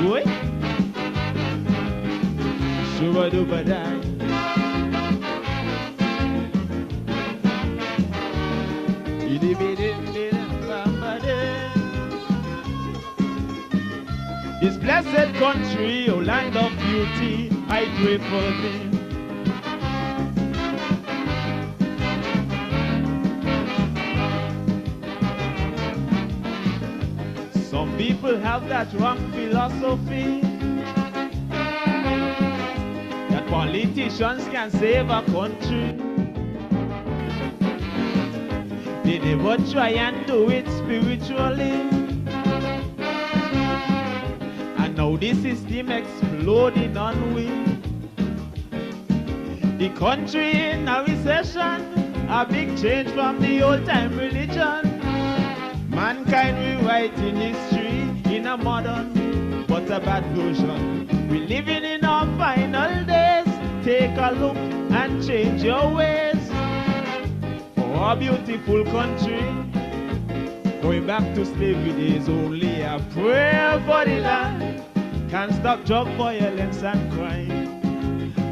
boy. Shuba-duba-dai. This blessed country, oh land of beauty, I pray for thee. Some people have that wrong philosophy that politicians can save a country. They never try and do it spiritually. And now the system exploding on we. The country in a recession, a big change from the old time religion. Mankind rewriting history in a modern but a bad version. We're living in our final days. Take a look and change your ways. For our beautiful country, going back to slavery days, only a prayer for the land can stop drug violence and crime.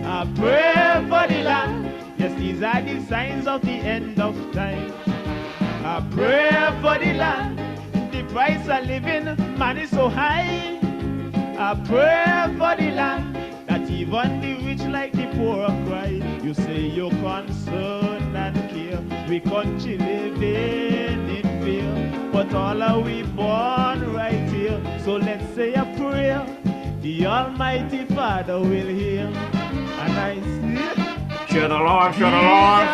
A prayer for the land, yes, these are the signs of the end of time. A prayer for the land, the price of living, man, is so high. A prayer for the land, that even the rich like the poor cry. You say you're concerned and care, we country living in fear, but all are we born right here. So let's say a prayer, the Almighty Father will hear. And I see, Share the Lord, share the Lord.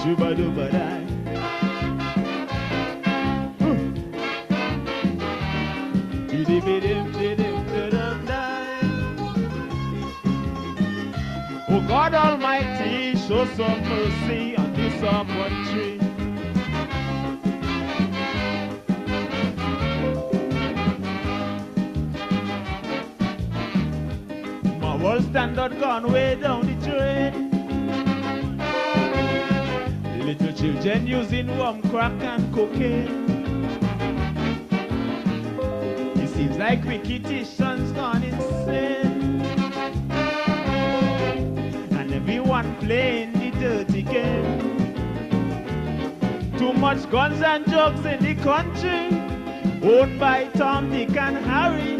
Shuba-duba-dai. Oh God Almighty, show some mercy on this our country. My world standard gone way down the drain. Little children using rum, crack and cocaine. It seems like wicked-itions gone insane, and everyone playing the dirty game. Too much guns and drugs in the country, owned by Tom, Dick and Harry.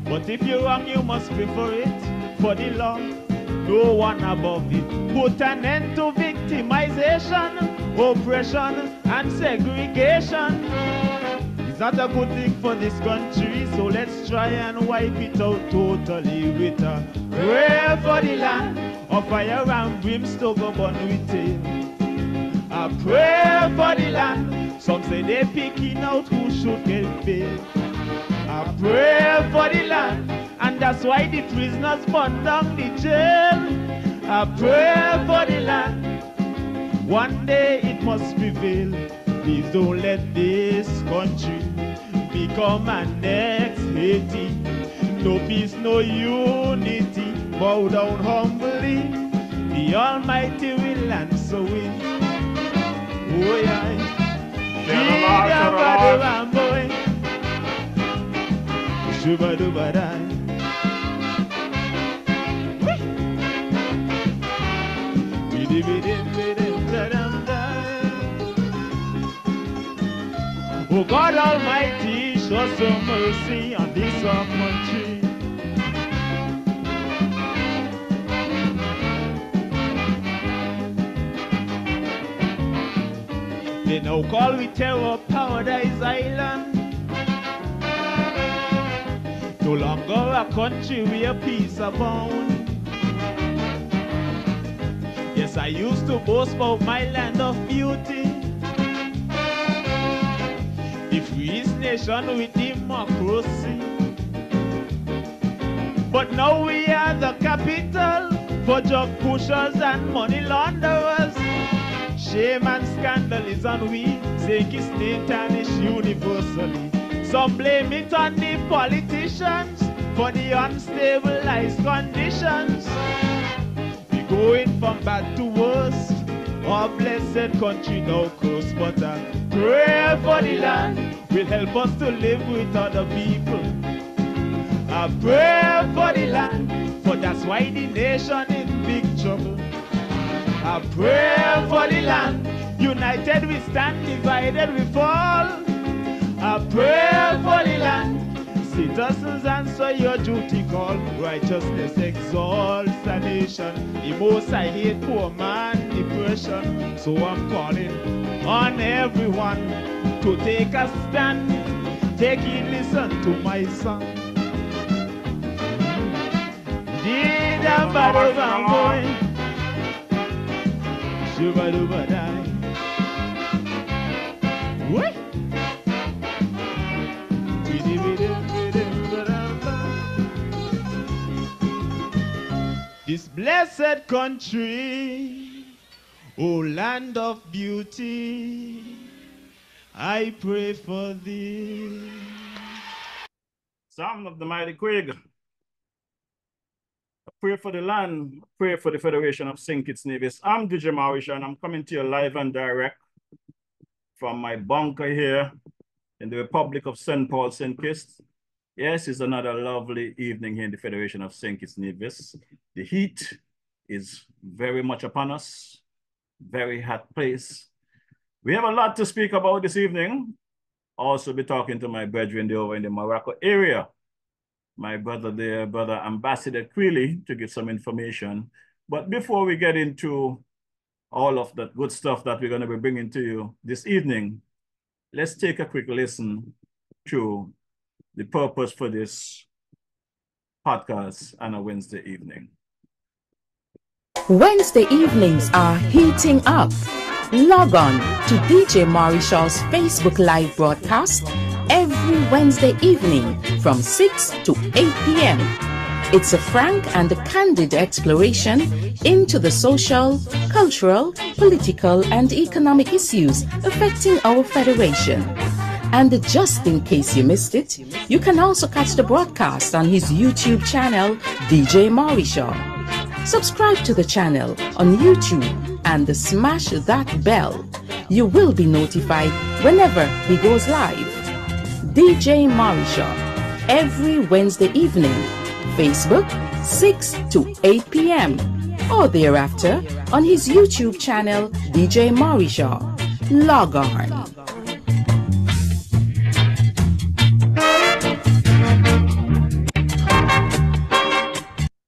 But if you're wrong, you must pay for it. For the law, no one above it. Put an end to victimization, oppression, and segregation. It's not a good thing for this country, so let's try and wipe it out totally with a prayer for the land, of fire and brimstone go burn with it. A prayer for the land, some say they're picking out who should get paid. A prayer for the land, and that's why the prisoners burn down the jail. A prayer for the land, one day it must prevail. Please don't let this country become an next Haiti. No peace, no unity. Bow down humbly, the Almighty will answer it. Oh yeah. Shuba-duba-dai. Oh God Almighty, show some mercy on this our country. They now call we Terror Paradise Island. No longer a country where peace abound. Yes, I used to boast about my land of beauty, the freest nation with democracy. But now we are the capital for drug pushers and money launderers. Shame and scandal is on we, saying it's tarnished universally. Some blame it on the politicians for the unstabilized conditions. We going from bad to worse, Our blessed country now close, but a prayer for the land will help us to live with other people. A prayer for the land, for that's why the nation in big trouble. A prayer for the land, united we stand, divided we fall. A prayer for the land, citizens answer your duty call. Righteousness exalts a nation. The most I hate poor man depression. So I'm calling on everyone to take a stand. Take it, listen to my song. Did a battle I'm going. Shuba duba die. What? This blessed country, oh land of beauty, I pray for thee. Psalm of the Mighty Quig. I pray for the land, I pray for the Federation of St. Kitts Nevis. I'm DJ Mauricio, and I'm coming to you live and direct from my bunker here in the Republic of St. Paul, St. Kitts. Yes, it's another lovely evening here in the Federation of St. Kitts Nevis. The heat is very much upon us, very hot place. We have a lot to speak about this evening. Also be talking to my brethren there over in the Morocco area. My brother there, Brother Ambassador Quilly, to give some information. But before we get into all of that good stuff that we're going to be bringing to you this evening, let's take a quick listen to the purpose for this podcast on a Wednesday evening. Wednesday evenings are heating up. Log on to DJ Mauricio's Facebook Live broadcast every Wednesday evening from 6 to 8 p.m. It's a frank and a candid exploration into the social, cultural, political, and economic issues affecting our federation. And just in case you missed it, you can also catch the broadcast on his YouTube channel, DJ Mauricio. Subscribe to the channel on YouTube and smash that bell. You will be notified whenever he goes live. DJ Mauricio, every Wednesday evening, Facebook 6 to 8 p.m. or thereafter on his YouTube channel, DJ Mauricio. Log on.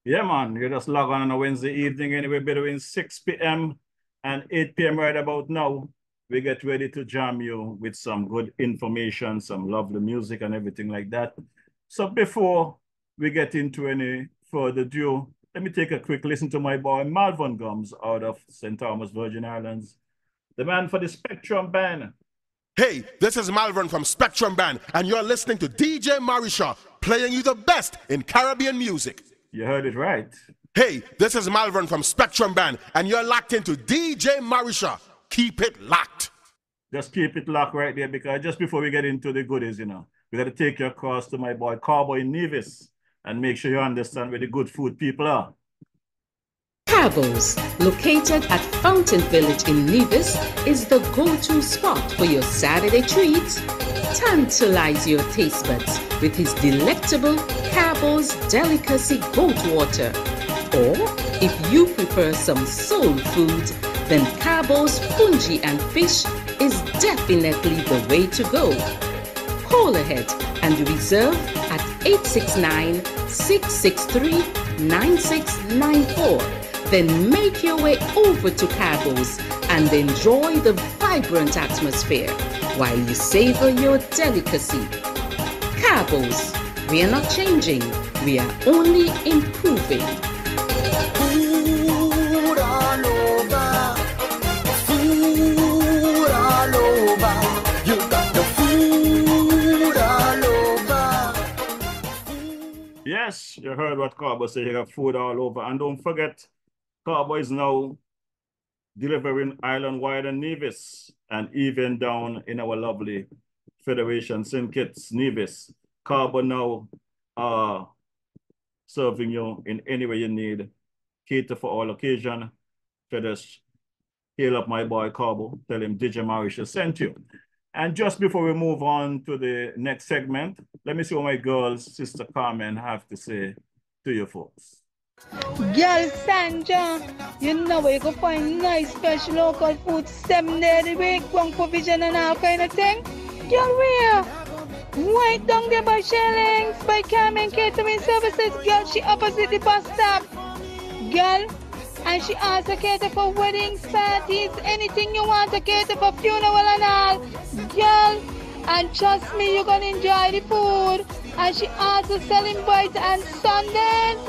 Yeah, man, you just log on a Wednesday evening anyway between 6 p.m. and 8 p.m. right about now. We get ready to jam you with some good information, some lovely music and everything like that. So before we get into any further ado, let me take a quick listen to my boy Malvern Gums out of St. Thomas, Virgin Islands, the man for the Spectrum Band. Hey, this is Malvern from Spectrum Band, and you're listening to DJ Mauricio, playing you the best in Caribbean music. You heard it right. Hey, this is Malvern from Spectrum Band, and you're locked into DJ Mauricio. Keep it locked. Just keep it locked right there, because just before we get into the goodies, we got to take you across to my boy Cowboy Nevis and make sure you understand where the good food people are. Cabos, located at Fountain Village in Nevis, is the go-to spot for your Saturday treats. Tantalize your taste buds with his delectable Cabos Delicacy Goat Water. Or, if you prefer some soul food, then Cabos Fungi and Fish is definitely the way to go. Call ahead and reserve at 869-663-9694. Then make your way over to Cabos and enjoy the vibrant atmosphere while you savor your delicacy. Cabos, we are not changing, we are only improving. Food all over, food all over. You got the food all over. Yes, you heard what Cowboy said. You got food all over. And don't forget, Cowboy is now delivering island-wide and Nevis, and even down in our lovely Federation, St. Kitts, Nevis. Cowboy now serving you in any way you need. Cater for all occasion. Feathers Hail up my boy Carbo. Tell him DJ Marisha sent you. And just before we move on to the next segment, let me see what my girls, Sister Carmen, have to say to you folks. Girl Sandra, you know where you can find nice fresh local food 7 days a week, one provision and all kind of thing. Girl, where? Right down there by Shellings, by Carmen Catering Services. Girl, she opposite the bus stop. Girl, and she also cater for weddings, parties, anything you want to cater for, funeral and all. Girl, and trust me, you're gonna enjoy the food. And she also selling bites and Sundays.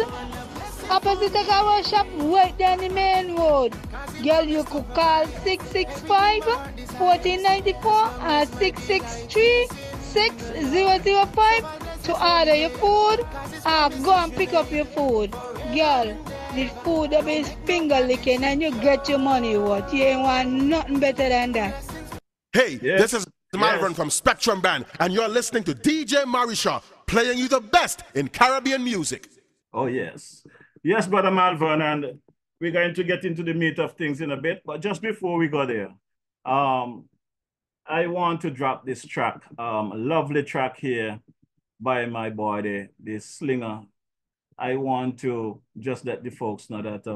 Opposite the car shop, right down the main road. Girl, you could call 665-1494 or 663-6005 to order your food or go and pick up your food. Girl, the food will be finger licking and you get your money worth. You ain't want nothing better than that. Hey, this is Malvern from Spectrum Band, and you're listening to DJ Marisha, playing you the best in Caribbean music. Oh, yes. Yes, Brother Malvern, and we're going to get into the meat of things in a bit, but just before we go there, I want to drop this track, a lovely track here by my boy, the Slinger. I want to just let the folks know that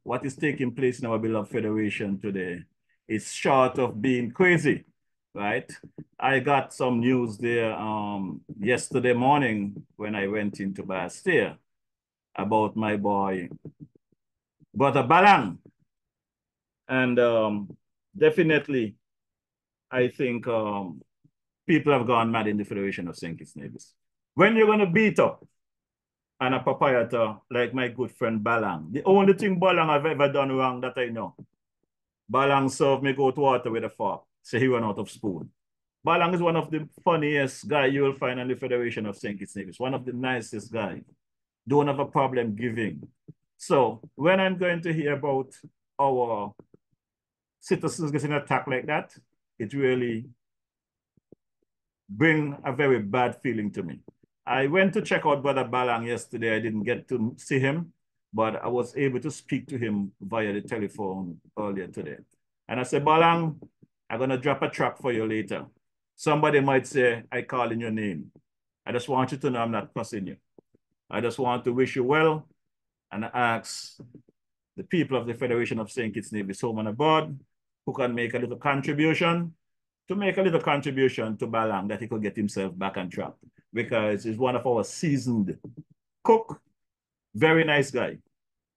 what is taking place in our beloved Federation today is short of being crazy, right? I got some news there yesterday morning when I went into Bastille about my boy, Brother Balang. And definitely, I think people have gone mad in the Federation of St. Kitts Nevis. When you're going to beat up and a proprietor like my good friend Balang, the only thing Balang have ever done wrong that I know, Balang served me cold water with a fork, so he ran out of spoon. Balang is one of the funniest guys you will find in the Federation of St. Kitts Nevis, one of the nicest guys. Don't have a problem giving. So when I'm going to hear about our citizens getting attacked like that, it really brings a very bad feeling to me. I went to check out Brother Balang yesterday. I didn't get to see him, but I was able to speak to him via the telephone earlier today. And I said, Balang, I'm going to drop a track for you later. Somebody might say, I call in your name. I just want you to know I'm not cussing you. I just want to wish you well and ask the people of the Federation of St. Kitts Nevis home and abroad who can make a little contribution to Balang that he could get himself back on track, because he's one of our seasoned cook, very nice guy.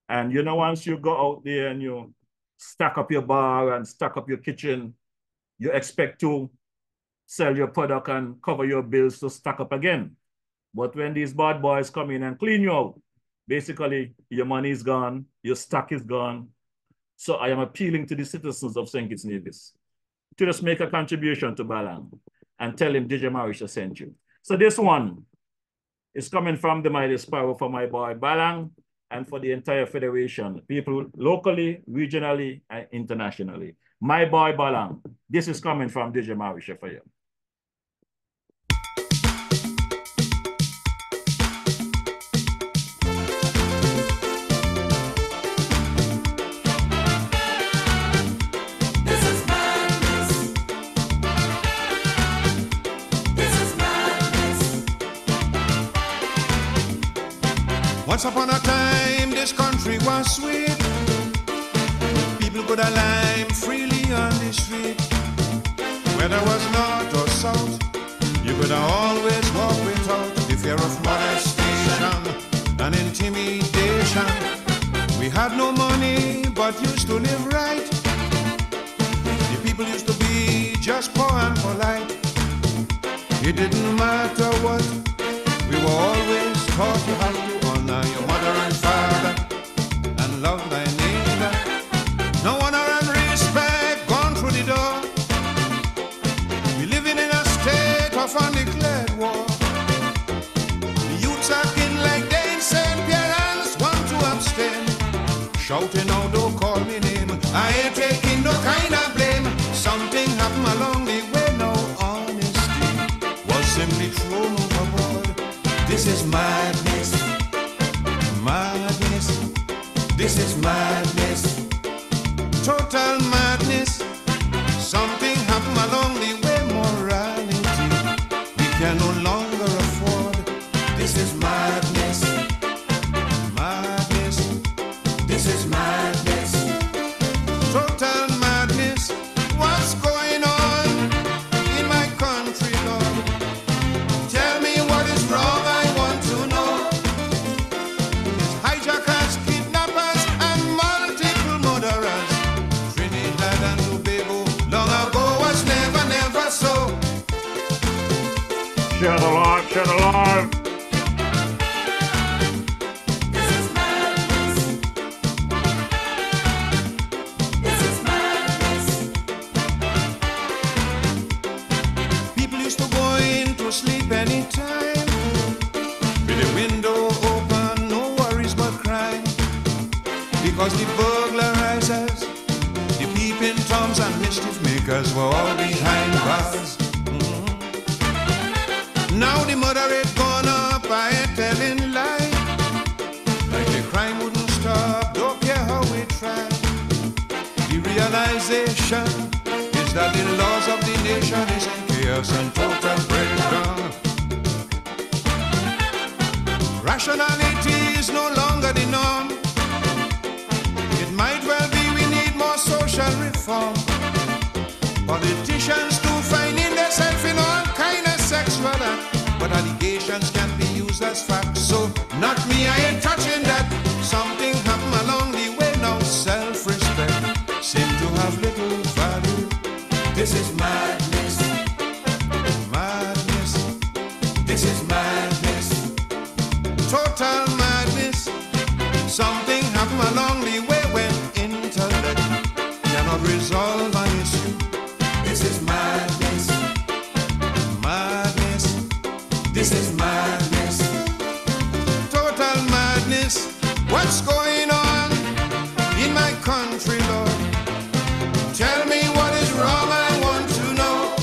And you know, once you go out there and you stack up your bar and stack up your kitchen, you expect to sell your product and cover your bills to stack up again. But when these bad boys come in and clean you out, basically your money is gone, your stock is gone. So I am appealing to the citizens of St. Kitts Nevis to just make a contribution to Balang and tell him DJ Marisha sent you. So this one is coming from the Mighty Sparrow for my boy Balang and for the entire Federation, people locally, regionally, and internationally. My boy Balang, this is coming from DJ Marisha for you. Once upon a time, this country was sweet. People could align freely on the street. Whether it was north or south, you could always walk without the fear of molestation and intimidation. We had no money, but used to live right. The people used to be just poor and polite. It didn't matter what, we were always taught you have to honor your mother and father and love thy neighbor. No honor and respect gone through the door. We living in a state of undeclared war. The youths are kin like they insane. Parents want to abstain, shouting out, don't call me name. I ain't taking no kind of blame. Something happened along the way. No honesty was simply thrown overboard. This is madness. Madness, this is madness. total madness. Something happened along the way, morality we can no longer afford. This is madness, madness. This is madness, total madness. What's going on in my country, Lord? Tell me what is wrong, I want to know. It's hijackers, kidnappers, and multiple murderers. Trinidad and Tobago long ago was never, never so. Share the live, share the live. This is madness. This is madness. People used to go into sleep anytime, with the window open, no worries but crime. Because the burglarizers, the peeping toms and mischief makers were all behind bars. Now the murder rate gone up, I ain't telling lie. Like the crime wouldn't stop, don't care how we try. The realization is that the laws of the nation is in chaos and total breakdown. Rationality is no longer the norm. It might well be we need more social reform. Politicians too finding themselves in all kind of sexual act, but allegations can't be used as facts. So not me, I ain't touching that. Something happened along the way. Now self-respect seem to have little value. This is madness, madness. This is madness, total madness. Something happened along the way when intellect cannot resolve an issue. This is madness, madness. This is madness, total madness. What's going on in my country, Lord? Tell me what is wrong, I want to know.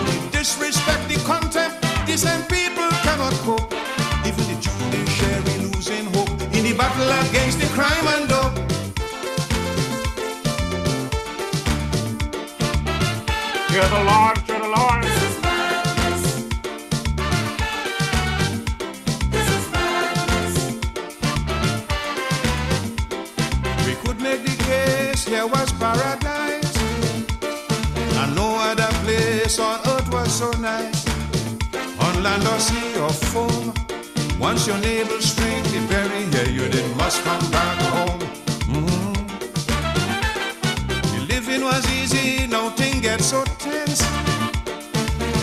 The disrespect, the contempt, decent people cannot cope. Even the judiciary losing hope in the battle against the crime and dope. Share the live, share the live. This is madness. This is madness. We could make the case here was paradise, and no other place on earth was so nice. On land or sea or foam, once your neighbors string the berry here, you did must come back home. The living was easy, now things get so tense.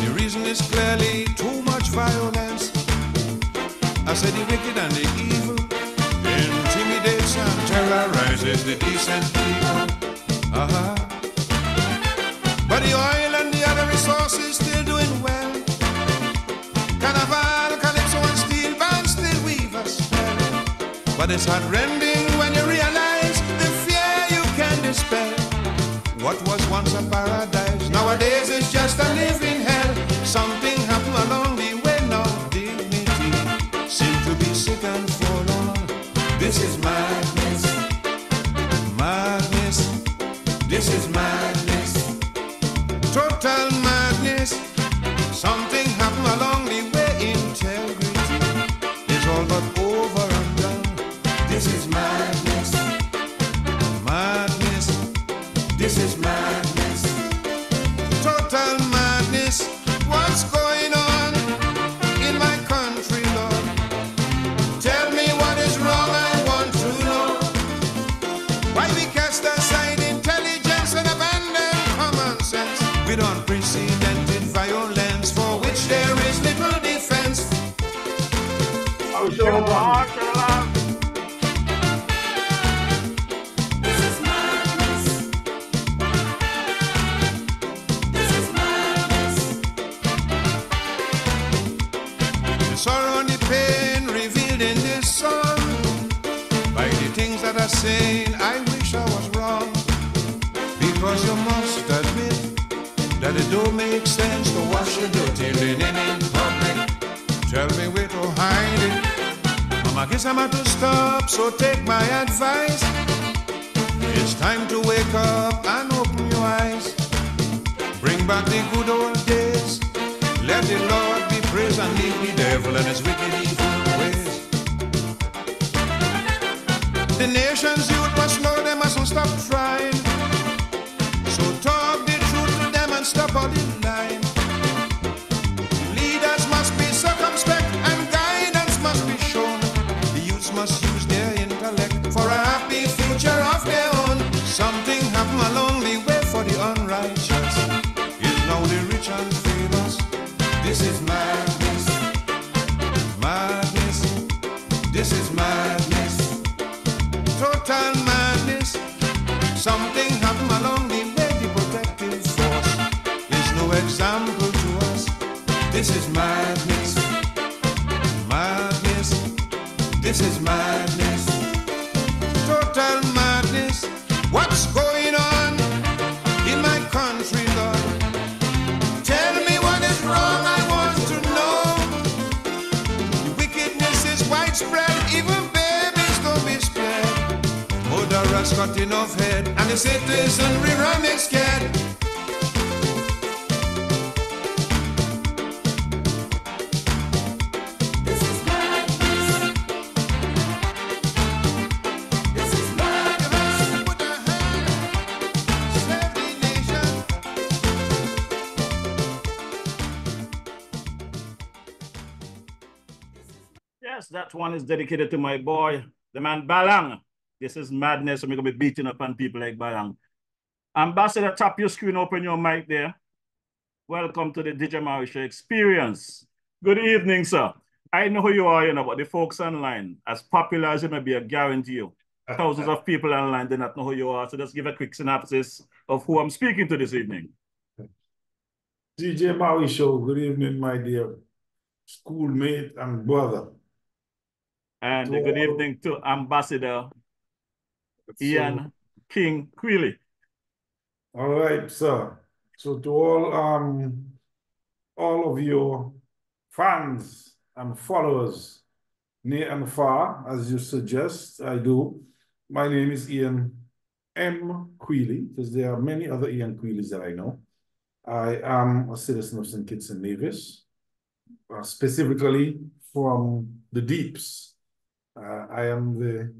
The reason is clearly too much violence. I said the wicked and the evil intimidates and terrorizes the decent people. But the oil and the other resources still doing well. Carnival, calypso and steel bands still weave a spell. But it's heart-rending when you realize the fear you can dispel. What was once a paradise nowadays is just a living hell. Something happened along the way, now dignity seem to be sick and forlorn. This is madness, madness. This is madness, total madness. Something happened along the way, integrity is all but over and done. This is madness, madness. This is madness, total madness. What's going on in my country, Lord? Tell me what is wrong, I want to know. Why we cast aside intelligence and abandon common sense with unprecedented violence for which there is little defense. Oh, share the live, share the live. This is madness. This is madness. The sorrow and the pain revealed in this song, by the things that are saying, I wish I was wrong. Because you must admit that it don't make sense to wash your dirty linen in public. Tell me where to hide it. Mama, guess I'm to stop, so take my advice. It's It's time to wake up and open your eyes. Bring back the good old days. Let the Lord be praised and leave the devil and his wicked evil ways. The nation's youth must know they mustn't stop trying. So talk the truth to them and stop all the lying. Leaders must be circumspect and guidance must be shown. The youths must use their intellect for a happy future of their own. Something happened along the way for the unrighteous. Is now the rich and famous. This is madness. Madness. This is madness. Total madness. Something happened along the way. The protective force is no example to us. This is madness. Madness. This is madness. Total madness. What's going on in my country, Lord? Tell me what is wrong, I want to know. The wickedness is widespread, even babies don't be spared. Murderers cutting off head, and the citizenry running scared. Yes, that one is dedicated to my boy, the man Balang. This is madness, and we're going to be beating up on people like Balang. Ambassador, tap your screen, open your mic there. Welcome to the DJ Maurice Show Experience. Good evening, sir. I know who you are, but the folks online, as popular as you may be, I guarantee you, thousands of people online do not know who you are. So just give a quick synopsis of who I'm speaking to this evening. DJ Maurice Show, good evening, my dear schoolmate and brother. And good evening to Ambassador Ian King Quilly. All right, sir. So to all of your fans and followers, near and far, as you suggest, I do. My name is Ian M. Quilly, because there are many other Ian Quillys that I know. I am a citizen of St. Kitts and Nevis, specifically from the Deeps. I am the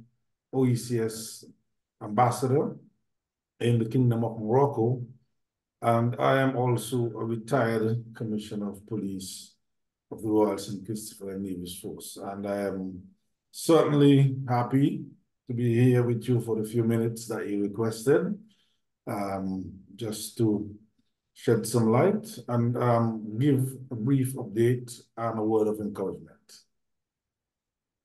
OECS ambassador in the Kingdom of Morocco, and I am also a retired commissioner of police of the Royal St. Christopher and Nevis Force. And I am certainly happy to be here with you for the few minutes that you requested, just to shed some light and give a brief update and a word of encouragement.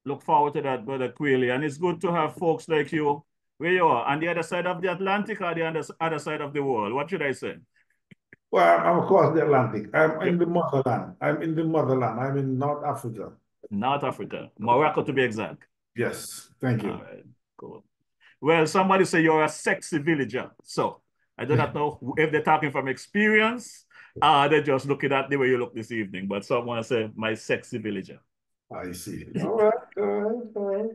Look forward to that, Brother Quilly. And it's good to have folks like you where you are, on the other side of the Atlantic or the other side of the world. What should I say? Well, I'm across the Atlantic. I'm in the motherland. I'm in the motherland. I'm in North Africa. North Africa. Morocco, to be exact. Yes. Thank you. All right. Cool. Well, somebody say you're a sexy villager. So I do not know if they're talking from experience or they're just looking at the way you look this evening. But someone say, my sexy villager. I see. All right. All right.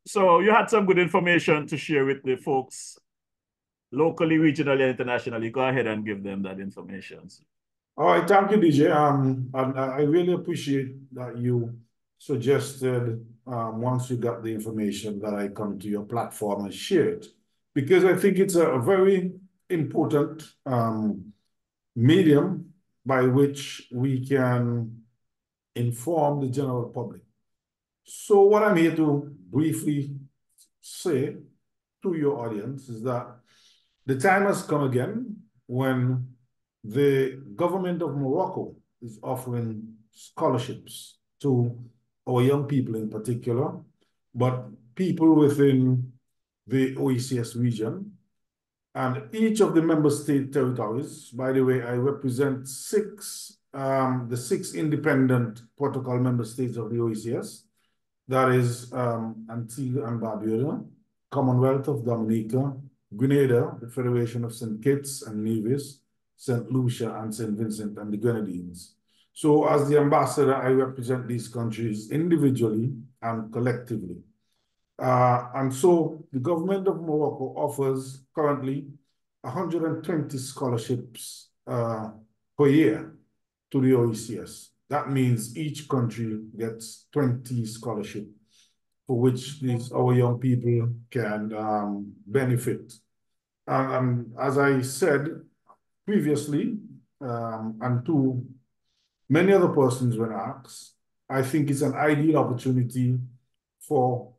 So you had some good information to share with the folks locally, regionally, and internationally. Go ahead and give them that information. All right. Thank you, DJ. I really appreciate that you suggested once you got the information that I come to your platform and share it, because I think it's a very important medium by which we can inform the general public. So what I'm here to briefly say to your audience is that the time has come again when the government of Morocco is offering scholarships to our young people in particular, but people within the OECS region. And each of the member state territories, by the way, I represent the six independent protocol member states of the OECS. That is Antigua and Barbuda, Commonwealth of Dominica, Grenada, the Federation of St. Kitts and Nevis, St. Lucia, and St. Vincent and the Grenadines. So as the ambassador, I represent these countries individually and collectively. And so the government of Morocco offers currently 120 scholarships per year to the OECS. That means each country gets 20 scholarships for which our young people can benefit. And as I said previously, and to many other persons when asked, I think it's an ideal opportunity for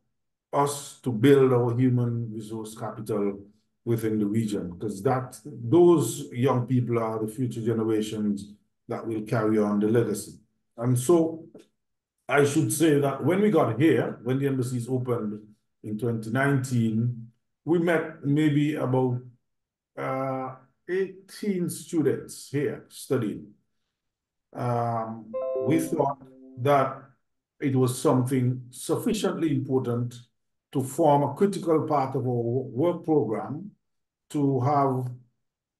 us to build our human resource capital within the region, because those young people are the future generations that will carry on the legacy. And so I should say that when we got here, when the embassies opened in 2019, we met maybe about 18 students here studying. We thought that it was something sufficiently important to form a critical part of our work program to have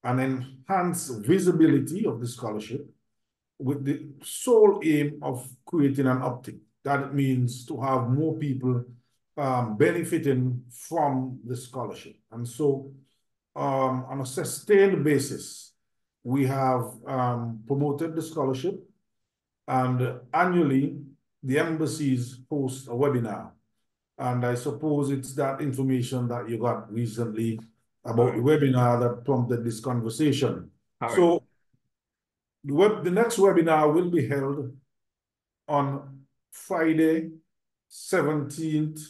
an enhanced visibility of the scholarship with the sole aim of creating an uptick. That means to have more people benefiting from the scholarship. And so on a sustained basis, we have promoted the scholarship, and annually the embassies host a webinar. And I suppose it's that information that you got recently about the webinar that prompted this conversation. So the next webinar will be held on Friday, 17th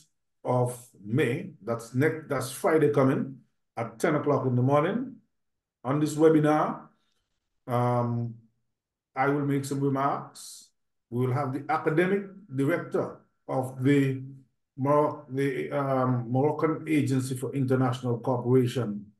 of May. That's Friday coming at 10 o'clock in the morning. On this webinar, I will make some remarks. We will have the academic director of the Moroccan Agency for International Cooperation.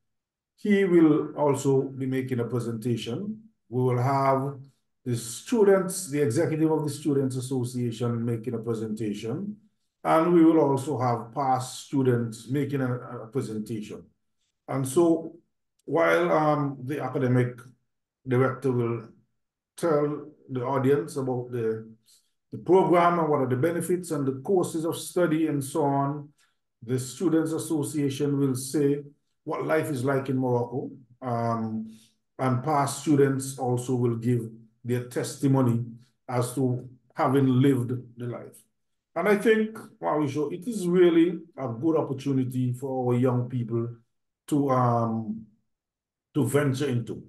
He will also be making a presentation. We will have the students, the executive of the Students Association making a presentation. And we will also have past students making a presentation. And so while the academic director will tell the audience about the program and what are the benefits and the courses of study and so on, the Students Association will say what life is like in Morocco. And past students also will give their testimony as to having lived the life. And I think, Mauricio, it is really a good opportunity for our young people to venture into.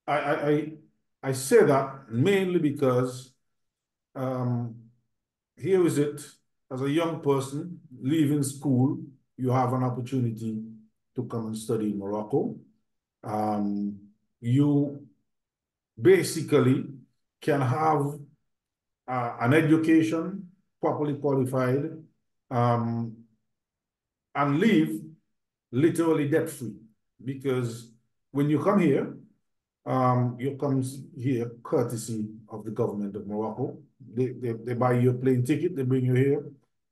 I say that mainly because here is it, as a young person leaving school, you have an opportunity to come and study in Morocco. You basically can have an education, properly qualified, and leave literally debt-free. Because when you come here, you come here courtesy of the government of Morocco. They buy you a plane ticket, they bring you here,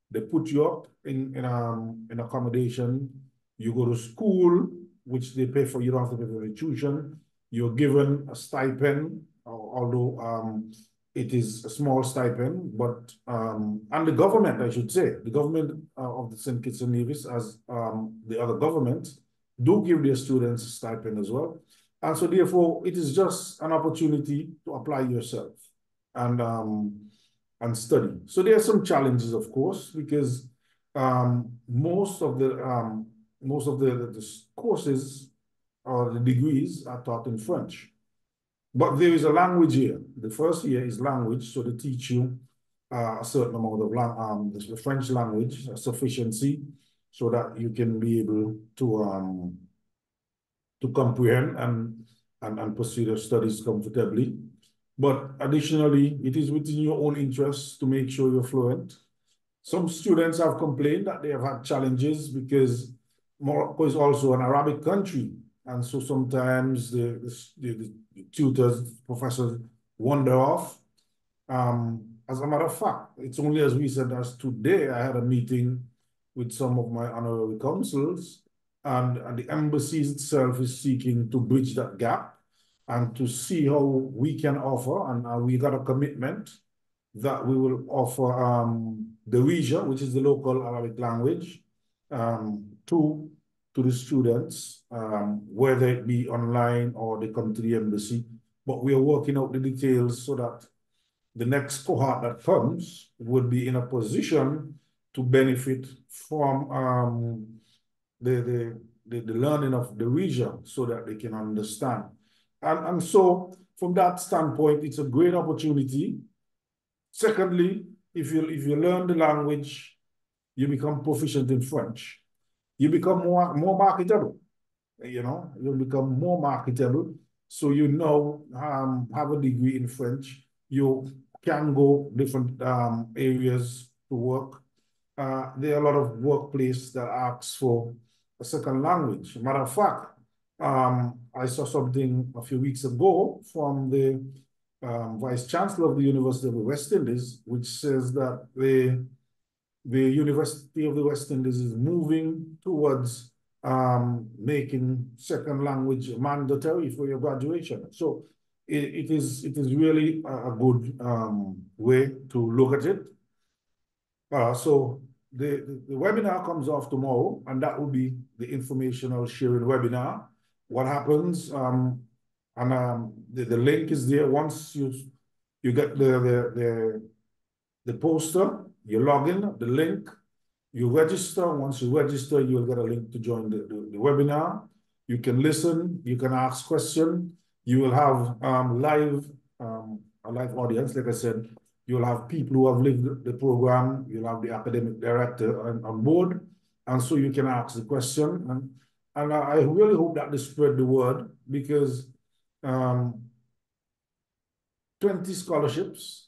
they put you up in accommodation. You go to school, which they pay for. You don't have to pay for the tuition. You're given a stipend, although it is a small stipend, but, and the government, I should say, the government of the St. Kitts and Nevis, as the other governments, do give their students a stipend as well. And so therefore, it is just an opportunity to apply yourself and study. So there are some challenges, of course, because most of the courses or the degrees are taught in French. But there is a language here. The first year is language, so they teach you a certain amount of the French language, a sufficiency, so that you can be able to comprehend and pursue your studies comfortably. But additionally, it is within your own interest to make sure you're fluent. Some students have complained that they have had challenges because Morocco is also an Arabic country. And so sometimes the tutors, professors wander off. As a matter of fact, it's only as recent as today, I had a meeting with some of my honorary consuls, and the embassy itself is seeking to bridge that gap and to see how we can offer, and we got a commitment that we will offer the Darija, which is the local Arabic language, to the students, whether it be online or they come to the embassy. But we are working out the details so that the next cohort that comes would be in a position to benefit from the learning of the region so that they can understand. And so from that standpoint, it's a great opportunity. Secondly, if you learn the language, you become proficient in French. You become more marketable. You become more marketable. So have a degree in French. You can go different areas to work. There are a lot of workplaces that ask for a second language. Matter of fact, I saw something a few weeks ago from the Vice Chancellor of the University of the West Indies, which says that the University of the West Indies is moving towards making second language mandatory for your graduation. So it is really a good way to look at it. So the webinar comes off tomorrow, and that will be the informational sharing webinar. What happens, the link is there. Once you get the poster, you log in, the link, you register. Once you register, you will get a link to join the webinar. You can listen, you can ask questions. You will have a live audience. Like I said, you'll have people who have lived the program. You'll have the academic director on board. And so you can ask the question. And I really hope that they spread the word, because 20 scholarships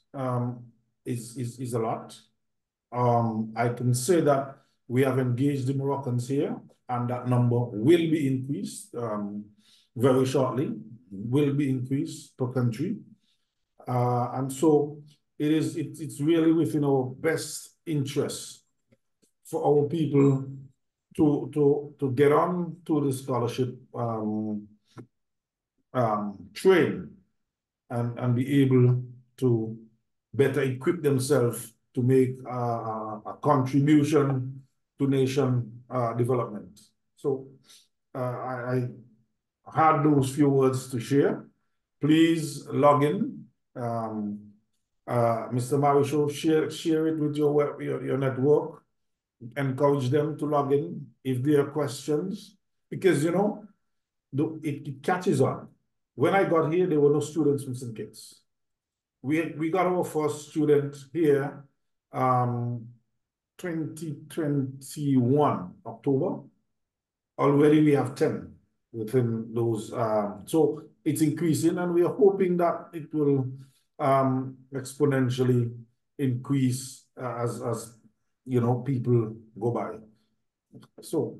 is a lot. I can say that we have engaged the Moroccans here, and that number will be increased very shortly, will be increased per country. And so it's really within our best interest for our people to get on to the scholarship train and be able to better equip themselves to make a contribution to nation development. So I had those few words to share. Please log in. Mr. Marichaud, share it with your network. Encourage them to log in if there are questions, because it catches on. When I got here, there were no students from St. Kitts. We got our first student here 2021 October. Already we have 10 within those. So it's increasing, and we are hoping that it will exponentially increase as people go by. So.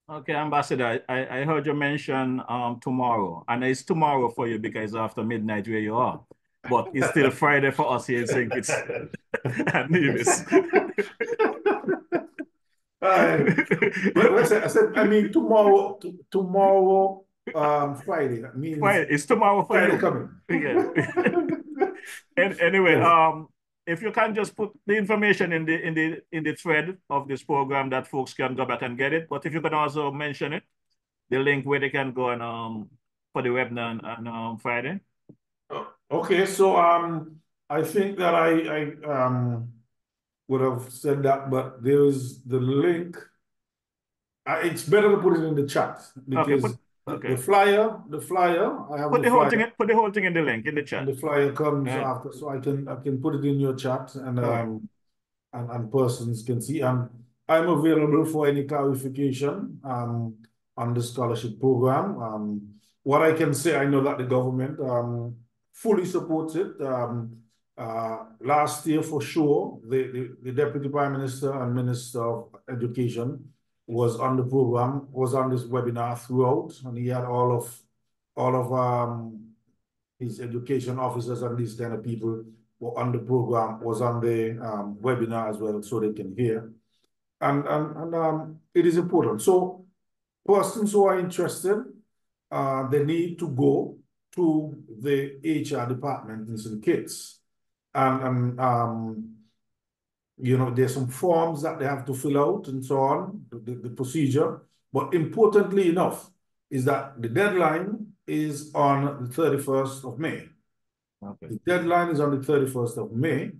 Okay, Ambassador, I heard you mention tomorrow, and it's tomorrow for you because after midnight where you are, but it's still Friday for us here in St. Kitts and Nevis. I said, tomorrow, Friday. That means Friday. It's tomorrow for Friday you. coming. Yeah. Anyway, if you can just put the information in the thread of this program, that folks can go back and get it. But if you can also mention it, the link where they can go and for the webinar on Friday. Okay, so I think that I would have said that, but there is the link. It's better to put it in the chat, because the flyer. I have put the whole thing in the link in the chat. And the flyer comes after, so I can put it in your chat, and persons can see. And I'm available for any clarification on the scholarship program. What I can say, I know that the government fully supports it. Last year, for sure, the Deputy Prime Minister and Minister of Education was on the program, was on this webinar throughout, and he had all of his education officers and these kind of people were on the program, was on the webinar as well, so they can hear. And it is important. So persons who are interested, they need to go to the HR department in St. Kitts and You know, there's some forms that they have to fill out and so on, the procedure. But importantly enough is that the deadline is on the 31st of May. Okay. The deadline is on the 31st of May.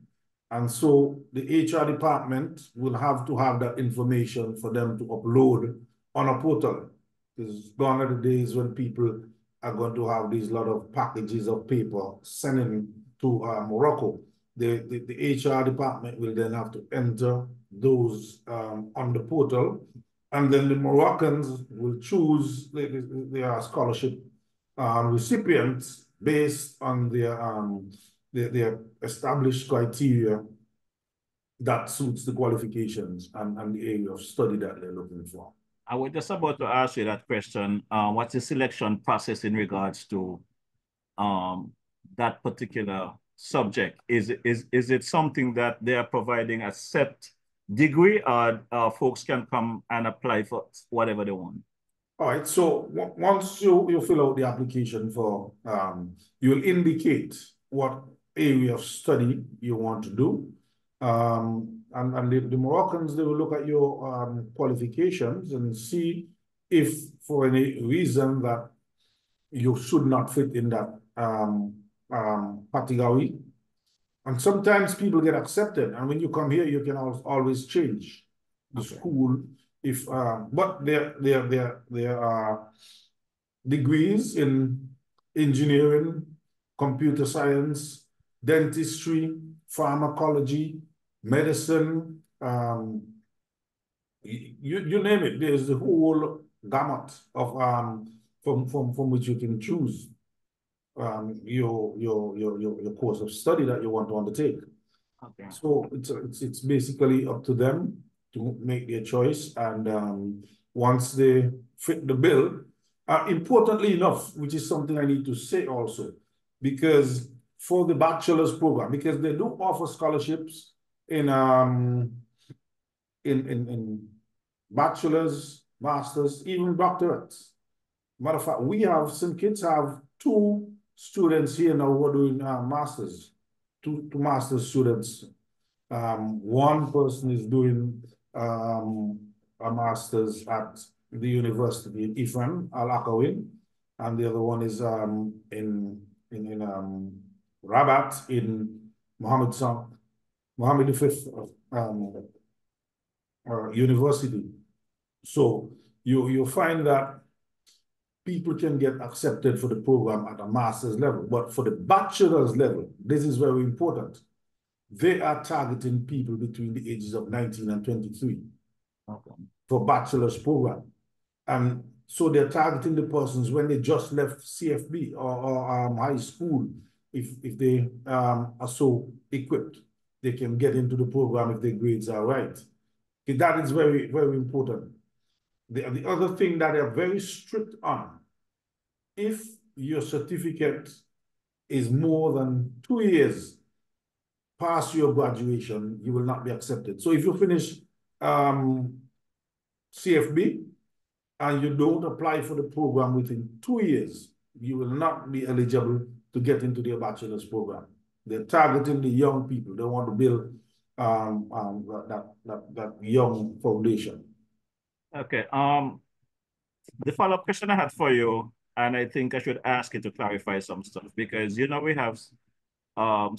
And so the HR department will have to have that information for them to upload on a portal. Because gone are the days when people are going to have these lot of packages of paper sending to Morocco. The HR department will then have to enter those on the portal, and then the Moroccans will choose their scholarship recipients based on their established criteria that suits the qualifications and the area of study that they're looking for. I was just about to ask you that question. What's the selection process in regards to that particular subject? Is it something that they are providing a set degree, or folks can come and apply for whatever they want? All right, so once you fill out the application for, you'll indicate what area of study you want to do. And the Moroccans, they will look at your qualifications and see if for any reason that you should not fit in that category. And sometimes people get accepted, and when you come here, you can always change the school. If but there are degrees in engineering, computer science, dentistry, pharmacology, medicine, you name it. There's the whole gamut of from which you can choose your course of study that you want to undertake. Okay. So it's basically up to them to make their choice, and once they fit the bill, importantly enough, which is something I need to say also, because for the bachelor's program, because they do offer scholarships in bachelor's, master's, even doctorates. Matter of fact, we have, St. Kitts have 2 students here now who are doing masters, two master's students. One person is doing a master's at the University in Ifan, Al-Akawin, and the other one is in Rabat in Mohammed V University. So you find that people can get accepted for the program at a master's level, but for the bachelor's level, this is very important. They are targeting people between the ages of 19 and 23 for bachelor's program. And so they're targeting the persons when they just left CFB or high school. If they are so equipped, they can get into the program if their grades are right. Okay, that is very, very important. The other thing that they're very strict on, if your certificate is more than 2 years past your graduation, you will not be accepted. So if you finish CFB and you don't apply for the program within 2 years, you will not be eligible to get into their bachelor's program. They're targeting the young people. They want to build that young foundation. Okay. The follow-up question I had for you, and I think I should ask you to clarify some stuff, because you know we have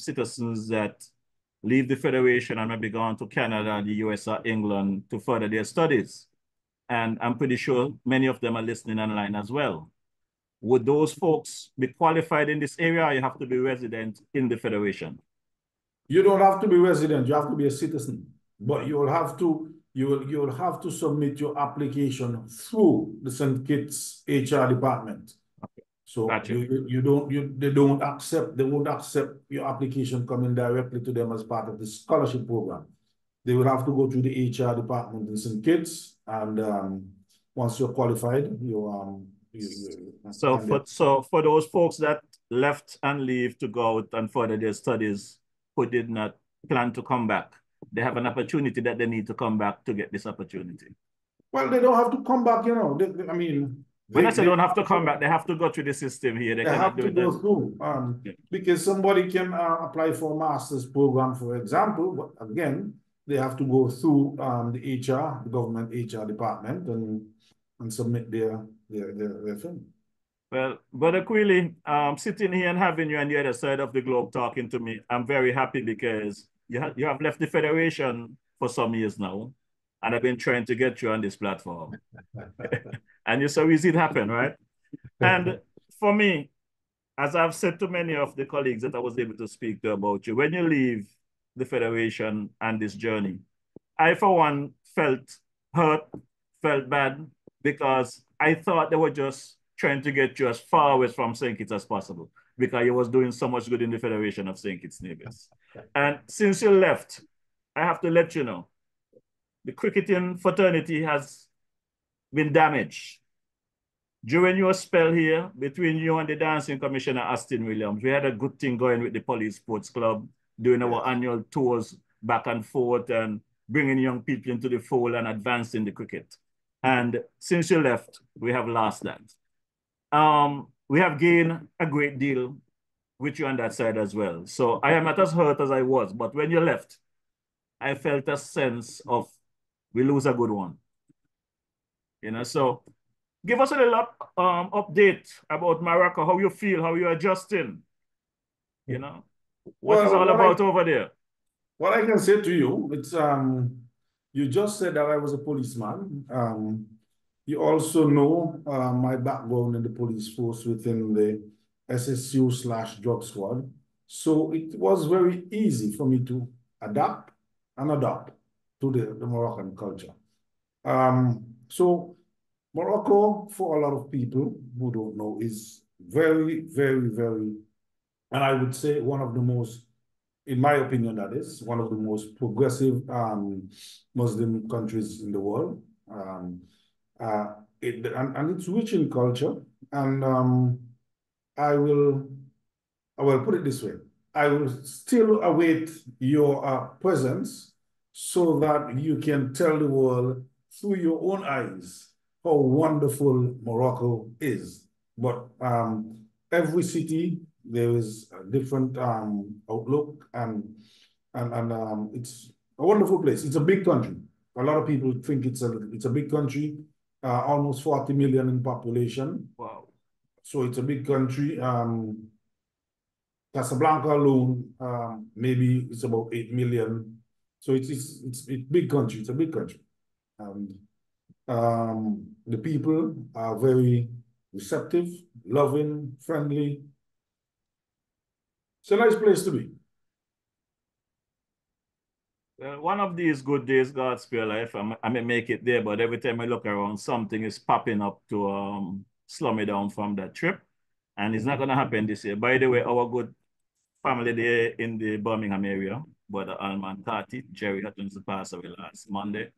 citizens that leave the Federation and maybe go on to Canada, the US, or England to further their studies. And I'm pretty sure many of them are listening online as well. Would those folks be qualified in this area, or you have to be resident in the Federation? You don't have to be resident, you have to be a citizen, but you will have to submit your application through the St. Kitts HR department. Okay. So they won't accept your application coming directly to them as part of the scholarship program. They will have to go through the HR department in St. Kitts, and once you're qualified, So for those folks that left and leave to go out and further their studies, who did not plan to come back, they have an opportunity that they need to come back to get this opportunity. Well, they don't have to come back, you know. When I say don't have to come back, they have to go through the system here. They have to go through. Because somebody can apply for a master's program, for example, but again, they have to go through the HR, the government HR department, and submit their thing. Well, Brother Quilly, sitting here and having you on the other side of the globe talking to me, I'm very happy because you have left the Federation for some years now, and I've been trying to get you on this platform. And you saw it happen, right? And for me, as I've said to many of the colleagues that I was able to speak to about you, when you leave the Federation and this journey, I, for one, felt hurt, felt bad, because I thought they were just trying to get you as far away from St. Kitts as possible, because you was doing so much good in the Federation of St. Kitts Nevis. And since you left, I have to let you know, the cricketing fraternity has been damaged. During your spell here, between you and the dancing commissioner, Austin Williams, we had a good thing going with the Police Sports Club, doing our annual tours back and forth and bringing young people into the fold and advancing the cricket. And since you left, we have lost that. We have gained a great deal with you on that side as well. So I am not as hurt as I was, but when you left, I felt a sense of we lose a good one. You know, so give us a little update about Morocco, how you feel, how you're adjusting, you know, what is all about over there? What I can say to you, it's, you just said that I was a policeman. You also know my background in the police force within the SSU/drug squad. So it was very easy for me to adapt and adopt to the Moroccan culture. So Morocco, for a lot of people who don't know, is very, very, very, and I would say one of the most, in my opinion, that is one of the most progressive Muslim countries in the world. And it's rich in culture. And I will put it this way. I will still await your presence so that you can tell the world through your own eyes how wonderful Morocco is. But every city, there is a different outlook, and it's a wonderful place. It's a big country. A lot of people think it's a big country, almost 40 million in population. Wow. So it's a big country. Casablanca alone, maybe it's about 8 million. So it's a big country. It's a big country. The people are very receptive, loving, friendly. It's a nice place to be. Well, one of these good days, God spare life, I may make it there, but every time I look around, something is popping up to slow me down from that trip. And it's not going to happen this year. By the way, our good family there in the Birmingham area, Brother Alman Tati, Jerry happens to pass away last Monday.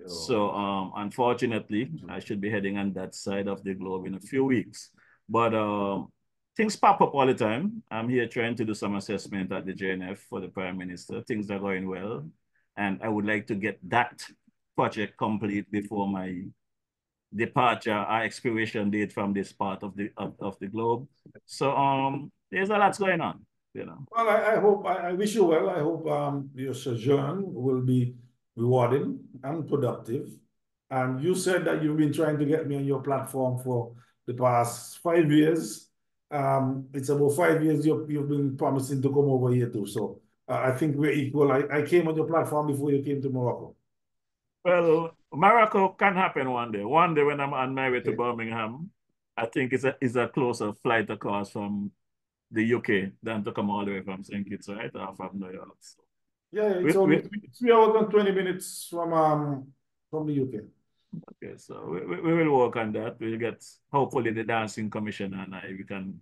So unfortunately, I should be heading on that side of the globe in a few weeks. But things pop up all the time. I'm here trying to do some assessment at the JNF for the Prime Minister. Things are going well. And I would like to get that project complete before my departure or expiration date from this part of the globe. So there's a lot going on, you know. Well, I wish you well. I hope your sojourn will be rewarding and productive. And you said that you've been trying to get me on your platform for the past 5 years. It's about 5 years you've been promising to come over here too. So I think we're equal. I came on your platform before you came to Morocco. Well, Morocco can happen one day. One day when I'm on my way to Birmingham, I think it's a closer flight across from the UK than to come all the way from St. Kitts, right? Or from New York. So. Yeah, it's only 3 hours and 20 minutes from the UK. Okay, so we will work on that. We'll get, hopefully, the dancing commissioner and we can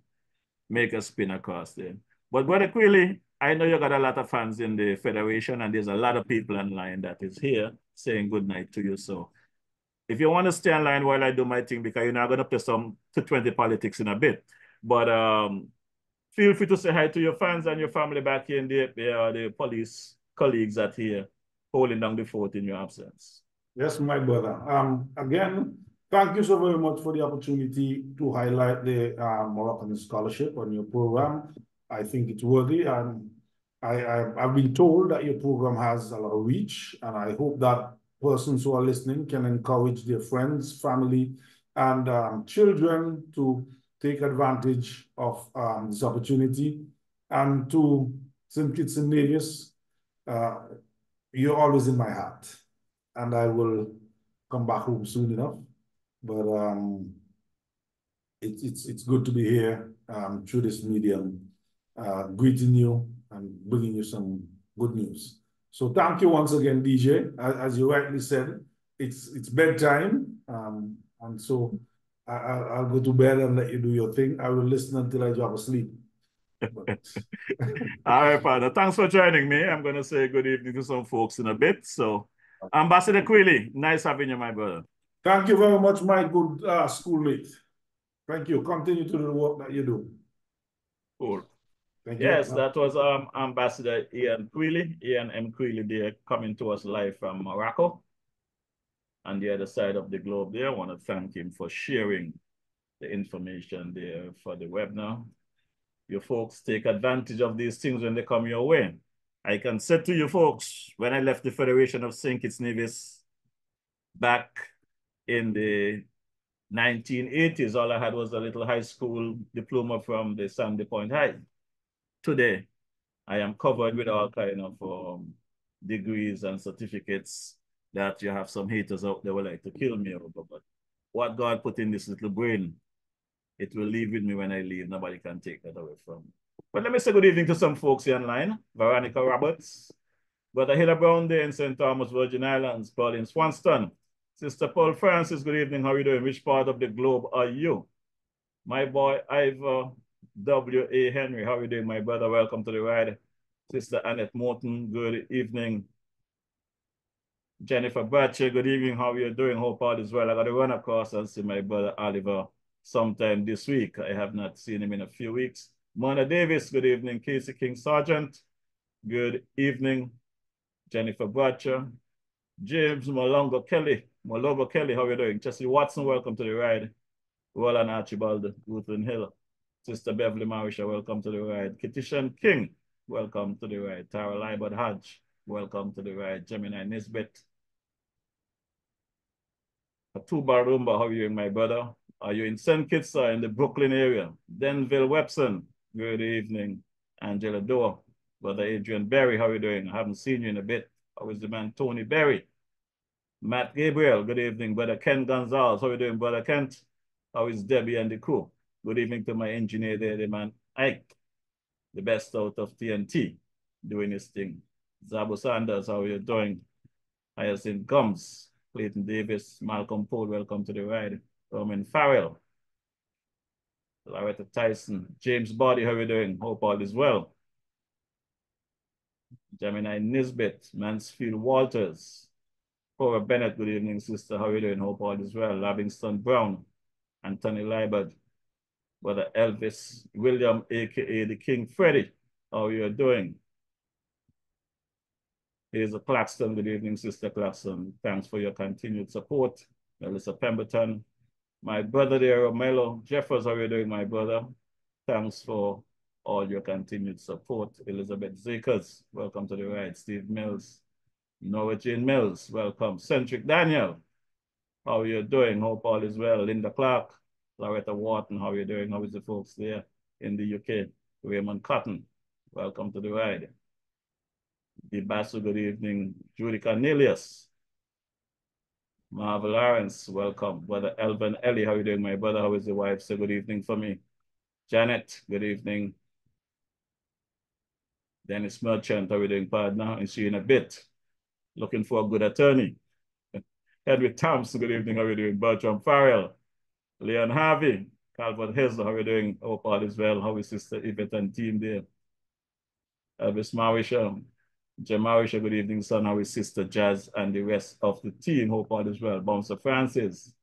make a spin across there. But Brother Quilly, I know you got a lot of fans in the Federation, and there's a lot of people online that is here saying good night to you. So if you want to stay online while I do my thing, because you're not going to play some 220 politics in a bit, but feel free to say hi to your fans and your family back here in the police colleagues that here holding down the fort in your absence. Yes, my brother. Again, thank you so very much for the opportunity to highlight the Moroccan scholarship on your program. I think it's worthy, and I've been told that your program has a lot of reach, and I hope that persons who are listening can encourage their friends, family, and children to take advantage of this opportunity. And to St. Kitts and Nevis, you're always in my heart, and I will come back home soon enough. But it's good to be here through this medium, greeting you and bringing you some good news. So thank you once again, DJ. As you rightly said, it's bedtime, and so I'll go to bed and let you do your thing. I will listen until I drop asleep. All right, Father. Thanks for joining me. I'm going to say good evening to some folks in a bit. So, Ambassador Quilly, nice having you, my brother. Thank you very much, my good schoolmate. Thank you. Continue to do the work that you do. Cool. Thank you. Yes, that was Ambassador Ian Quilly, Ian M. Quilly there, coming to us live from Morocco on the other side of the globe there. I want to thank him for sharing the information there for the webinar. You folks take advantage of these things when they come your way. I can say to you folks, when I left the Federation of St. Kitts Nevis back in the 1980s, all I had was a little high school diploma from the Sandy Point High. Today, I am covered with all kind of degrees and certificates that you have some haters out there who like to kill me over. But what God put in this little brain, it will leave with me when I leave. Nobody can take that away from me. But let me say good evening to some folks here online. Veronica Roberts, Brother Hilla Brown there in St. Thomas, Virgin Islands, Pauline Swanston, Sister Paul Francis, good evening. How are you doing? Which part of the globe are you? My boy Ivor W.A. Henry, how are you doing, my brother? Welcome to the ride. Sister Annette Morton, good evening. Jennifer Bratcher, good evening. How are you doing? Hope all is well. I got to run across and see my brother Oliver sometime this week. I have not seen him in a few weeks. Mona Davis, good evening. Casey King Sargent, good evening. Jennifer Bratcher. James Mologo Kelly, how are you doing? Chesley Watson, welcome to the ride. Roland Archibald, Ruthven Hill. Sister Beverly Marisha, welcome to the ride. Kitishan King, welcome to the ride. Tara Libert Hodge, welcome to the ride. Gemini Nisbet. Atuba Rumba, how are you doing, my brother? Are you in St. Kitts or in the Brooklyn area? Denville Webson, good evening. Angela Doe, Brother Adrian Berry, how are you doing? I haven't seen you in a bit. How is the man Tony Berry? Matt Gabriel, good evening. Brother Ken Gonzalez, how are you doing, Brother Kent? How is Debbie and the crew? Good evening to my engineer there, the man Ike, the best out of TNT, doing his thing. Zabo Sanders, how are you doing? Hyacinth Gums, Clayton Davis, Malcolm Poole, welcome to the ride. Roman Farrell, Loretta Tyson, James Body, how are you doing? Hope all is well. Gemini Nisbet, Mansfield Walters, Cora Bennett, good evening, sister. How are you doing? Hope all is well. Livingston Brown, Anthony Libert, Brother Elvis William, aka the King Freddie. How are you doing? Here's a Claxton. Good evening, Sister Claxton. Thanks for your continued support. Melissa Pemberton. My brother there, Romelo Jeffers. How are you doing, my brother? Thanks for all your continued support. Elizabeth Zakers, welcome to the ride. Steve Mills. Nora Jane Mills, welcome. Centric Daniel, how are you doing? Hope all is well. Linda Clark, Loretta Wharton, how are you doing? How is the folks there in the UK? Raymond Cotton, welcome to the ride. Debasso, good evening. Judy Cornelius. Marvel Lawrence, welcome. Brother Elvin Ellie, how are you doing, my brother? How is the wife? Say good evening for me. Janet, good evening. Dennis Merchant, how are you doing, partner? And see you in a bit. Looking for a good attorney. Edward Thompson, good evening. How are you doing? Bertram Farrell, Leon Harvey, Calvert Hesler, how are you doing? Hope all is well. How is Sister Yvette and team there? Elvis Marisha, Jim Marisha, good evening, son. How is Sister Jazz and the rest of the team? Hope all is well. Bouncer Francis,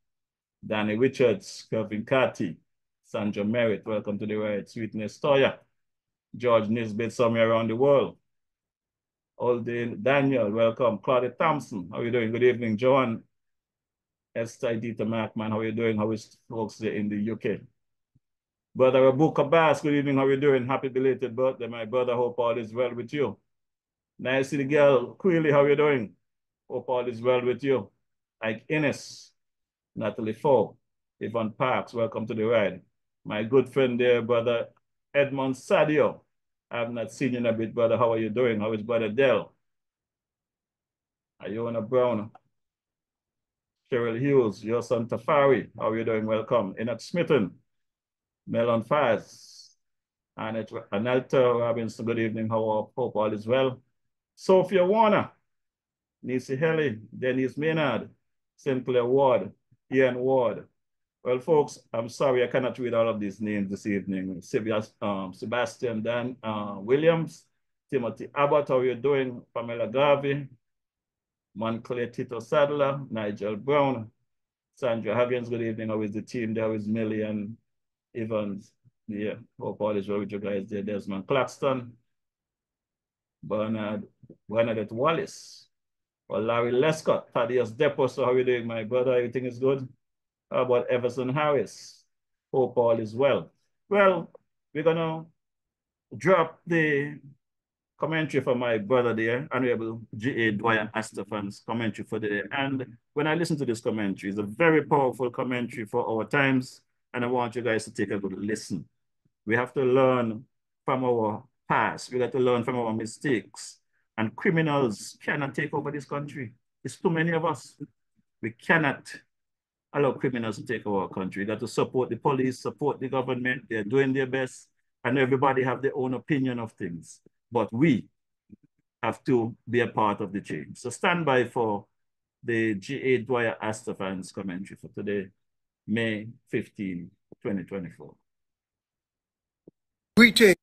Danny Richards, Kevin Carty, Sandra Merritt, welcome to the ride. Sweetness Toya, George Nisbet, somewhere around the world. Aldine Daniel, welcome. Claudia Thompson, how are you doing? Good evening, Joan. Esther Dieter Markman, how are you doing? How is folks there in the UK? Brother Rabuka Bass, good evening. How are you doing? Happy belated birthday, my brother. Hope all is well with you. Nice to see the girl. Queely, how are you doing? Hope all is well with you. Ike Innes, Natalie Foe, Yvonne Parks, welcome to the ride. My good friend there, brother Edmond Sadio. I have not seen you in a bit, brother. How are you doing? How is brother Dell? Are you on a Brown? Cheryl Hughes, your son Tafari. How are you doing? Welcome. Enoch Smitten, Melon Faz, Anelta Robinson, good evening. Hope all is well. Sophia Warner, Nisi Helly, Denise Maynard, Sinclair Ward, Ian Ward. Well, folks, I'm sorry I cannot read all of these names this evening. Sebastian Dan Williams, Timothy Abbott, how are you doing? Pamela Garvey, Montclair Tito Sadler, Nigel Brown, Sandra Huggins, good evening. How is the team? There is Millie and Evans. Yeah, hope all is well with you guys there. Desmond Claxton, Bernadette Wallace, or Larry Lescott, Thaddeus Depot. So how are you doing, my brother? Everything is good? How about Everson Harris? Hope all is well. Well, we're gonna drop the commentary for my brother there, Honorable G.A. Dwyer Astafan's commentary for the day. And when I listen to this commentary, it's a very powerful commentary for our times, and I want you guys to take a good listen. We have to learn from our past. We got to learn from our mistakes. And criminals cannot take over this country. It's too many of us. We cannot allow criminals to take over our country. We got to support the police, support the government. They're doing their best. And everybody have their own opinion of things. But we have to be a part of the change. So stand by for the G.A. Dwyer Astafan's commentary for today, May 15, 2024. Greetings.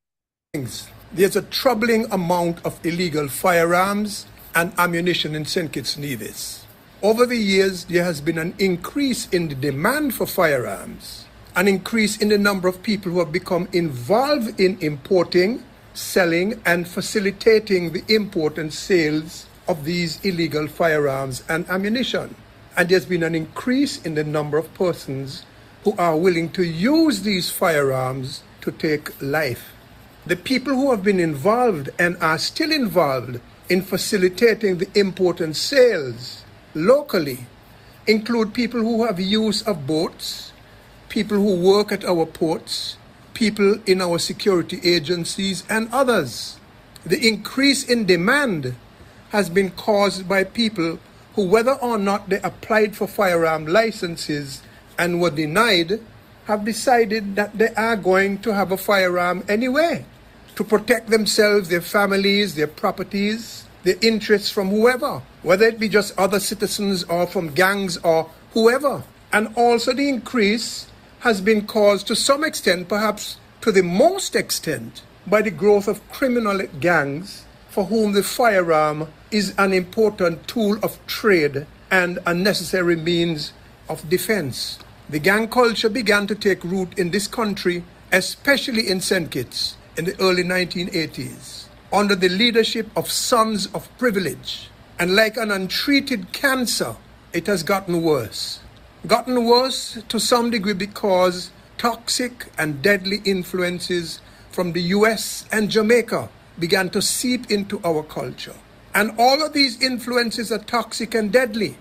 There's a troubling amount of illegal firearms and ammunition in St. Kitts Nevis. Over the years, there has been an increase in the demand for firearms, an increase in the number of people who have become involved in importing, selling, and facilitating the import and sales of these illegal firearms and ammunition. And there's been an increase in the number of persons who are willing to use these firearms to take life. The people who have been involved and are still involved in facilitating the import and sales locally include people who have use of boats, people who work at our ports, people in our security agencies, and others. The increase in demand has been caused by people who, whether or not they applied for firearm licenses and were denied, have decided that they are going to have a firearm anyway to protect themselves, their families, their properties, their interests from whoever, whether it be just other citizens or from gangs or whoever. And also the increase has been caused to some extent, perhaps to the most extent, by the growth of criminal gangs for whom the firearm is an important tool of trade and a necessary means of defense. The gang culture began to take root in this country, especially in St. Kitts, in the early 1980s, under the leadership of Sons of Privilege. And like an untreated cancer, it has gotten worse. Gotten worse to some degree because toxic and deadly influences from the US and Jamaica began to seep into our culture. And all of these influences are toxic and deadly.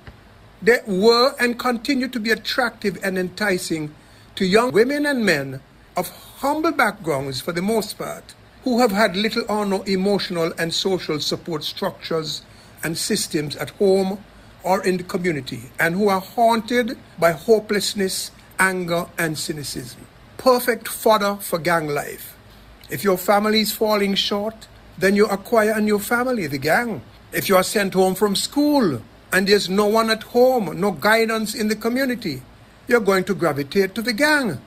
They were and continue to be attractive and enticing to young women and men of humble backgrounds for the most part, who have had little or no emotional and social support structures and systems at home or in the community, and who are haunted by hopelessness, anger, and cynicism. Perfect fodder for gang life. If your family is falling short, then you acquire a new family, the gang. If you are sent home from school and there's no one at home, no guidance in the community, you're going to gravitate to the gang,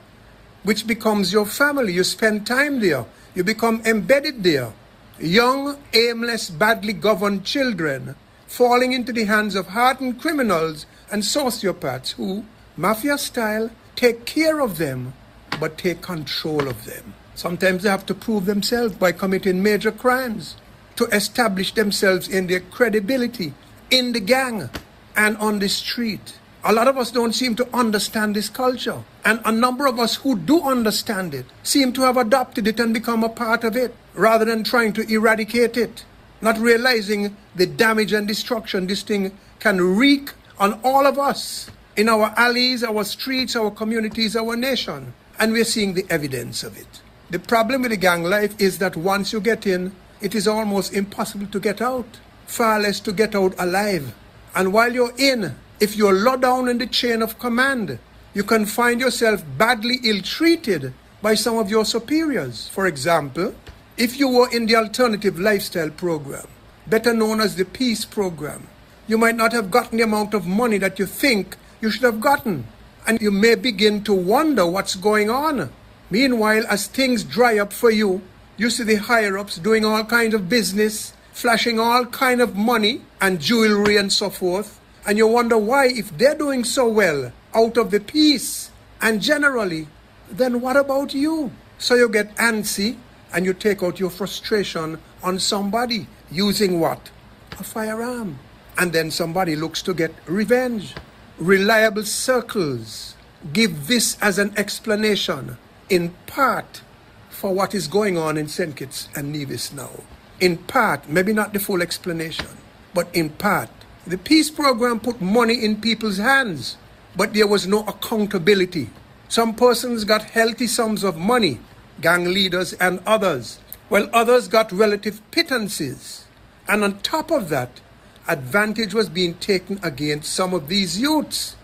which becomes your family. You spend time there. You become embedded there. Young, aimless, badly governed children falling into the hands of hardened criminals and sociopaths who, mafia style, take care of them, but take control of them. Sometimes they have to prove themselves by committing major crimes to establish themselves in their credibility in the gang and on the street. A lot of us don't seem to understand this culture. And a number of us who do understand it seem to have adopted it and become a part of it, rather than trying to eradicate it, not realizing the damage and destruction this thing can wreak on all of us, in our alleys, our streets, our communities, our nation. And we're seeing the evidence of it. The problem with the gang life is that once you get in, it is almost impossible to get out, far less to get out alive. And while you're in, if you're low down in the chain of command, you can find yourself badly ill-treated by some of your superiors. For example, if you were in the Alternative Lifestyle Program, better known as the Peace Program, you might not have gotten the amount of money that you think you should have gotten. And you may begin to wonder what's going on. Meanwhile, as things dry up for you, you see the higher-ups doing all kinds of business, flashing all kind of money and jewelry and so forth. And you wonder why, if they're doing so well out of the peace and generally, then what about you? So you get antsy and you take out your frustration on somebody using what? A firearm. And then somebody looks to get revenge. Reliable circles give this as an explanation, in part, for what is going on in St. Kitts and Nevis now. In part, maybe not the full explanation, but in part. The peace program put money in people's hands, but there was no accountability. Some persons got healthy sums of money, gang leaders and others, while others got relative pittances. And on top of that, advantage was being taken against some of these youths.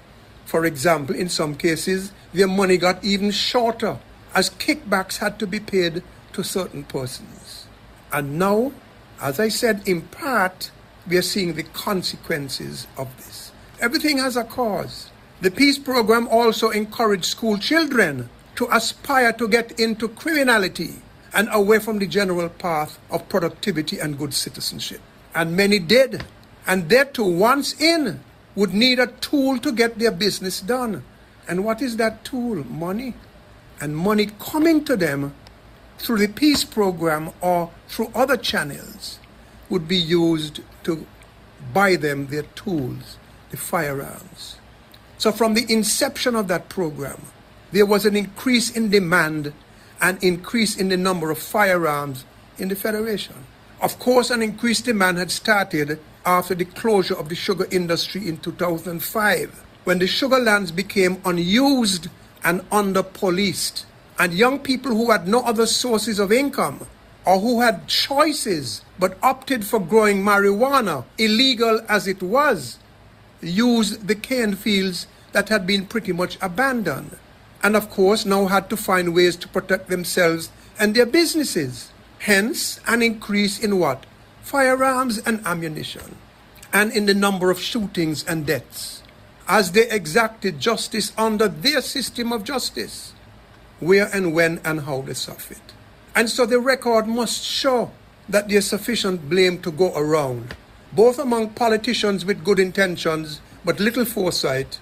For example, in some cases, their money got even shorter, as kickbacks had to be paid to certain persons. And now, as I said, in part, we are seeing the consequences of this. Everything has a cause. The peace program also encouraged school children to aspire to get into criminality and away from the general path of productivity and good citizenship. And many did. And they too, once in, would need a tool to get their business done. And what is that tool? Money. And money coming to them through the peace program or through other channels would be used to buy them their tools, the firearms. So from the inception of that program, there was an increase in demand and increase in the number of firearms in the Federation. Of course, an increased demand had started after the closure of the sugar industry in 2005, when the sugar lands became unused and under-policed, and young people who had no other sources of income or who had choices but opted for growing marijuana, illegal as it was, used the cane fields that had been pretty much abandoned, and of course now had to find ways to protect themselves and their businesses. Hence, an increase in what? Firearms and ammunition, and in the number of shootings and deaths, as they exacted justice under their system of justice, where and when and how they suffered. And so the record must show that there's sufficient blame to go around, both among politicians with good intentions but little foresight,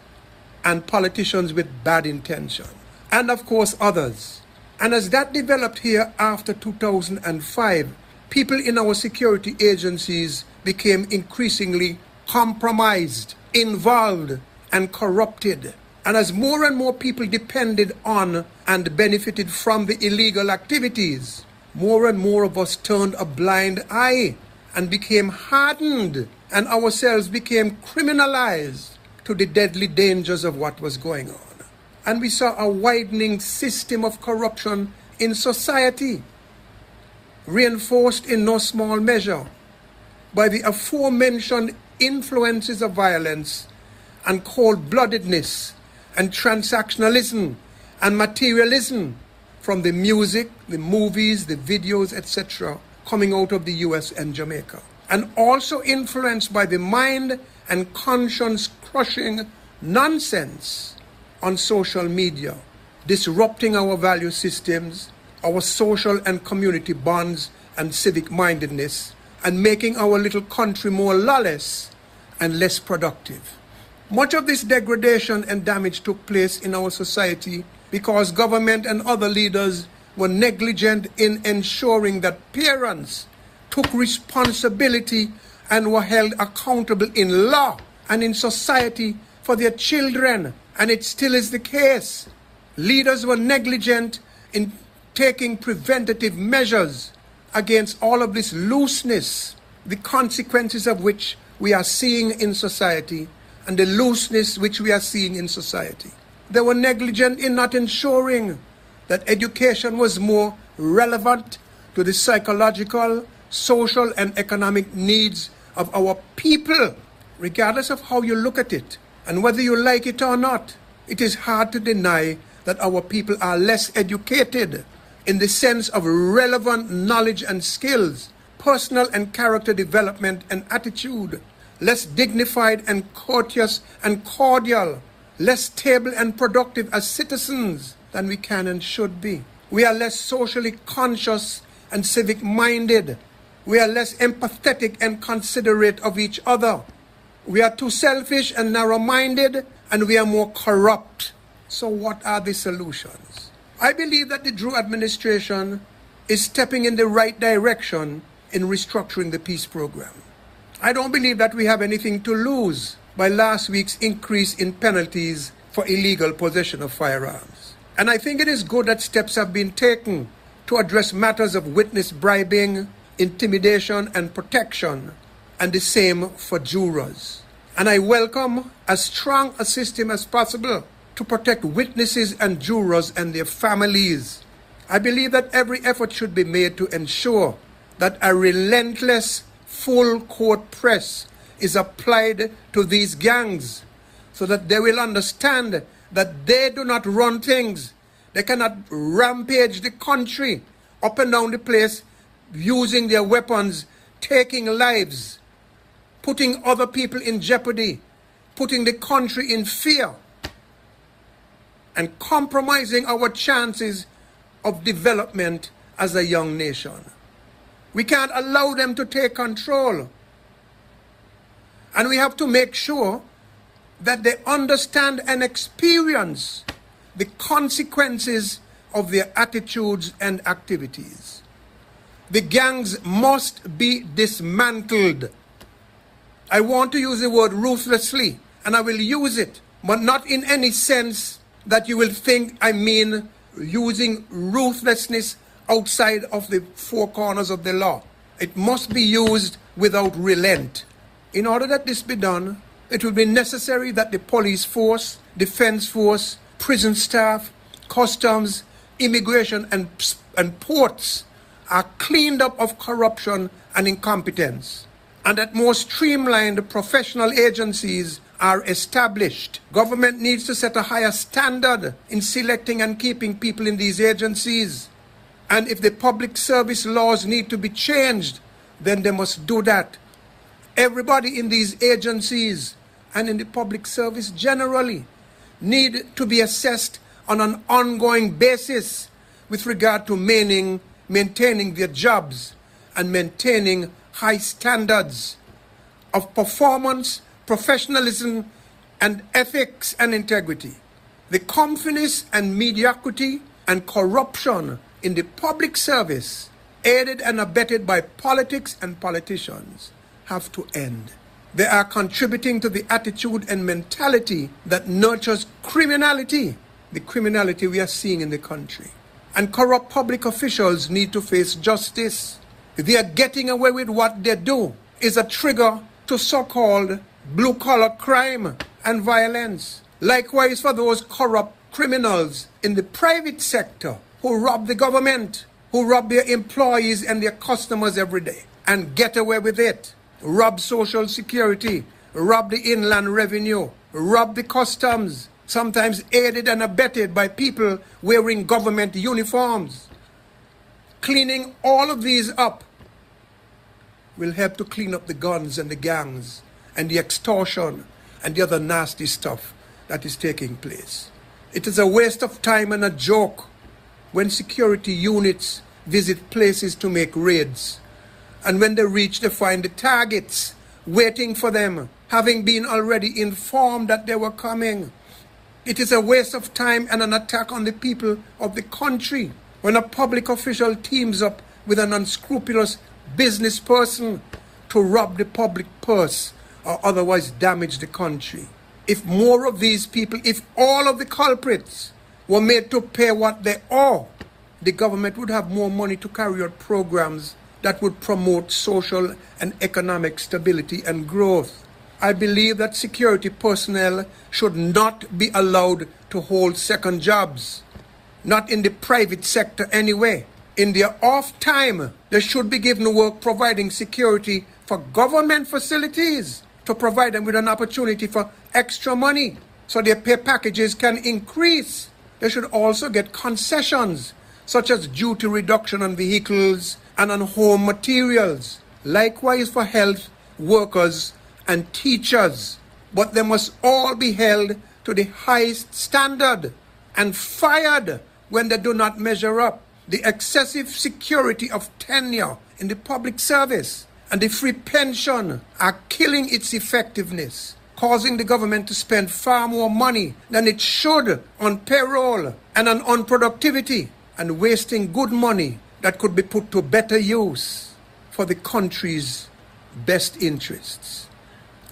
and politicians with bad intention, and of course others. And as that developed here after 2005, people in our security agencies became increasingly compromised, involved, and corrupted. And as more and more people depended on and benefited from the illegal activities, more and more of us turned a blind eye and became hardened, and ourselves became criminalized to the deadly dangers of what was going on. And we saw a widening system of corruption in society, reinforced in no small measure by the aforementioned influences of violence and cold-bloodedness and transactionalism and materialism from the music, the movies, the videos, etc., coming out of the US and Jamaica. And also influenced by the mind and conscience-crushing nonsense on social media, disrupting our value systems, our social and community bonds and civic mindedness, and making our little country more lawless and less productive. Much of this degradation and damage took place in our society because government and other leaders were negligent in ensuring that parents took responsibility and were held accountable in law and in society for their children, and it still is the case. Leaders were negligent in taking preventative measures against all of this looseness, the consequences of which we are seeing in society, and the looseness which we are seeing in society. They were negligent in not ensuring that education was more relevant to the psychological, social, and economic needs of our people, regardless of how you look at it. And whether you like it or not, it is hard to deny that our people are less educated in the sense of relevant knowledge and skills, personal and character development and attitude, less dignified and courteous and cordial, less stable and productive as citizens than we can and should be. We are less socially conscious and civic-minded. We are less empathetic and considerate of each other. We are too selfish and narrow-minded, and we are more corrupt. So what are the solutions? I believe that the Drew administration is stepping in the right direction in restructuring the peace program. I don't believe that we have anything to lose by last week's increase in penalties for illegal possession of firearms. And I think it is good that steps have been taken to address matters of witness bribing, intimidation, and protection, and the same for jurors. And I welcome as strong a system as possible to protect witnesses and jurors and their families. I believe that every effort should be made to ensure that a relentless full court press is applied to these gangs so that they will understand that they do not run things. They cannot rampage the country up and down the place using their weapons, taking lives, putting other people in jeopardy, putting the country in fear, and compromising our chances of development as a young nation. We can't allow them to take control. And we have to make sure that they understand and experience the consequences of their attitudes and activities. The gangs must be dismantled. I want to use the word ruthlessly, and I will use it, but not in any sense that you will think I mean using ruthlessness outside of the four corners of the law. It must be used without relent. In order that this be done, it will be necessary that the police force, defense force, prison staff, customs, immigration, and ports are cleaned up of corruption and incompetence, and that more streamlined professional agencies are established. Government needs to set a higher standard in selecting and keeping people in these agencies. And if the public service laws need to be changed, then they must do that. Everybody in these agencies and in the public service generally need to be assessed on an ongoing basis with regard to maintaining their jobs and maintaining high standards of performance, professionalism, and ethics and integrity. The comfort and mediocrity and corruption in the public service, aided and abetted by politics and politicians, have to end. They are contributing to the attitude and mentality that nurtures criminality, the criminality we are seeing in the country. And corrupt public officials need to face justice. They are getting away with what they do is a trigger to so-called blue-collar crime and violence. Likewise for those corrupt criminals in the private sector who rob the government, who rob their employees and their customers every day and get away with it. Rob Social Security, rob the Inland Revenue, rob the customs, sometimes aided and abetted by people wearing government uniforms. Cleaning all of these up will help to clean up the guns and the gangs and the extortion and the other nasty stuff that is taking place. It is a waste of time and a joke when security units visit places to make raids. And when they reach, they find the targets waiting for them, having been already informed that they were coming. It is a waste of time and an attack on the people of the country when a public official teams up with an unscrupulous business person to rob the public purse or otherwise damage the country. If more of these people, if all of the culprits were made to pay what they owe, the government would have more money to carry out programs that would promote social and economic stability and growth. I believe that security personnel should not be allowed to hold second jobs, not in the private sector anyway. In their off time, they should be given work providing security for government facilities to provide them with an opportunity for extra money so their pay packages can increase. They should also get concessions such as duty reduction on vehicles and on home materials. Likewise for health workers and teachers. But they must all be held to the highest standard and fired when they do not measure up. The excessive security of tenure in the public service and the free pension are killing its effectiveness, causing the government to spend far more money than it should on payroll and on unproductivity, and wasting good money that could be put to better use for the country's best interests.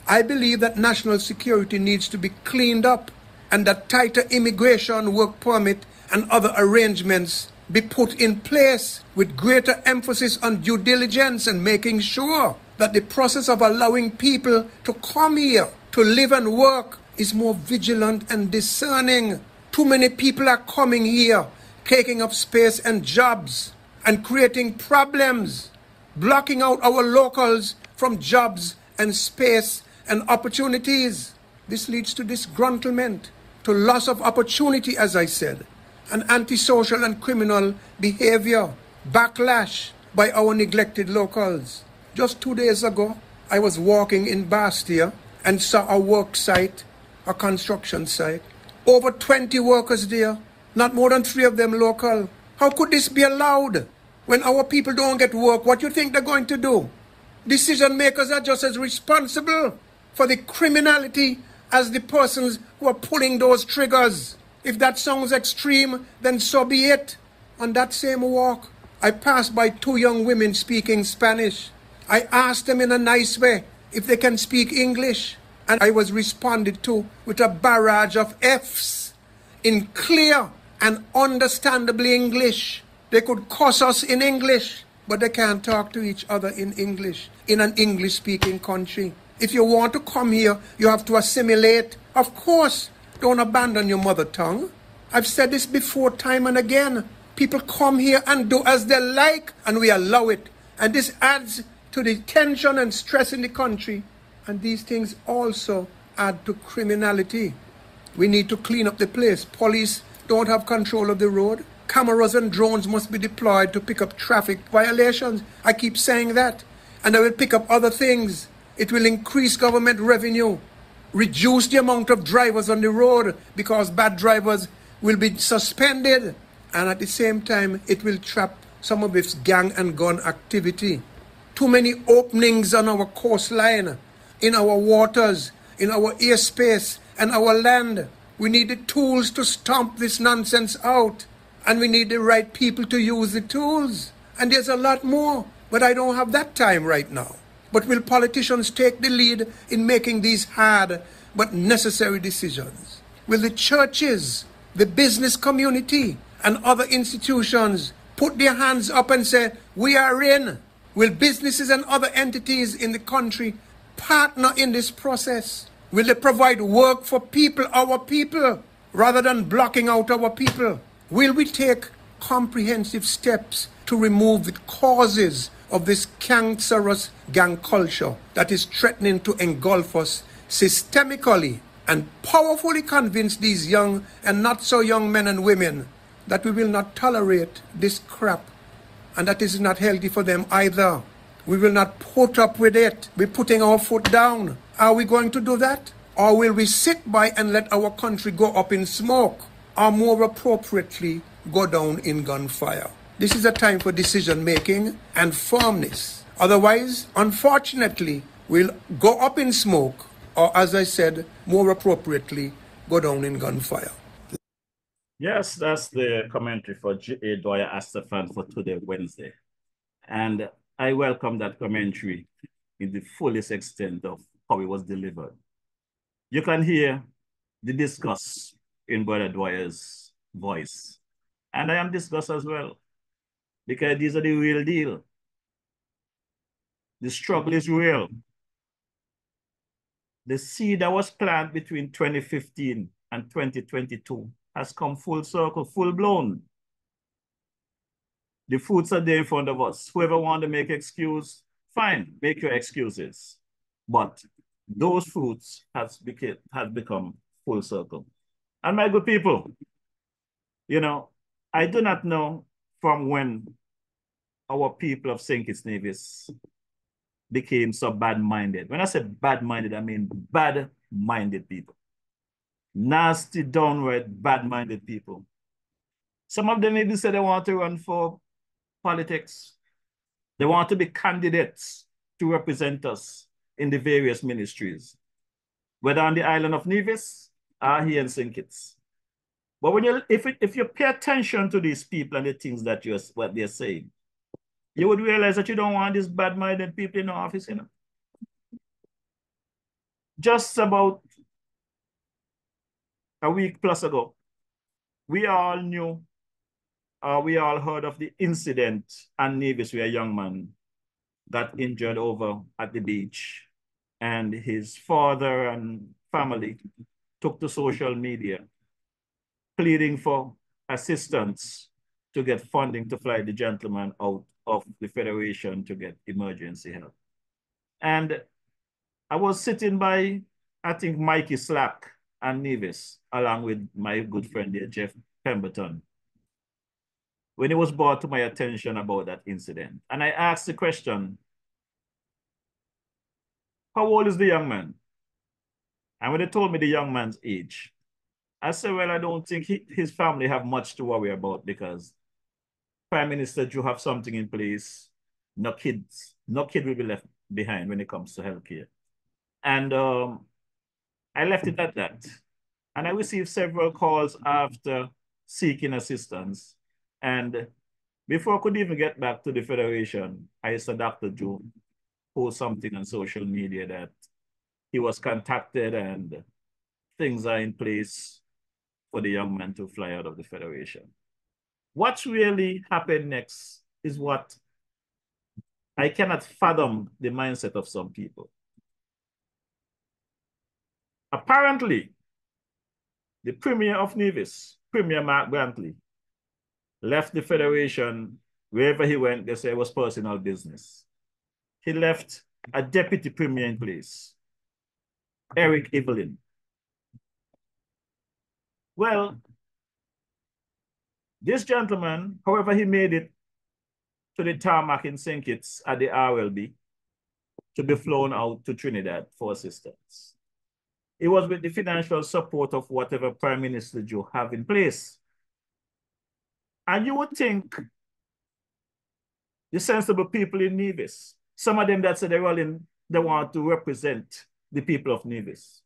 I believe that national security needs to be cleaned up and that tighter immigration, work permit, and other arrangements be put in place with greater emphasis on due diligence and making sure that the process of allowing people to come here to live and work is more vigilant and discerning. Too many people are coming here, taking up space and jobs and creating problems, blocking out our locals from jobs and space and opportunities. This leads to disgruntlement, to loss of opportunity, as I said, and antisocial and criminal behavior, backlash by our neglected locals. Just 2 days ago, I was walking in Bastia and saw a work site, a construction site. Over 20 workers there, not more than 3 of them local. How could this be allowed? When our people don't get work, what do you think they're going to do? Decision makers are just as responsible for the criminality as the persons who are pulling those triggers. If that sounds extreme, then so be it. On that same walk, I passed by 2 young women speaking Spanish. I asked them in a nice way if they can speak English, and I was responded to with a barrage of F's in clear and understandable English. They could cuss us in English, but they can't talk to each other in English in an English-speaking country. If you want to come here, you have to assimilate. Of course, don't abandon your mother tongue. I've said this before time and again. People come here and do as they like, and we allow it. And this adds to the tension and stress in the country. And these things also add to criminality. We need to clean up the place. Police don't have control of the road. Cameras and drones must be deployed to pick up traffic violations. I keep saying that. And they will pick up other things. It will increase government revenue, reduce the amount of drivers on the road because bad drivers will be suspended. And at the same time, it will trap some of its gang and gun activity. Too many openings on our coastline, in our waters, in our airspace and our land. We need the tools to stomp this nonsense out. And we need the right people to use the tools. And there's a lot more, but I don't have that time right now. But will politicians take the lead in making these hard but necessary decisions? Will the churches, the business community, and other institutions put their hands up and say, we are in? Will businesses and other entities in the country partner in this process? Will they provide work for people, our people, rather than blocking out our people? Will we take comprehensive steps to remove the causes of this cancerous gang culture that is threatening to engulf us systemically, and powerfully convince these young and not so young men and women that we will not tolerate this crap, and that is not healthy for them either. We will not put up with it. We're putting our foot down. Are we going to do that? Or will we sit by and let our country go up in smoke? Or more appropriately, go down in gunfire? This is a time for decision making and firmness. Otherwise, unfortunately, we'll go up in smoke, or as I said, more appropriately, go down in gunfire. Yes, that's the commentary for J.A. Dwyer Astafan for today, Wednesday. And I welcome that commentary in the fullest extent of how it was delivered. you can hear the disgust in Brother Dwyer's voice. And I am disgusted as well, because these are the real deal. The struggle is real. The seed that was planted between 2015 and 2022 has come full circle, full blown. The fruits are there in front of us. Whoever wants to make excuse, fine, make your excuses. But those fruits has become full circle. And my good people, you know, I do not know from when our people of St. Kitts Nevis became so bad-minded. When I say bad-minded, I mean bad-minded people. Nasty, downright bad-minded people. Some of them maybe say they want to run for politics. They want to be candidates to represent us in the various ministries, whether on the island of Nevis or here in St. Kitts. But when if you pay attention to these people and the things that what they're saying, you would realize that you don't want these bad-minded people in the office, you know. Just about a week plus ago, we all knew, we all heard of the incident at Nevis where a young man got injured over at the beach, and his father and family took to social media pleading for assistance to get funding to fly the gentleman out of the Federation to get emergency help. And I was sitting by, I think, Mikey Slack and Nevis, along with my good friend there, Jeff Pemberton, when it was brought to my attention about that incident. And I asked the question, how old is the young man? And when they told me the young man's age, I said, well, I don't think his family have much to worry about, because Prime Minister Joe have something in place. No kid will be left behind when it comes to healthcare. And I left it at that. And I received several calls after seeking assistance. And before I could even get back to the Federation, I saw Dr. Joe post something on social media that he was contacted and things are in place for the young man to fly out of the Federation. What's really happened next is what I cannot fathom the mindset of some people. Apparently, the Premier of Nevis, Premier Mark Brantley, left the Federation. Wherever he went, they say it was personal business. He left a deputy premier in place, Eric Evelyn. Well, this gentleman, however, he made it to the tarmac in St. Kitts at the RLB to be flown out to Trinidad for assistance. It was with the financial support of whatever Prime Minister Joe have in place. And you would think the sensible people in Nevis, some of them that say they want to represent the people of Nevis,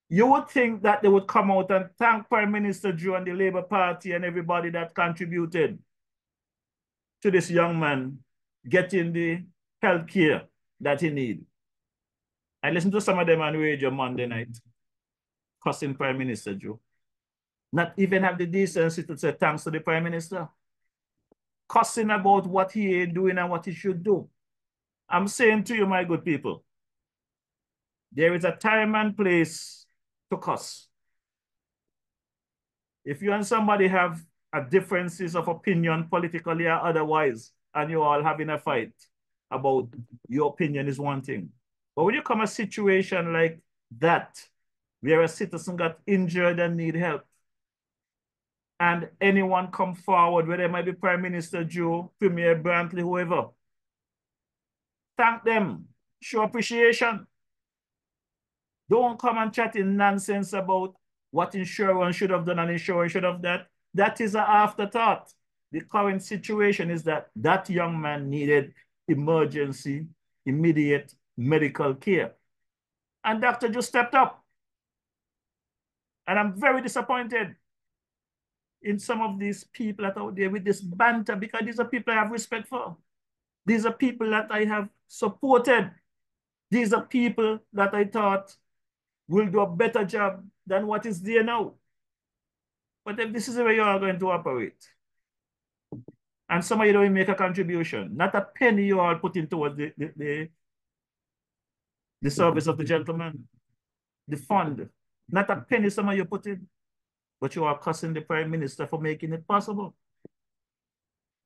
you would think that they would come out and thank Prime Minister Joe and the Labour Party and everybody that contributed to this young man getting the health care that he needs. I listened to some of them on radio Monday night, cussing Prime Minister Joe. Not even have the decency to say thanks to the Prime Minister. Cussing about what he ain't doing and what he should do. I'm saying to you, my good people, there is a time and place to cuss. If you and somebody have a differences of opinion politically or otherwise, and you're all having a fight about your opinion is one thing. But when you come a situation like that, where a citizen got injured and need help, and anyone come forward, whether it might be Prime Minister Joe, Premier Brantley, whoever, thank them, show appreciation. Don't come and chat in nonsense about what insurance should have done and insurance should have done. That is an afterthought. The current situation is that that young man needed emergency, immediate medical care. And Dr. Joe stepped up. And I'm very disappointed in some of these people that are out there with this banter, because these are people I have respect for. These are people that I have supported. These are people that I thought will do a better job than what is there now. But if this is the way you are going to operate, and some of you don't even make a contribution, not a penny you all put into the service of the gentleman, the fund, not a penny some of you put in, but you are cussing the Prime Minister for making it possible.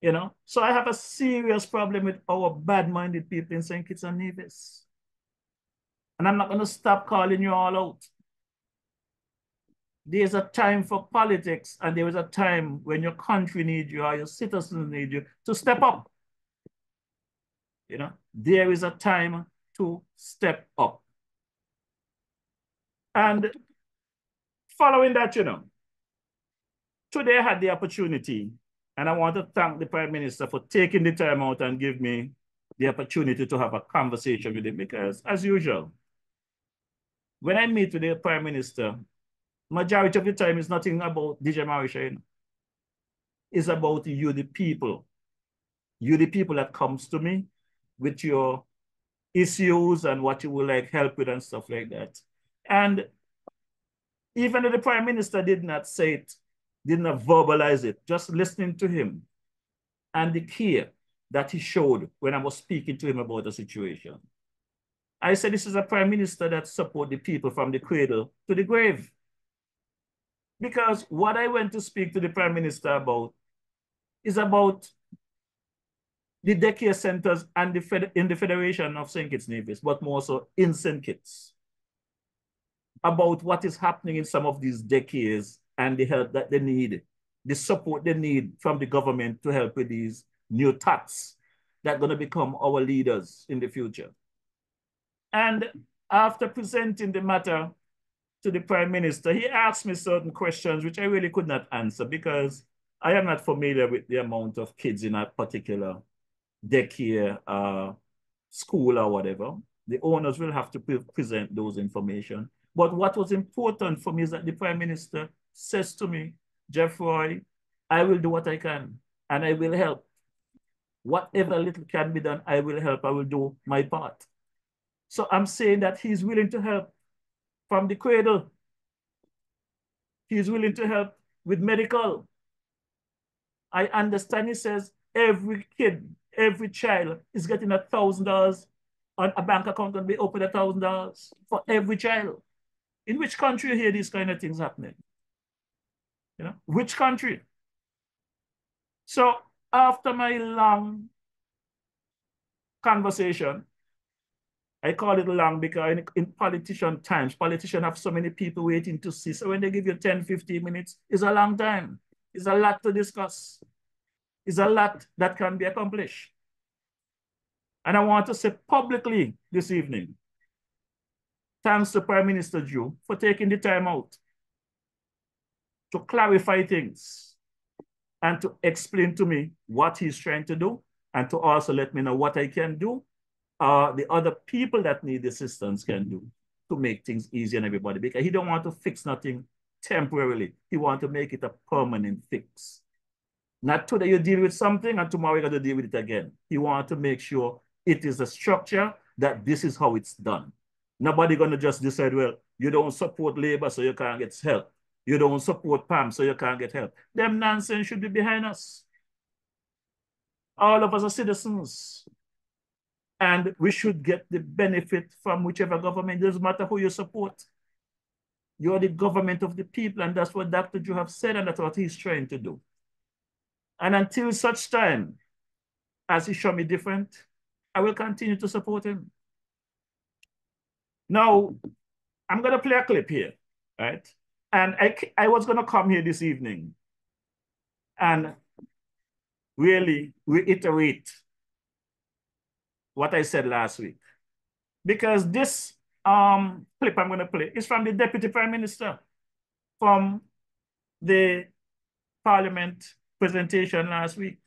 You know, so I have a serious problem with our bad-minded people in St. Kitts and Nevis. And I'm not going to stop calling you all out. There's a time for politics, and there is a time when your country needs you or your citizens need you to step up. You know, there is a time to step up. And following that, you know, today I had the opportunity, and I want to thank the Prime Minister for taking the time out and give me the opportunity to have a conversation with him, because as usual, when I meet with the Prime Minister, majority of the time is nothing about DJ Marisha, you know. It's about you, the people. You, the people that comes to me with your issues and what you would like help with and stuff like that. And even though the Prime Minister did not say it, did not verbalize it, just listening to him and the care that he showed when I was speaking to him about the situation. I said, this is a Prime Minister that supports the people from the cradle to the grave. Because what I went to speak to the Prime Minister about is about the daycare centers and in the Federation of St. Kitts Nevis, but more so in St. Kitts, about what is happening in some of these daycares and the help that they need, the support they need from the government to help with these new tots that are going to become our leaders in the future. And after presenting the matter to the Prime Minister, he asked me certain questions which I really could not answer because I am not familiar with the amount of kids in a particular daycare, school or whatever. The owners will have to present those information. But what was important for me is that the Prime Minister says to me, Jeffroy, I will do what I can and I will help. Whatever little can be done, I will help. I will do my part. So I'm saying that he's willing to help from the cradle. He's willing to help with medical. I understand he says every kid, every child is getting $1,000 on a bank account and be open $1,000 for every child. In which country you hear these kind of things happening? You know, which country? So after my long conversation, I call it long because in politician times, politicians have so many people waiting to see. So when they give you 10, 15 minutes, it's a long time. It's a lot to discuss. It's a lot that can be accomplished. And I want to say publicly this evening, thanks to Prime Minister Joe for taking the time out to clarify things and to explain to me what he's trying to do and to also let me know what I can do, the other people that need assistance can do to make things easier on everybody, because he don't want to fix nothing temporarily. He want to make it a permanent fix. Not today you deal with something and tomorrow you're going to deal with it again. He want to make sure it is a structure that this is how it's done. Nobody going to just decide, well, you don't support Labour, so you can't get help. You don't support PAM, so you can't get help. Them nonsense should be behind us. All of us are citizens. And we should get the benefit from whichever government. It doesn't matter who you support. You're the government of the people, and that's what Dr. Joe have said, and that's what he's trying to do. And until such time as he show me different, I will continue to support him. Now, I'm going to play a clip here, right? And I was going to come here this evening and really reiterate what I said last week. Because this clip I'm going to play is from the Deputy Prime Minister from the Parliament presentation last week,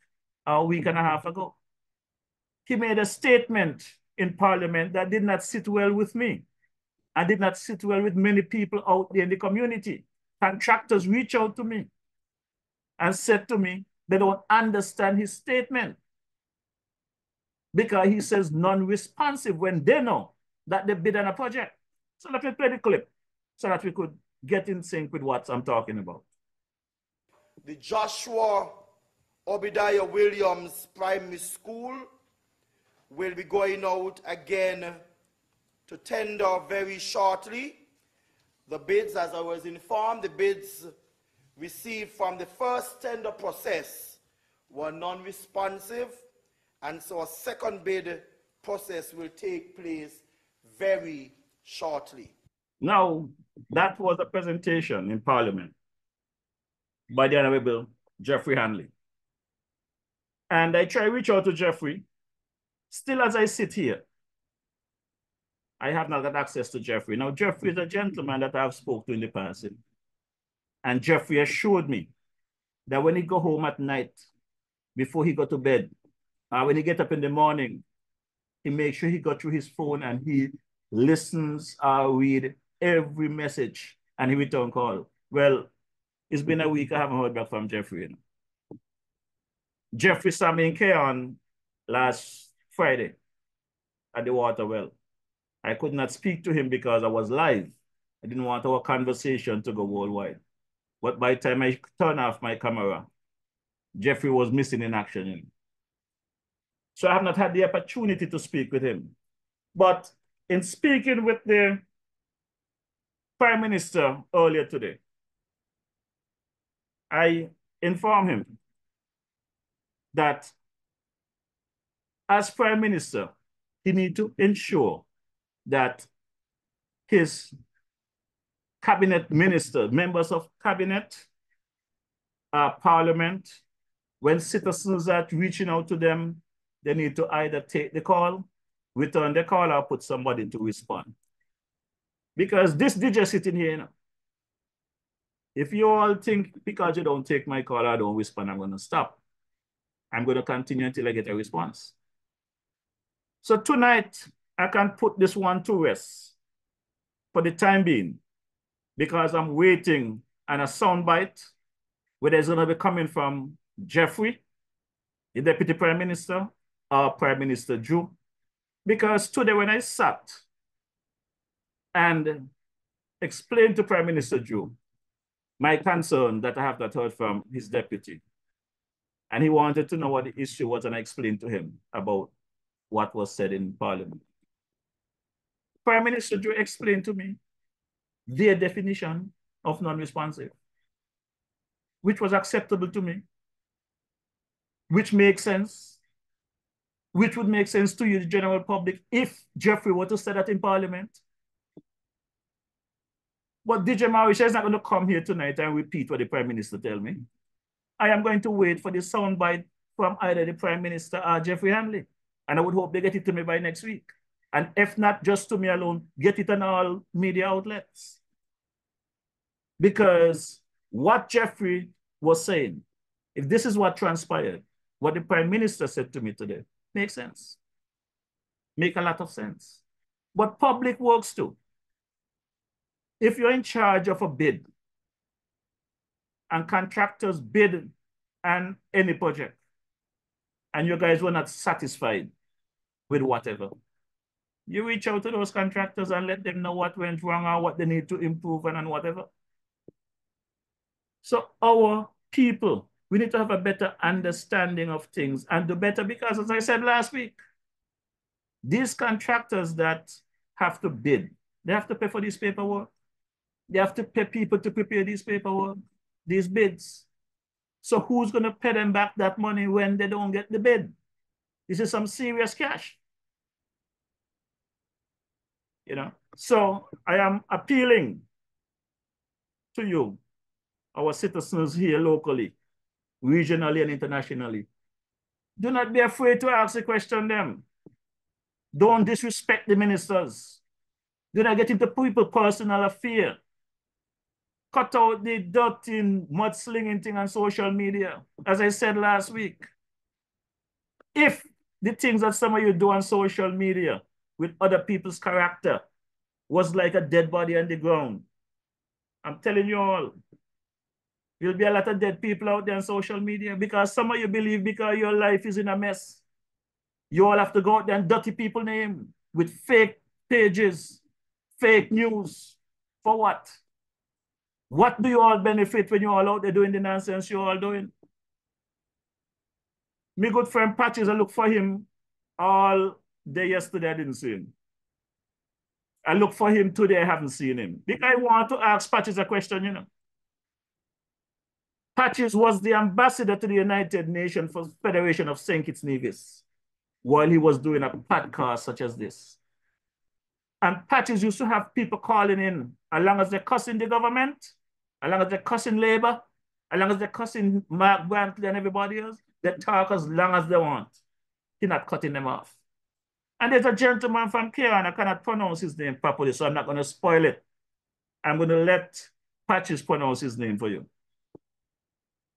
a week and a half ago. He made a statement in Parliament that did not sit well with me and did not sit well with many people out there in the community. Contractors reached out to me and said to me they don't understand his statement because he says non-responsive when they know that they bid on a project. So let me play the clip so that we could get in sync with what I'm talking about. The Joshua Obadiah Williams Primary School will be going out again to tender very shortly. The bids, as I was informed, the bids received from the first tender process were non-responsive, and so a second bid process will take place very shortly. Now, that was a presentation in Parliament by the Honorable Jeffrey Hanley. And I try to reach out to Jeffrey. Still, as I sit here, I have not got access to Jeffrey. Now, Jeffrey is a gentleman that I've spoken to in the past. And Jeffrey assured me that when he go home at night, before he go to bed, when he get up in the morning, he makes sure he go through his phone and he listens, read every message, and he return call. Well, it's been a week, I haven't heard back from Jeffrey. You know. Jeffrey saw me in Keon last Friday at the water well. I could not speak to him because I was live. I didn't want our conversation to go worldwide. But by the time I turned off my camera, Jeffrey was missing in action. You know. So I have not had the opportunity to speak with him. But in speaking with the Prime Minister earlier today, I informed him that as Prime Minister, he needs to ensure that his cabinet minister, members of cabinet, parliament, when citizens are reaching out to them, they need to either take the call, return the call, or put somebody to respond. Because this DJ sitting here, you know, if you all think because you don't take my call, I don't respond, I'm going to stop. I'm going to continue until I get a response. So tonight, I can put this one to rest for the time being, because I'm waiting on a soundbite whether it's going to be coming from Jeffrey, the Deputy Prime Minister, or Prime Minister Drew. Because today when I sat and explained to Prime Minister Drew my concern that I have not heard from his deputy, and he wanted to know what the issue was, and I explained to him about what was said in Parliament. Prime Minister Drew explained to me their definition of non-responsive, which was acceptable to me, which makes sense, which would make sense to you, the general public, if Jeffrey were to say that in Parliament. But DJ Marisha is not going to come here tonight and repeat what the Prime Minister tell me. I am going to wait for the soundbite from either the Prime Minister or Jeffrey Hanley. And I would hope they get it to me by next week. And if not just to me alone, get it on all media outlets. Because what Jeffrey was saying, if this is what transpired, what the Prime Minister said to me today, makes sense. Make a lot of sense. But public works too. If you're in charge of a bid and contractors bid on any project and you guys were not satisfied with whatever, you reach out to those contractors and let them know what went wrong or what they need to improve and whatever. So our people, we need to have a better understanding of things and do better, because as I said last week, these contractors that have to bid, they have to pay for this paperwork. They have to pay people to prepare these paperwork, these bids. So who's going to pay them back that money when they don't get the bid? This is some serious cash. You know, so I am appealing to you, our citizens here locally, regionally and internationally. Do not be afraid to ask the question them. Don't disrespect the ministers. Do not get into people's personal affair. Cut out the dirty mudslinging thing on social media. As I said last week, if the things that some of you do on social media with other people's character was like a dead body on the ground, I'm telling you all, there'll be a lot of dead people out there on social media, because some of you believe because your life is in a mess, you all have to go out there and dirty people's name with fake pages, fake news, For what? What do you all benefit when you're all out there doing the nonsense you're all doing? My good friend Patches, I look for him all day yesterday, I didn't see him. I look for him today, I haven't seen him. Because I want to ask Patches a question, you know. Patches was the ambassador to the United Nations for Federation of St. Kitts Nevis while he was doing a podcast such as this. And Patches used to have people calling in, as long as they're cussing the government, as long as they're cussing Labour, as long as they're cussing Mark Brantley and everybody else, they talk as long as they want. He's not cutting them off. And there's a gentleman from Cairn, I cannot pronounce his name properly, so I'm not going to spoil it. I'm going to let Patches pronounce his name for you.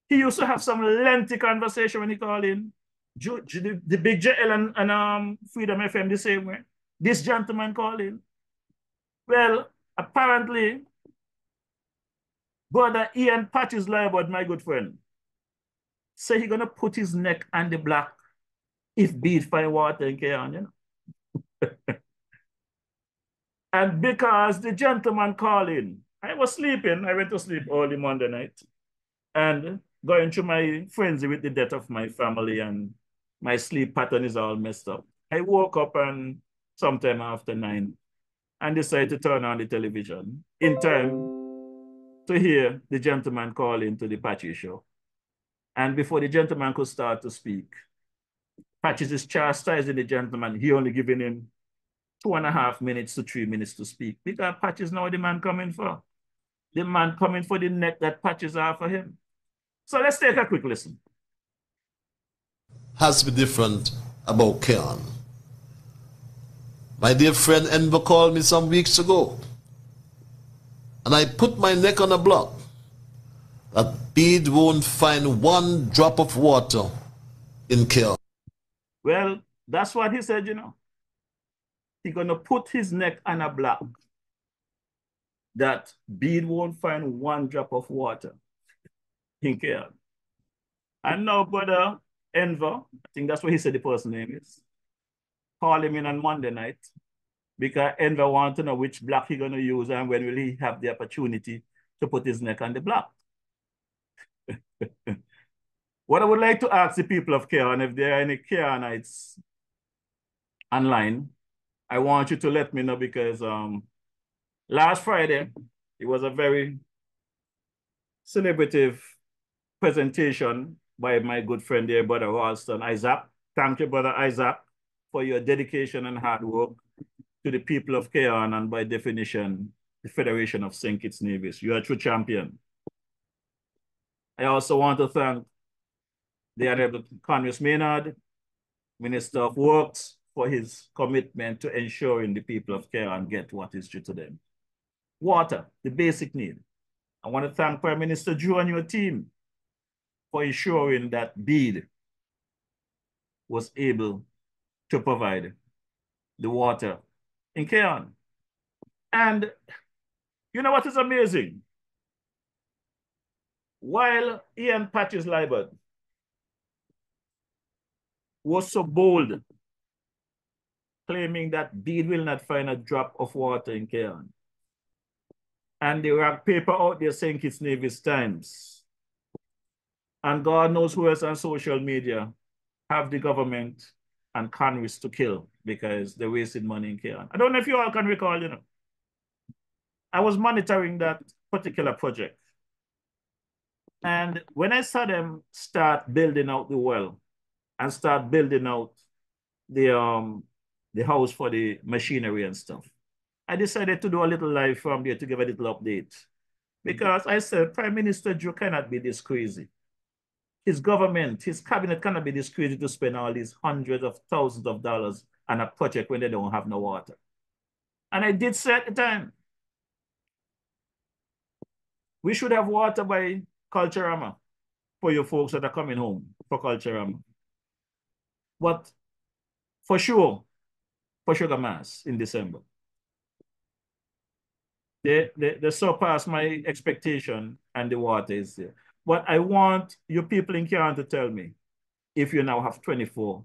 He used to have some lengthy conversation when he called in. The Big JL and Freedom FM the same way. This gentleman called in. Well, apparently, Brother Ian Patches Lybrod, my good friend, say he's going to put his neck on the block if Bede find water in Cairn, you know. And because the gentleman called in, I was sleeping. I went to sleep early Monday night. And going through my frenzy with the death of my family, and my sleep pattern is all messed up. I woke up and sometime after 9 and decided to turn on the television in time to hear the gentleman call into the Patches show. And before the gentleman could start to speak, Patches is chastising the gentleman. He only giving him 2.5 minutes to 3 minutes to speak, because Patches now the man coming for. The man coming for the neck that Patches are for him. So let's take a quick listen. Has to be different about Cairn. My dear friend Enver called me some weeks ago, and I put my neck on a block that Bede won't find one drop of water in Cairn. Well, that's what he said, you know. He's going to put his neck on a block that Bede won't find one drop of water in Cairn. And now, Brother Enver, I think that's what he said the person's name is, call him in on Monday night, because Enver wants to know which block he's going to use and when will he have the opportunity to put his neck on the block. What I would like to ask the people of Cairn, if there are any Cairnites online, I want you to let me know, because last Friday, it was a very celebrative presentation by my good friend there, Brother Ralston Isaac. Thank you, Brother Isaac, for your dedication and hard work to the people of Cairn, and by definition, the Federation of St. Kitts Nevis. You are a true champion. I also want to thank the Honorable Congress Maynard, Minister of Works, for his commitment to ensuring the people of Cairn get what is due to them. Water, the basic need. I want to thank Prime Minister Drew and your team for ensuring that Bede was able to provide the water in Cairn. And you know what is amazing? While Ian Patches Lybrod was so bold, claiming that Bede will not find a drop of water in Cairn, and the rag paper out there saying Kitts Nevis Times, and God knows who else on social media have the government and Congress to kill because they're wasting money in Cairn. I don't know if you all can recall, you know. I was monitoring that particular project. And when I saw them start building out the well and start building out the house for the machinery and stuff, I decided to do a little live from there to give a little update. Because I said, Prime Minister Joe cannot be this crazy. His government, his cabinet cannot be this crazy to spend all these hundreds of thousands of dollars on a project when they don't have no water. And I did say at the time, we should have water by Culturama for you folks that are coming home for Culturama. But for sure, for Sugar Mass in December, they surpass my expectation and the water is there. But I want you people in Cairn to tell me if you now have 24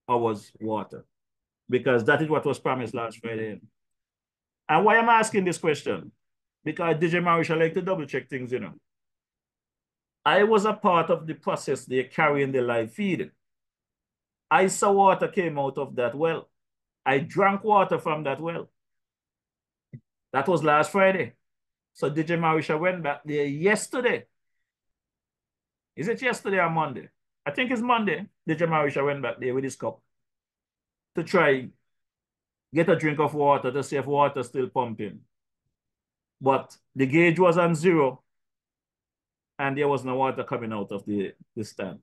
hours water, because that is what was promised last Friday. And why I'm asking this question? because DJ Marisha like to double check things, you know. I was a part of the process they're carrying the live feed. I saw water came out of that well. I drank water from that well. That was last Friday. So DJ Marisha went back there yesterday. Is it yesterday or Monday? I think it's Monday. DJ Marisha went back there with his cup to try get a drink of water to see if water's still pumping. But the gauge was on 0 and there was no water coming out of the stand.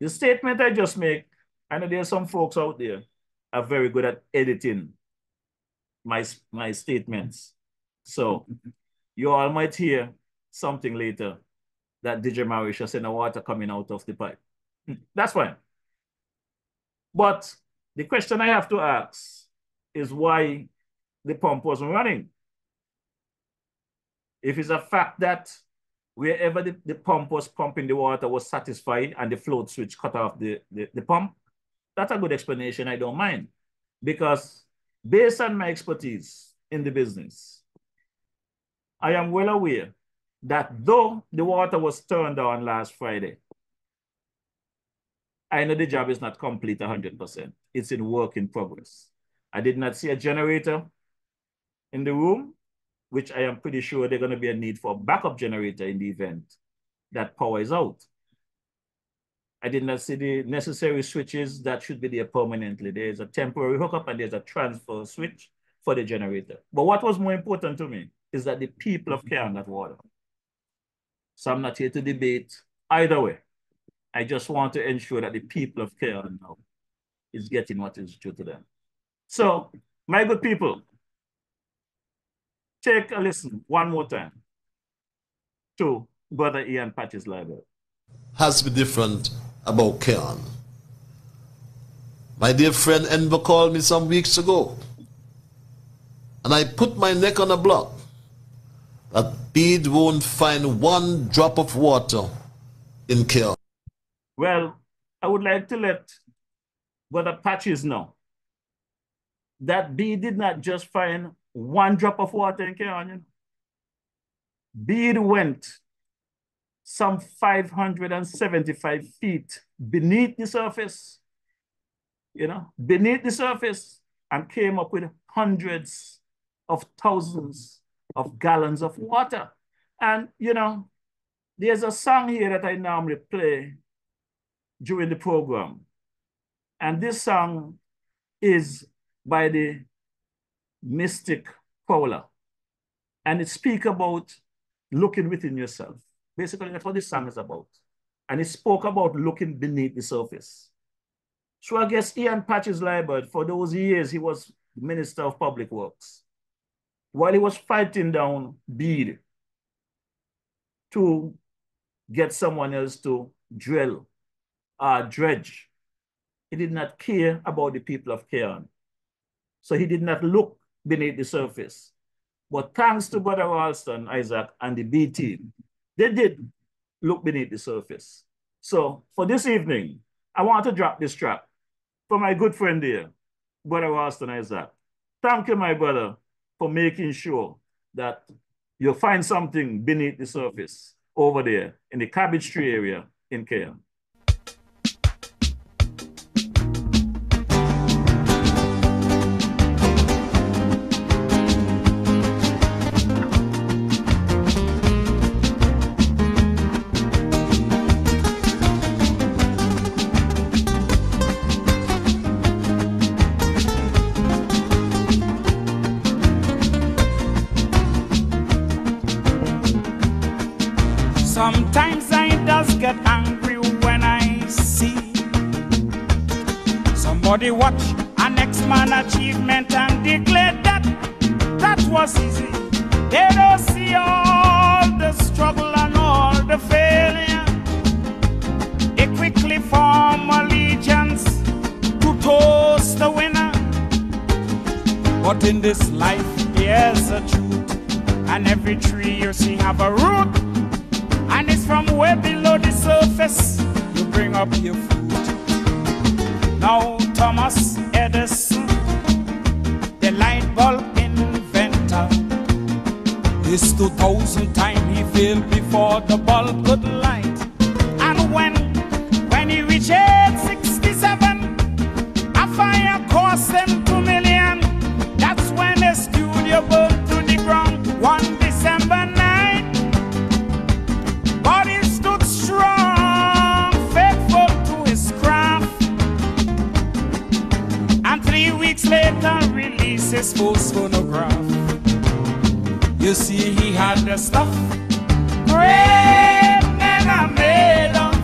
The statement I just make, I know there are some folks out there are very good at editing my statements. So you all might hear something later that DJ Marisha said no water coming out of the pipe. That's fine. But the question I have to ask is why the pump wasn't running. If it's a fact that wherever the pump was pumping the water was satisfied and the float switch cut off the pump, that's a good explanation. I don't mind. Because based on my expertise in the business, I am well aware that though the water was turned on last Friday, I know the job is not complete 100%. It's in work in progress. I did not see a generator in the room, which I am pretty sure there's going to be a need for a backup generator in the event that power is out. I did not see the necessary switches that should be there permanently. There's a temporary hookup and there's a transfer switch for the generator. But what was more important to me is that the people of Care got water. So I'm not here to debate either way. I just want to ensure that the people of Care now is getting what is due to them. So, my good people, take a listen one more time to Brother Ian Patch's library. Has to be different about Keon. My dear friend Enver called me some weeks ago, and I put my neck on a block that Bede won't find one drop of water in Keon. Well, I would like to let Brother Patches know that Bede did not just find one drop of water in Keon. Bede went some 575 feet beneath the surface, beneath the surface, and came up with hundreds of thousands of gallons of water. And, there's a song here that I normally play during the program. And this song is by the Mystic Fowler. And it speaks about looking within yourself. Basically, that's what this song is about. And it spoke about looking beneath the surface. So I guess Ian Patches Liebert, for those years, he was Minister of Public Works. While he was fighting down Bede to get someone else to dredge, he did not care about the people of Keon. So he did not look beneath the surface. But thanks to Brother Ralston, Isaac, and the B team, they did look beneath the surface. So for this evening, I want to drop this track for my good friend here, Brother Ralston, Isaac. Thank you, my brother, for making sure that you find something beneath the surface over there in the Cabbage Tree area in Keon. Sometimes I just get angry when I see somebody watch an ex-man achievement and declare that that was easy. They don't see all the struggle and all the failure. They quickly form allegiance to toast the winner. But in this life there's a truth, and every tree you see have a root. And it's from way below the surface you bring up your fruit. Now Thomas Edison, the light bulb inventor, This 2,000 times he failed before the bulb could light. And when he reached age 67, a fire cost him 2 million. That's when the studio burned to the ground one December night. But he stood strong, faithful to his craft. And 3 weeks later, released his first phonograph. You see, he had the stuff great men are made of.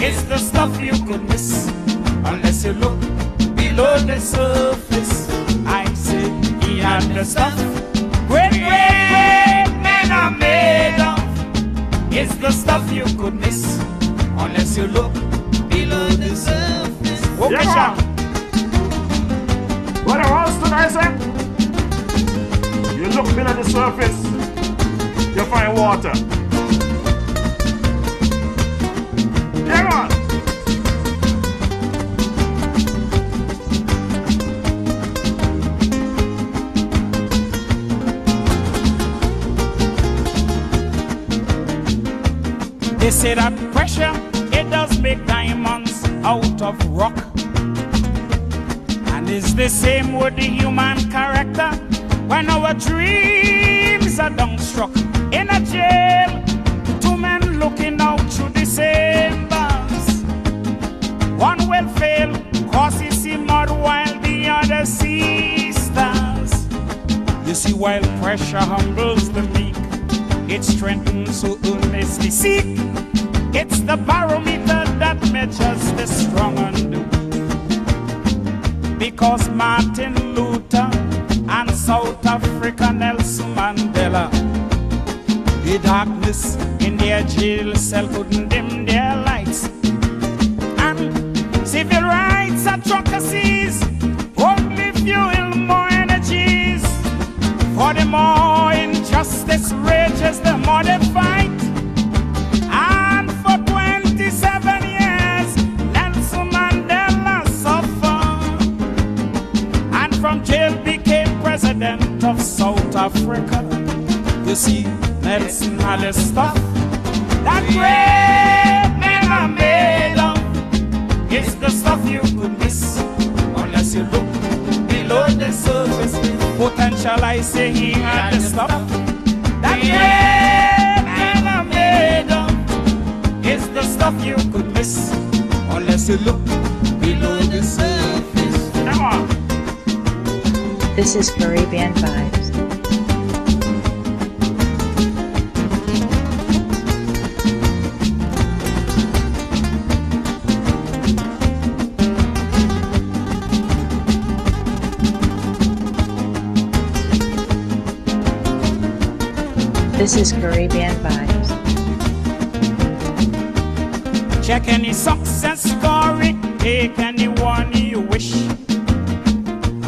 It's the stuff you could miss unless you look below the surface. I say he had the stuff great men are made of. It's the stuff you could miss unless you look below the surface. Okay, yeah, what else did I say? You look below the surface, you find water. Yeah, man. They say that pressure, it does make diamonds out of rock. And it's the same with the human character. When our dreams are dumbstruck in a jail, two men looking out through the same bars. One will fail, cause he see mud while the other sees stars. You see, while pressure humbles the meek, it strengthens who earnestly seek. It's the barometer that measures the strong and the weak. Because Martin Luther and South Africa Nelson Mandela, the darkness in their jail cell couldn't dim their lights. And civil rights advocacies only fuel more energies. For the more injustice rages, the more they fight. And for 27 years, Nelson Mandela suffered, and from jail became president of South Africa. You see, Nelson had a stuff that great men are made of. It's the stuff you could miss unless you look below the surface. Potential, I say he had the stuff that great men are made of. It's the stuff you could miss unless you look below the surface. Come on. This is Caribbean Vibes. This is Caribbean Vibes. Check any success story, take anyone you wish,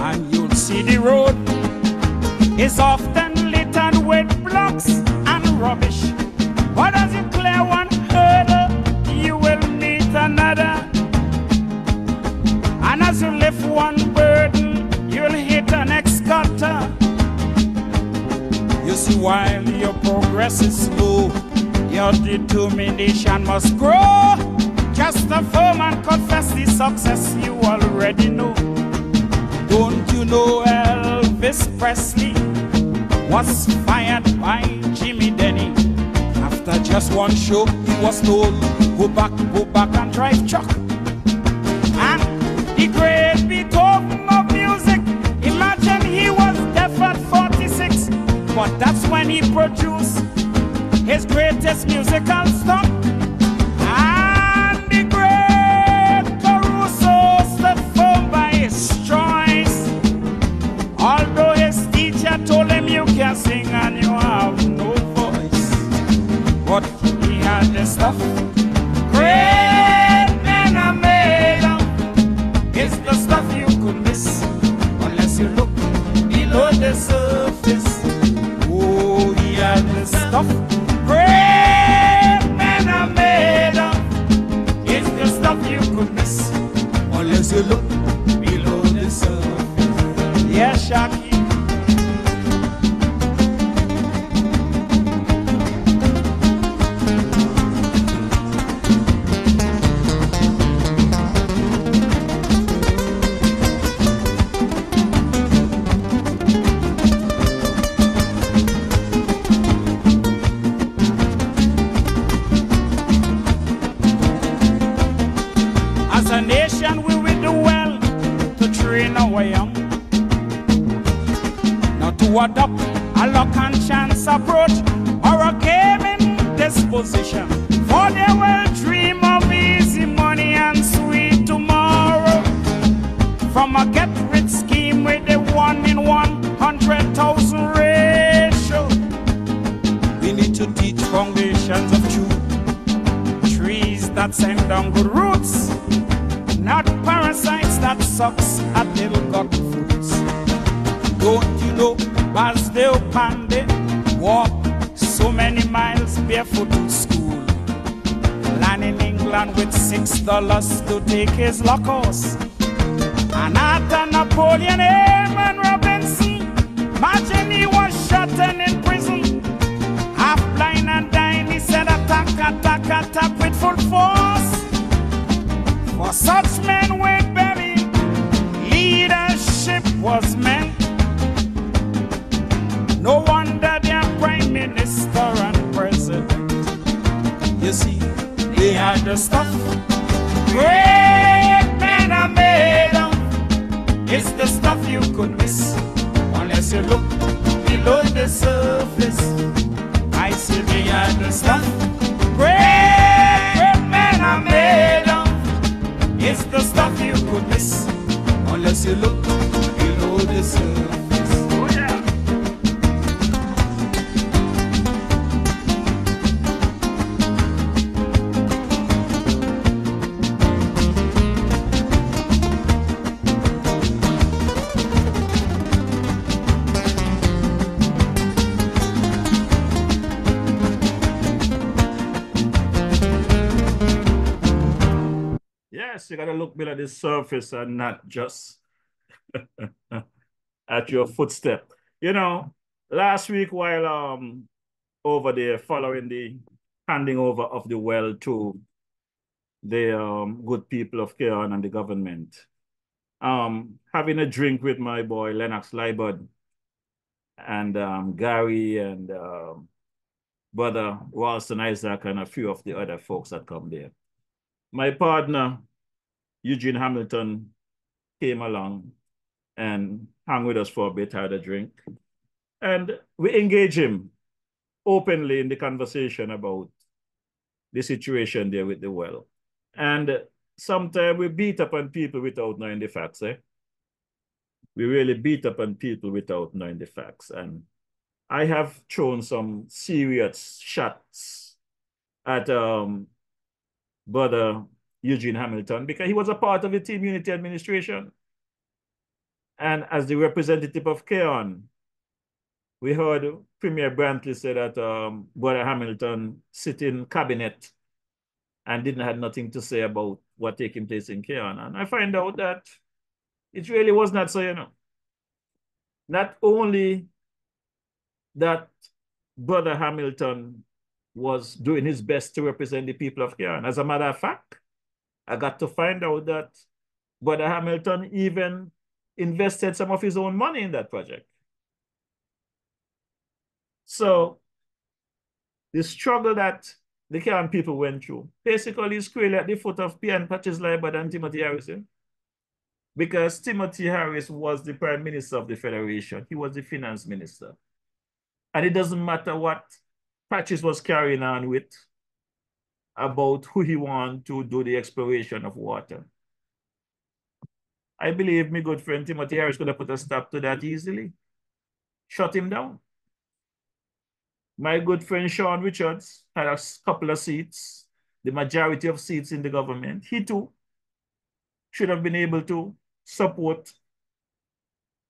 and you'll see the road is often littered with blocks and rubbish. But as you clear one hurdle, you will meet another. And as you lift one burden, you'll hit an next gutter. You see, while your progress is slow, your determination must grow. Just affirm and confess the success you already know. Don't you know Elvis Presley was fired by Jimmy Denny? After just one show, he was told, go back and drive truck. And the great Beethoven of music, imagine he was deaf at 46, but that's when he produced his greatest musical stuff. And the great Caruso stood firm by his choice, although his teacher told him you can sing and you have no voice. But he had the stuff great men are made of. It's the stuff you could miss unless you look below the surface. Oh, he had the stuff great men are forward up, a luck and chance approach, or a gaming disposition. For they will dream of easy money and sweet tomorrow. From a get-rich scheme with the 1 in 100,000 ratio. We need to teach foundations of truth, trees that send down good roots, not parasites that sucks at little gut fruits. Don't you know, Basdale Pandey walk so many miles barefoot to school, land in England with $6 to take his luck horse. And after Napoleon Airman Robinson, imagine he was shot and in prison, half blind and dying. He said attack, attack, attack with full force. For such men with belly, leadership was meant. No wonder they're prime minister and president. You see, they had the stuff. Great men are made of. It's the stuff you could miss unless you look below the surface. I say they had the stuff. Great men are made of. It's the stuff you could miss unless you look below the surface. Oh yeah. Yes, you got to look below the surface and not just at your footstep. You know, last week while over there following the handing over of the well to the good people of Keon and the government, having a drink with my boy Lennox Liebud and Gary and brother Ralston Isaac and a few of the other folks that come there. My partner, Eugene Hamilton, came along and hung with us for a bit, had a drink. And we engage him openly in the conversation about the situation there with the well. And sometimes we beat up on people without knowing the facts, eh? We really beat up on people without knowing the facts. And I have thrown some serious shots at brother Eugene Hamilton because he was a part of the Team Unity administration. And as the representative of Keon, we heard Premier Brantley say that brother Hamilton sit in cabinet and didn't have nothing to say about what taking place in Keon. And I find out that it really was not so, you know. Not only that brother Hamilton was doing his best to represent the people of Keon. As a matter of fact, I got to find out that brother Hamilton even invested some of his own money in that project. So the struggle that the Keon people went through basically is squarely at the foot of P.N. Patches Liebud and Timothy Harrison. Because Timothy Harris was the Prime Minister of the Federation. He was the Finance Minister. And it doesn't matter what Patches was carrying on with about who he wanted to do the exploration of water. I believe my good friend Timothy Harris could have put a stop to that easily. Shut him down. My good friend Sean Richards had a couple of seats, the majority of seats in the government. He too should have been able to support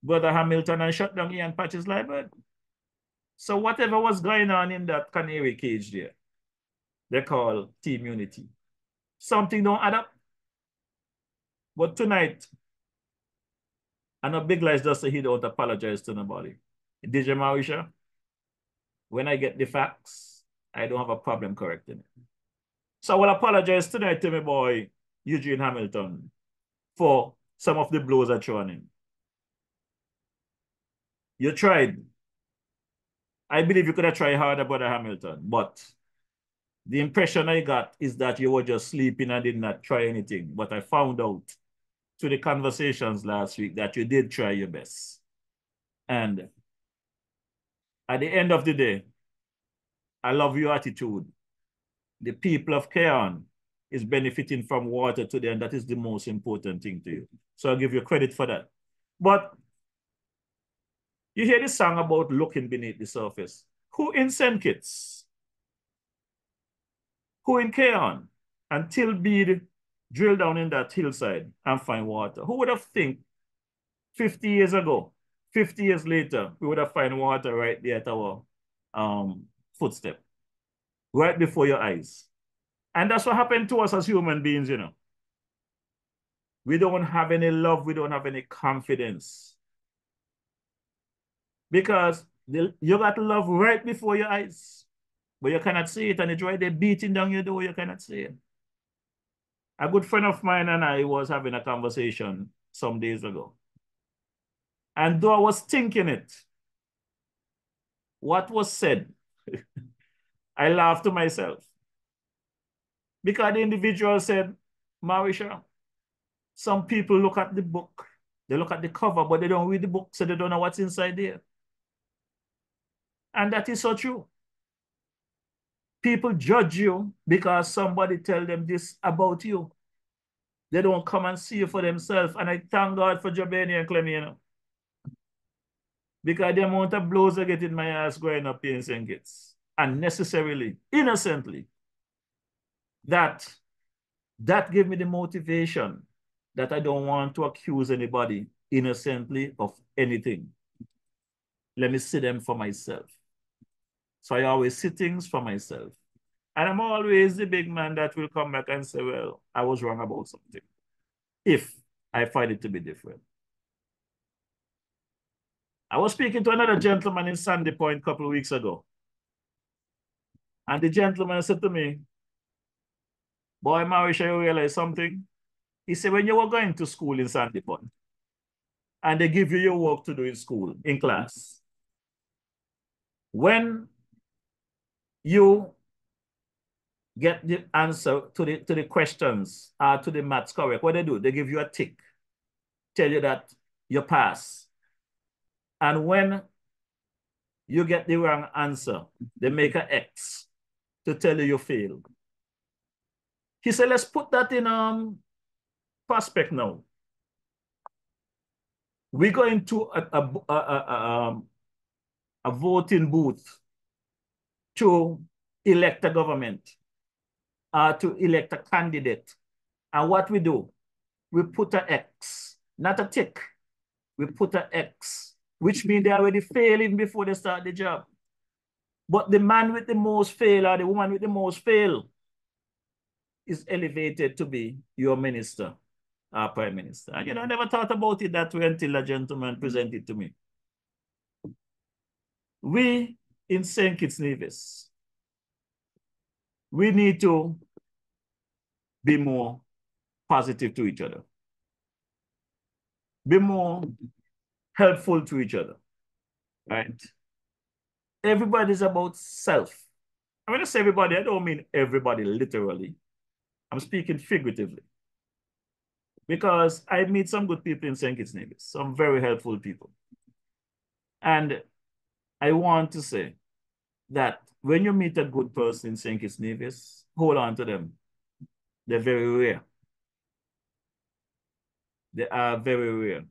brother Hamilton and shut down Ian Patches Liebud. So whatever was going on in that canary cage there, they call Team Unity. Something don't add up. But tonight, I know Big Lies just say he don't apologize to nobody. DJ Marisha, when I get the facts, I don't have a problem correcting it. So I will apologize tonight to my boy Eugene Hamilton for some of the blows I thrown him. You tried. I believe you could have tried harder, brother Hamilton, but the impression I got is that you were just sleeping and did not try anything. But I found out through the conversations last week that you did try your best. And At the end of the day, I love your attitude. The people of Keon is benefiting from water today, and that is the most important thing to you. So I'll give you credit for that. But you hear this song about looking beneath the surface. Who in St. Kitts? Who in Keon? Until Bede drill down in that hillside and find water. Who would have think 50 years ago, 50 years later, we would have found water right there at our footstep, right before your eyes. And that's what happened to us as human beings, you know. We don't have any love. We don't have any confidence. Because you got love right before your eyes, but you cannot see it, and it's right there beating down your door, you cannot see it. A good friend of mine and I was having a conversation some days ago. And though I was thinking it, what was said, I laughed to myself. Because the individual said, Marisha, some people look at the book, they look at the cover, but they don't read the book, so they don't know what's inside there. And that is so true. People judge you because somebody tell them this about you. They don't come and see you for themselves. And I thank God for Jabeni and Clemmy, you know. Because the amount of blows I get in my ass growing up here in St. Kitts, unnecessarily, innocently, that gave me the motivation that I don't want to accuse anybody innocently of anything. Let me see them for myself. So I always see things for myself. And I'm always the big man that will come back and say, well, I was wrong about something, if I find it to be different. I was speaking to another gentleman in Sandy Point a couple of weeks ago. And the gentleman said to me, boy, Marisha, you realize something? He said, when you were going to school in Sandy Point, and they give you your work to do in school, in class, when you get the answer to the questions, to the maths correct, what they do, they give you a tick, tell you that you pass. And when you get the wrong answer, they make an X to tell you you failed. He said, let's put that in prospect now. We go into a voting booth to elect a government, to elect a candidate. And what we do, we put an X, not a tick. We put an X, which means they already failed even before they start the job. But the man with the most fail or the woman with the most fail is elevated to be your minister, our prime minister. And you know, I never thought about it that way until a gentleman presented it to me. We in St. Kitts Nevis, we need to be more positive to each other. Be more helpful to each other, right? Everybody's about self. When I say everybody, I don't mean everybody literally. I'm speaking figuratively. Because I meet some good people in St. Kitts Nevis, some very helpful people. And I want to say that when you meet a good person in St. Kitts Nevis, hold on to them. They're very rare. They are very rare.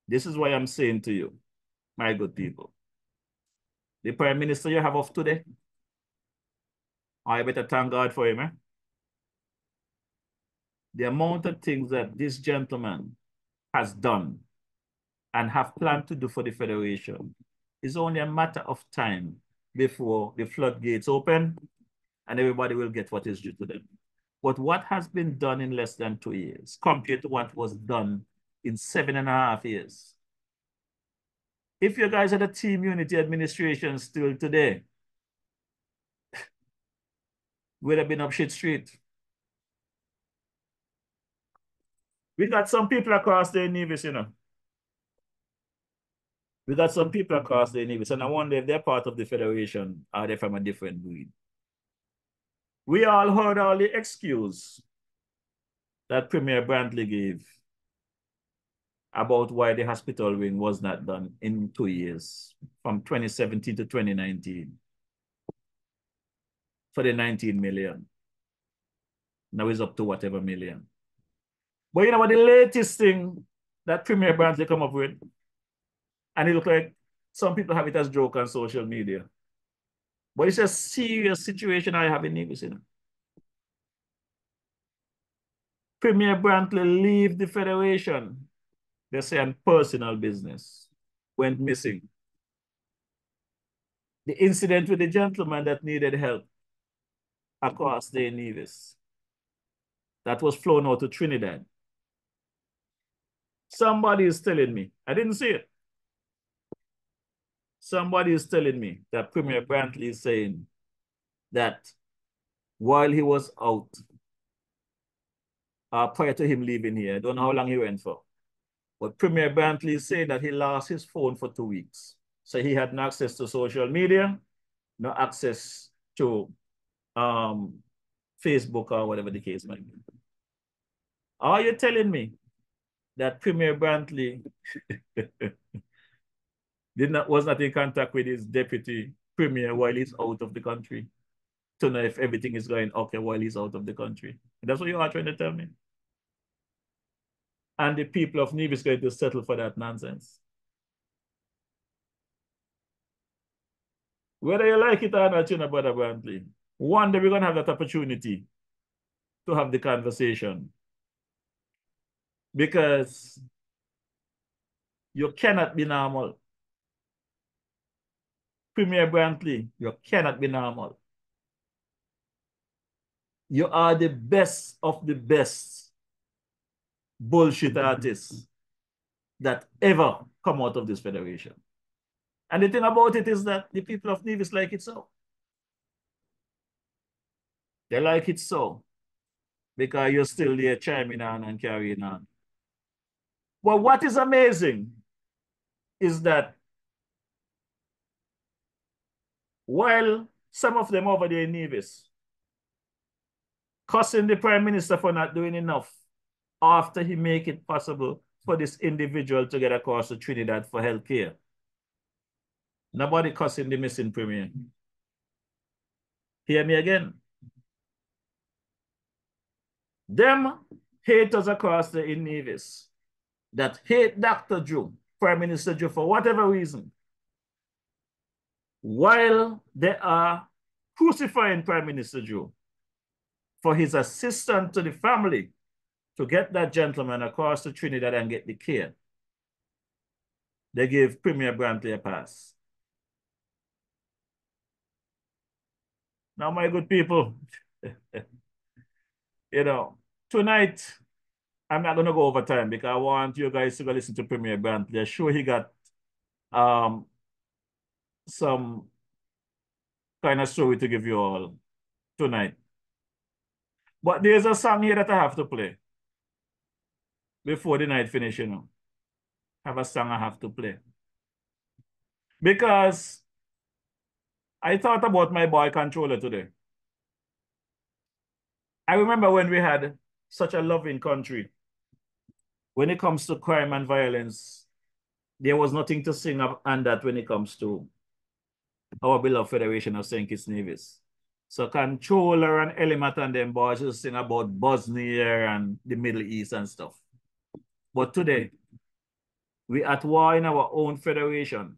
This is why I'm saying to you, my good people, the Prime Minister you have of today, I better thank God for him. The amount of things that this gentleman has done and have planned to do for the Federation is only a matter of time before the floodgates open and everybody will get what is due to them. But what has been done in less than 2 years compared to what was done in 7.5 years? If you guys had a team unity administration still today, we'd have been up shit street. We got some people across the Nevis, you know. We got some people across the Nevis, and I wonder if they're part of the Federation or they're from a different breed. We all heard all the excuse that Premier Brantley gave about why the hospital wing was not done in 2 years, from 2017 to 2019, for the 19 million. Now it's up to whatever million. But you know what the latest thing that Premier Brantley come up with? And it look like some people have it as joke on social media. But it's a serious situation I have in Nevis, you know. Premier Brantley leave the Federation. They say on personal business. Went missing. The incident with the gentleman that needed help across the Nevis, that was flown out to Trinidad. Somebody is telling me, I didn't see it. Somebody is telling me that Premier Brantley is saying that while he was out, prior to him leaving here, I don't know how long he went for, but Premier Brantley is saying that he lost his phone for 2 weeks. So he had no access to social media, no access to Facebook or whatever the case might be. Are you telling me that Premier Brantley was not in contact with his deputy premier while he's out of the country to know if everything is going okay while he's out of the country? That's what you are trying to tell me? And the people of Nevis going to settle for that nonsense. Whether you like it or not, you know, Brother Brantley, one day we're going to have that opportunity to have the conversation. Because you cannot be normal. Premier Brantley, you cannot be normal. You are the best of the best bullshit artists that ever come out of this federation. And the thing about it is that the people of Nevis like it so. They like it so. Because you're still there chiming on and carrying on. But what is amazing is that while some of them over there in Nevis cussing the Prime Minister for not doing enough after he make it possible for this individual to get across to Trinidad for healthcare, nobody cussing the missing Premier. Hear me again. Them haters across the in Nevis that hate Dr. Joe, Prime Minister Joe, for whatever reason, while they are crucifying Prime Minister Joe for his assistance to the family to get that gentleman across to Trinidad and get the care, they gave Premier Brantley a pass. Now, my good people, you know, tonight, I'm not going to go over time because I want you guys to go listen to Premier Brantley. I'm sure he got some kind of story to give you all tonight. But there's a song here that I have to play before the night finish, you know. I have a song I have to play. Because I thought about my boy Controller today. I remember when we had such a loving country. When it comes to crime and violence, there was nothing to sing on that when it comes to our beloved Federation of St. Kitts Nevis. So Controller and Element and them boys just sing about Bosnia and the Middle East and stuff. But today, we at war in our own federation.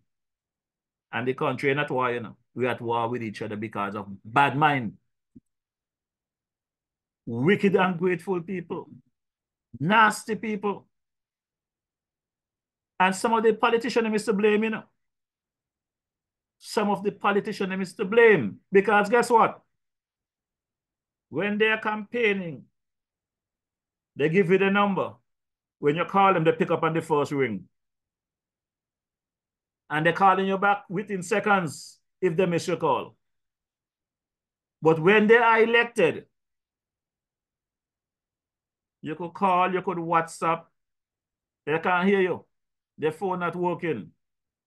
And the country not war, you know. We at war with each other because of bad mind. Wicked and ungrateful people. Nasty people. And some of the politicians is to blame, you know. Some of the politicians is to blame. Because guess what? When they are campaigning, they give you the number. When you call them, they pick up on the first ring. And they're calling you back within seconds if they miss your call. But when they are elected, you could call, you could WhatsApp. They can't hear you. Their phone not working.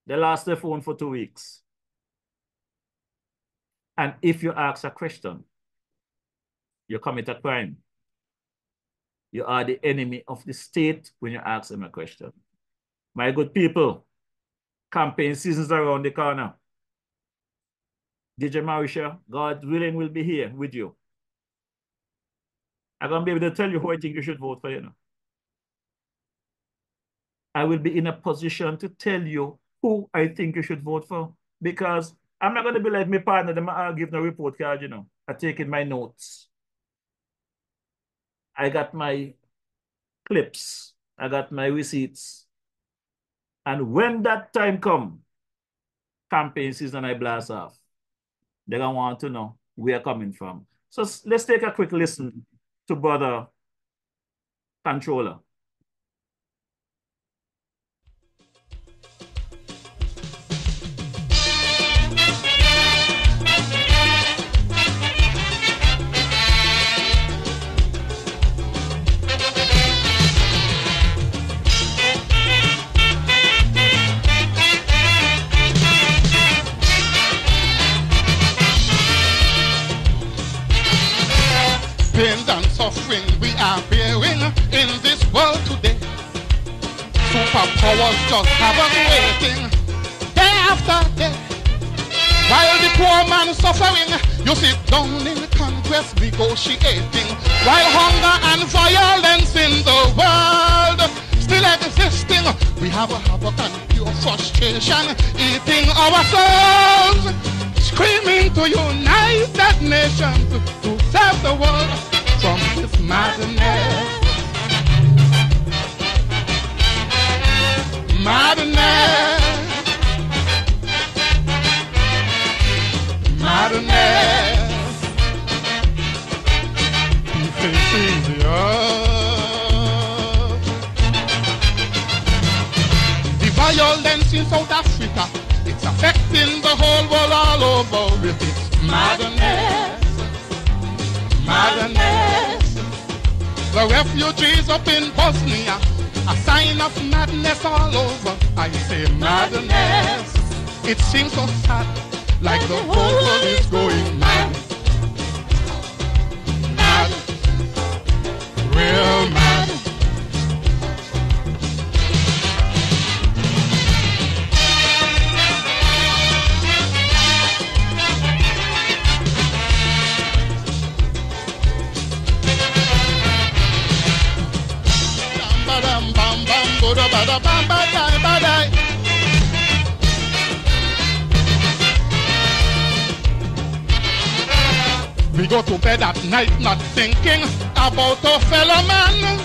They lost their phone for 2 weeks. And if you ask a question, you commit a crime. You are the enemy of the state when you ask them a question. My good people, campaign season's around the corner. DJ Marisha, God willing, will be here with you. I'm going to be able to tell you who I think you should vote for, you know. I will be in a position to tell you who I think you should vote for, because I'm not going to be like my partner, I'll give no report card, you know. I take in my notes. I got my clips. I got my receipts. And when that time comes, campaign season, I blast off. They're going to want to know where I'm coming from. So let's take a quick listen to Brother Controller. Pain and suffering we are bearing in this world today. Superpowers just have us waiting day after day. While the poor man suffering, you sit down in Congress negotiating. While hunger and violence in the world still existing, we have a havoc and pure frustration eating our souls. Screaming to United Nations to save the world from this madness. Madness. Madness. He faces the earth. The violence in South Africa, it's affecting the whole world all over with its madness. Madness. The refugees up in Bosnia, a sign of madness all over. I say madness. It seems so sad, like the whole world is going mad. Mad. Real mad. We go to bed at night not thinking about our fellow man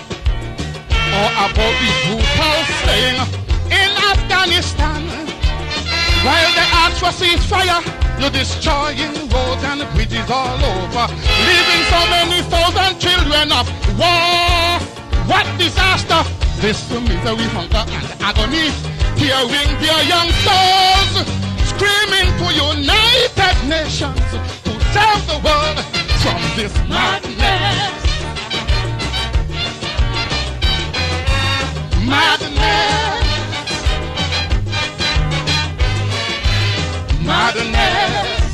or about the brutal slaying in Afghanistan. While they ask for ceasefire, you're destroying roads and bridges all over, leaving so many thousand children of war. What disaster! This misery, hunger and agony, tearing their young souls, screaming to United Nations to save the world from this madness. Madness. Madness.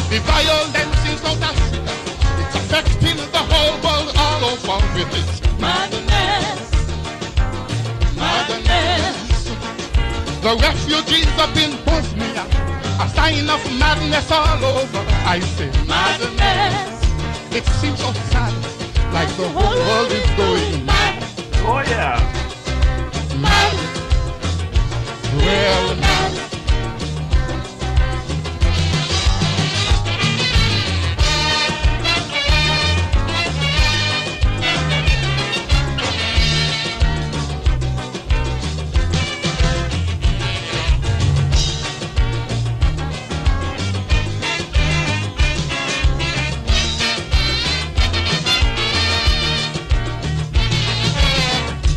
The violence in South Africa, it's affecting the whole world all over with its madness. Madness. The refugees up in Bosnia, a sign of madness all over. I say madness. It seems so sad, like the whole world is going mad. Oh yeah. Mad. Real mad.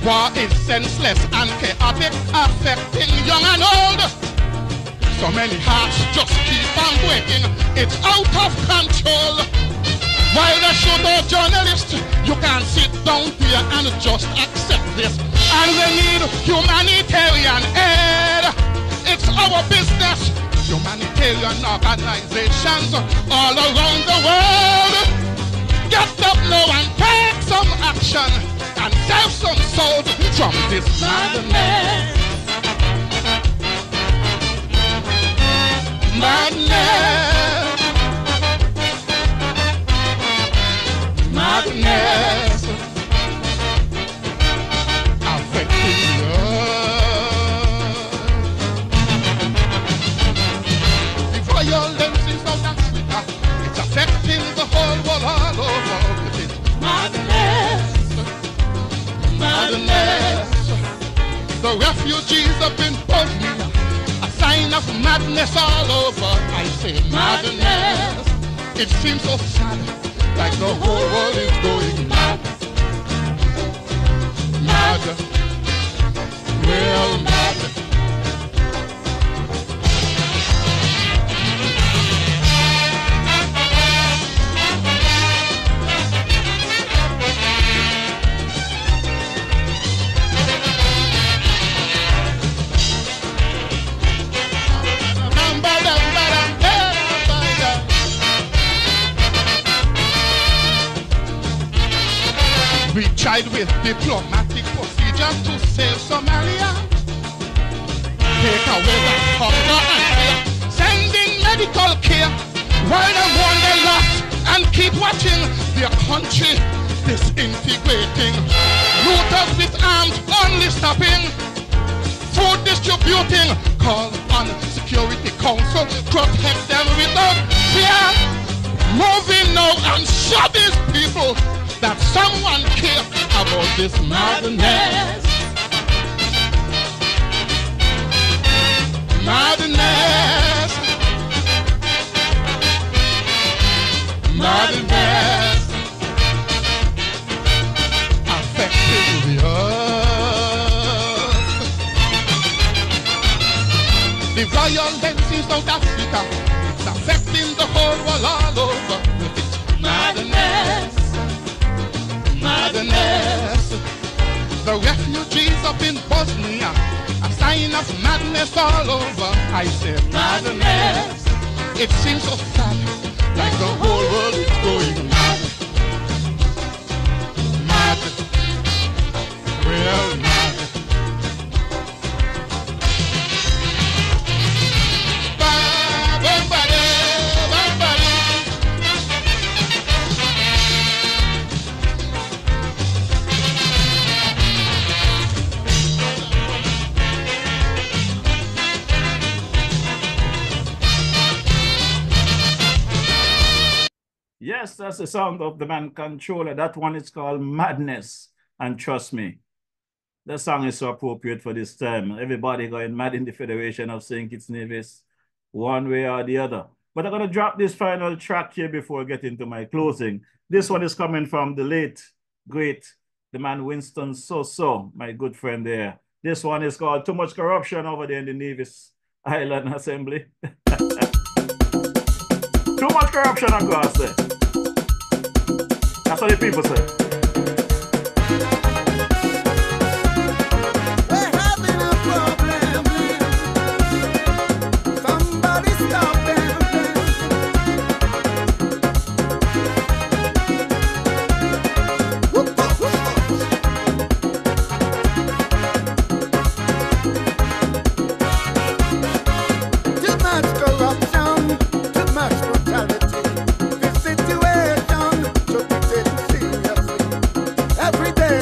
War is senseless and chaotic, affecting young and old. So many hearts just keep on breaking, it's out of control. While they shoot our journalists, you can't sit down here and just accept this. And we need humanitarian aid. It's our business, humanitarian organizations all around the world. Get up now and take some action and save some souls from this madness. Madness. Madness. Affecting the earth. The violence is South Africa. It's affecting the whole world all over. It's madness. Madness. The refugees have been Bosnia. A sign of madness all over. I say madness. It seems so sad, like the whole world is going mad. Mad. Real mad. We tried with diplomatic procedures to save Somalia. Take away the hunger and fear. Sending medical care. While the one they lost and keep watching their country disintegrating. Looters with arms only stopping. Food distributing. Call on Security Council. Protect them without fear. Moving now and show these people that someone cares about this madness. Madness. Madness. Affecting the earth. The violence in South Africa. It's affecting the whole world all over. It's madness. Madness. The refugees up in Bosnia, a sign of madness all over. I say madness. It seems so sad, like the whole world is going mad. Mad. Real mad. Yes, that's the sound of the man Controller. That one is called Madness. And trust me, the song is so appropriate for this time. Everybody going mad in the Federation of St. Kitts Nevis, one way or the other. But I'm going to drop this final track here before I get into my closing. This one is coming from the late, great, the man Winston So-So, my good friend there. This one is called Too Much Corruption over there in the Nevis Island Assembly. Too much corruption across there. That's what the people say. We're having a problem. Somebody stop them. Too much corruption, too much brutality. This situation should be taken seriously. Every day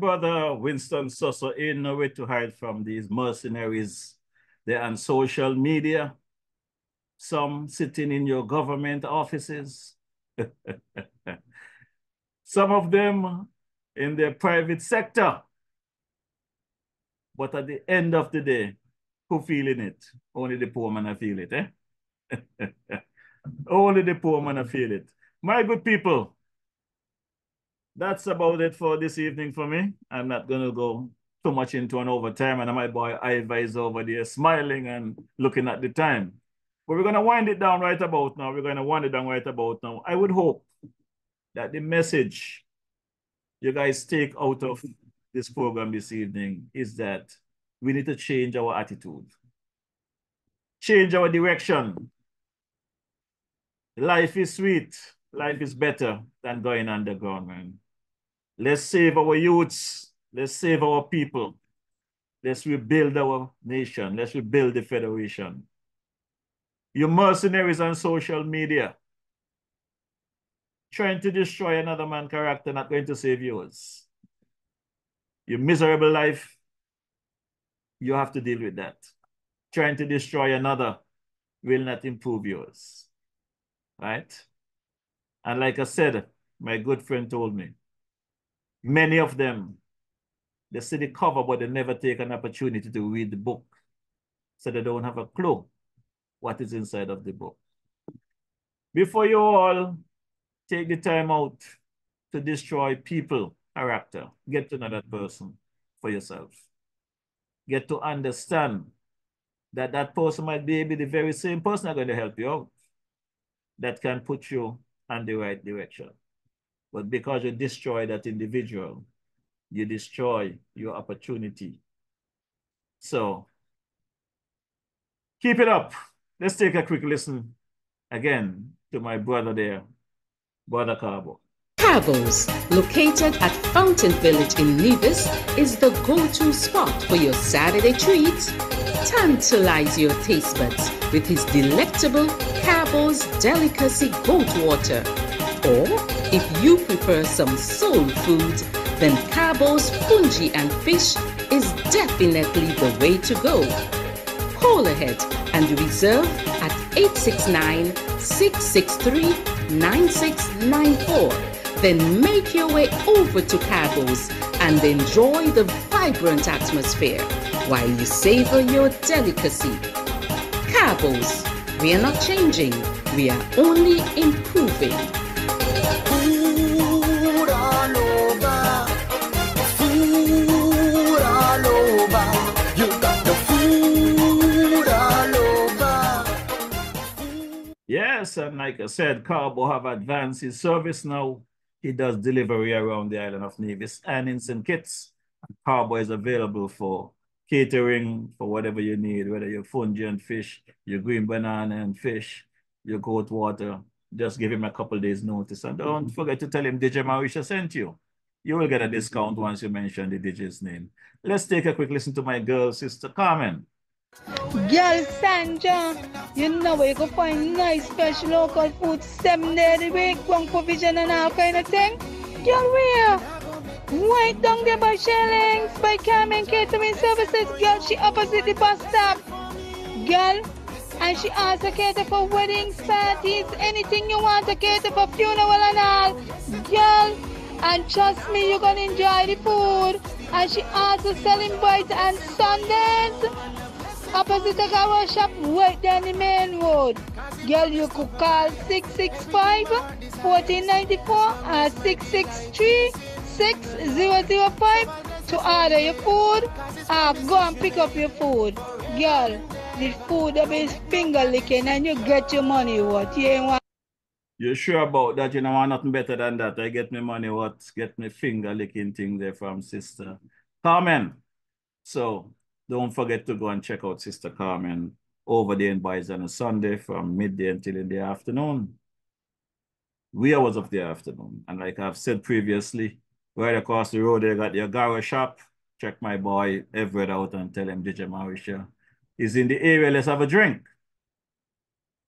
brother Winston Susso ain't nowhere to hide from these mercenaries. They're on social media. Some sitting in your government offices. Some of them in the private sector. But at the end of the day, who feeling it? Only the poor man feel it, eh? Only the poor man feel it. My good people, that's about it for this evening for me. I'm not going to go too much into an overtime, and my boy Iva is over there smiling and looking at the time. But we're going to wind it down right about now. I would hope that the message you guys take out of this program this evening is that we need to change our attitude, change our direction. Life is sweet. Life is better than going underground, man. Let's save our youths. Let's save our people. Let's rebuild our nation. Let's rebuild the Federation. You mercenaries on social media trying to destroy another man's character, not going to save yours. Your miserable life, you have to deal with that. Trying to destroy another will not improve yours. Right? And like I said, my good friend told me, many of them, they see the cover, but they never take an opportunity to read the book. So they don't have a clue what is inside of the book. Before you all take the time out to destroy people, character, get to know that person for yourself. Get to understand that that person might be the very same person that's going to help you out, that can put you in the right direction. But because you destroy that individual, you destroy your opportunity. So keep it up. Let's take a quick listen again to my brother there, Brother Carbo. Carbo's, located at Fountain Village in Nevis, is the go-to spot for your Saturday treats. Tantalize your taste buds with his delectable Carbo's Delicacy Goat Water. Or, if you prefer some soul food, then Carbo's Punji and Fish is definitely the way to go. Call ahead and reserve at 869-663-9694. Then make your way over to Carbo's and enjoy the vibrant atmosphere while you savor your delicacy. Carbo's, we are not changing, we are only improving. Food all over, food all over. You got the food all over. Yes, and like I said, Carbo have advanced his service now. He does delivery around the island of Nevis and in St. Kitts. Carbo is available for catering, for whatever you need, whether you're fungi and fish, your green banana and fish, your goat water. Just give him a couple days notice. And don't forget to tell him DJ Marisha sent you. You will get a discount once you mention the DJ's name. Let's take a quick listen to my girl, Sister Carmen. Girl Sandra, you know where you can find nice fresh local food 7 days a week, one provision and all kind of thing. Girl, where? Right down there by Shellings, by Carmen Catering Services. Girl, she opposite the bus stop. Girl, and she also cater for weddings, parties, anything you want to cater for, funeral and all. Girl, and trust me, you're gonna enjoy the food. And she also selling bites and Sundays. Opposite the car shop, right down the main road. Girl, you could call 665-1494 or 663-6005 to order your food or go and pick up your food. Girl, the food will be finger licking and you get your money what you ain't want. You sure about that? You know, want nothing better than that. I get me money what? Get me finger licking thing there from Sister Carmen. So don't forget to go and check out Sister Carmen over there in Boys on a Sunday from midday until in the afternoon. 3 hours of the afternoon. And like I've said previously, right across the road, they got the Agara shop. Check my boy Everett out and tell him DJ Marisha is in the area. Let's have a drink.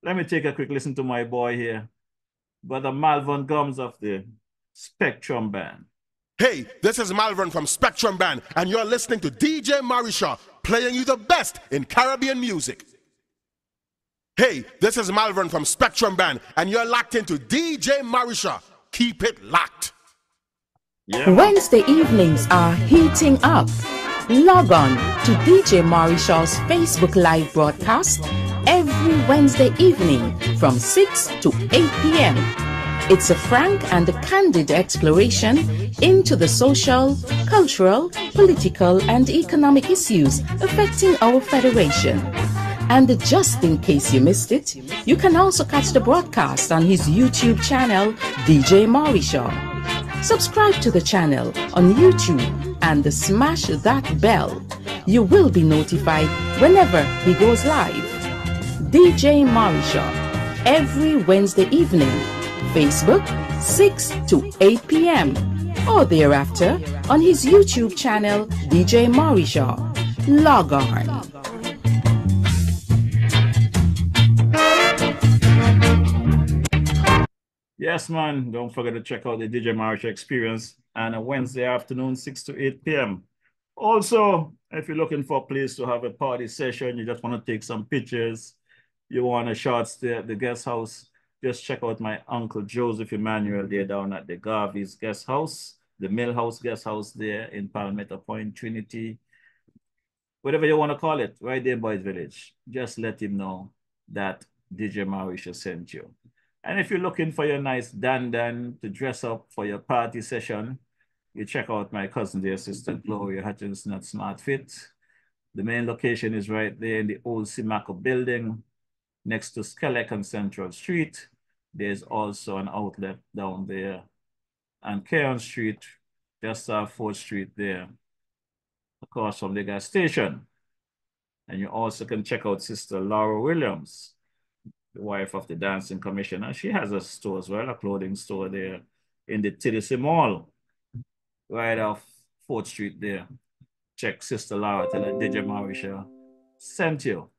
Let me take a quick listen to my boy here, Brother Malvern Gums of the Spectrum Band. Hey, this is Malvern from Spectrum Band, and you're listening to DJ Marisha, playing you the best in Caribbean music. Hey, this is Malvern from Spectrum Band, and you're locked into DJ Marisha. Keep it locked. Wednesday evenings are heating up. Log on to DJ Marisha's Facebook Live broadcast every Wednesday evening from 6 to 8 p.m. It's a frank and candid exploration into the social, cultural, political, and economic issues affecting our federation. And just in case you missed it, you can also catch the broadcast on his YouTube channel, DJ Marisha. Subscribe to the channel on YouTube and smash that bell. You will be notified whenever he goes live. DJ Marisha, every Wednesday evening. Facebook, 6 to 8 p.m. or thereafter on his YouTube channel, DJ Marisha. Log on. Yes, man. Don't forget to check out the DJ Marisha Experience on a Wednesday afternoon, 6 to 8 p.m. Also, if you're looking for a place to have a party session, you just want to take some pictures, you want a short stay at the guest house, just check out my Uncle Joseph Emmanuel there down at the Garvey's Guest House, the Millhouse Guest House there in Palmetto Point, Trinity, whatever you want to call it, right there in Boys Village. Just let him know that DJ Marisha sent you. And if you're looking for your nice dandan to dress up for your party session, you check out my cousin there, Sister Gloria Hutchinson at Smart Fit. The main location is right there in the old Simaco building next to Skelec on Central Street. There's also an outlet down there on Cairn Street, just off 4th Street there, across from the gas station. And you also can check out Sister Laura Williams, the wife of the Dancing Commissioner. She has a store as well, a clothing store there in the TDC Mall, right off 4th Street there. Check Sister Laura, tell her DJ Marisha sent you.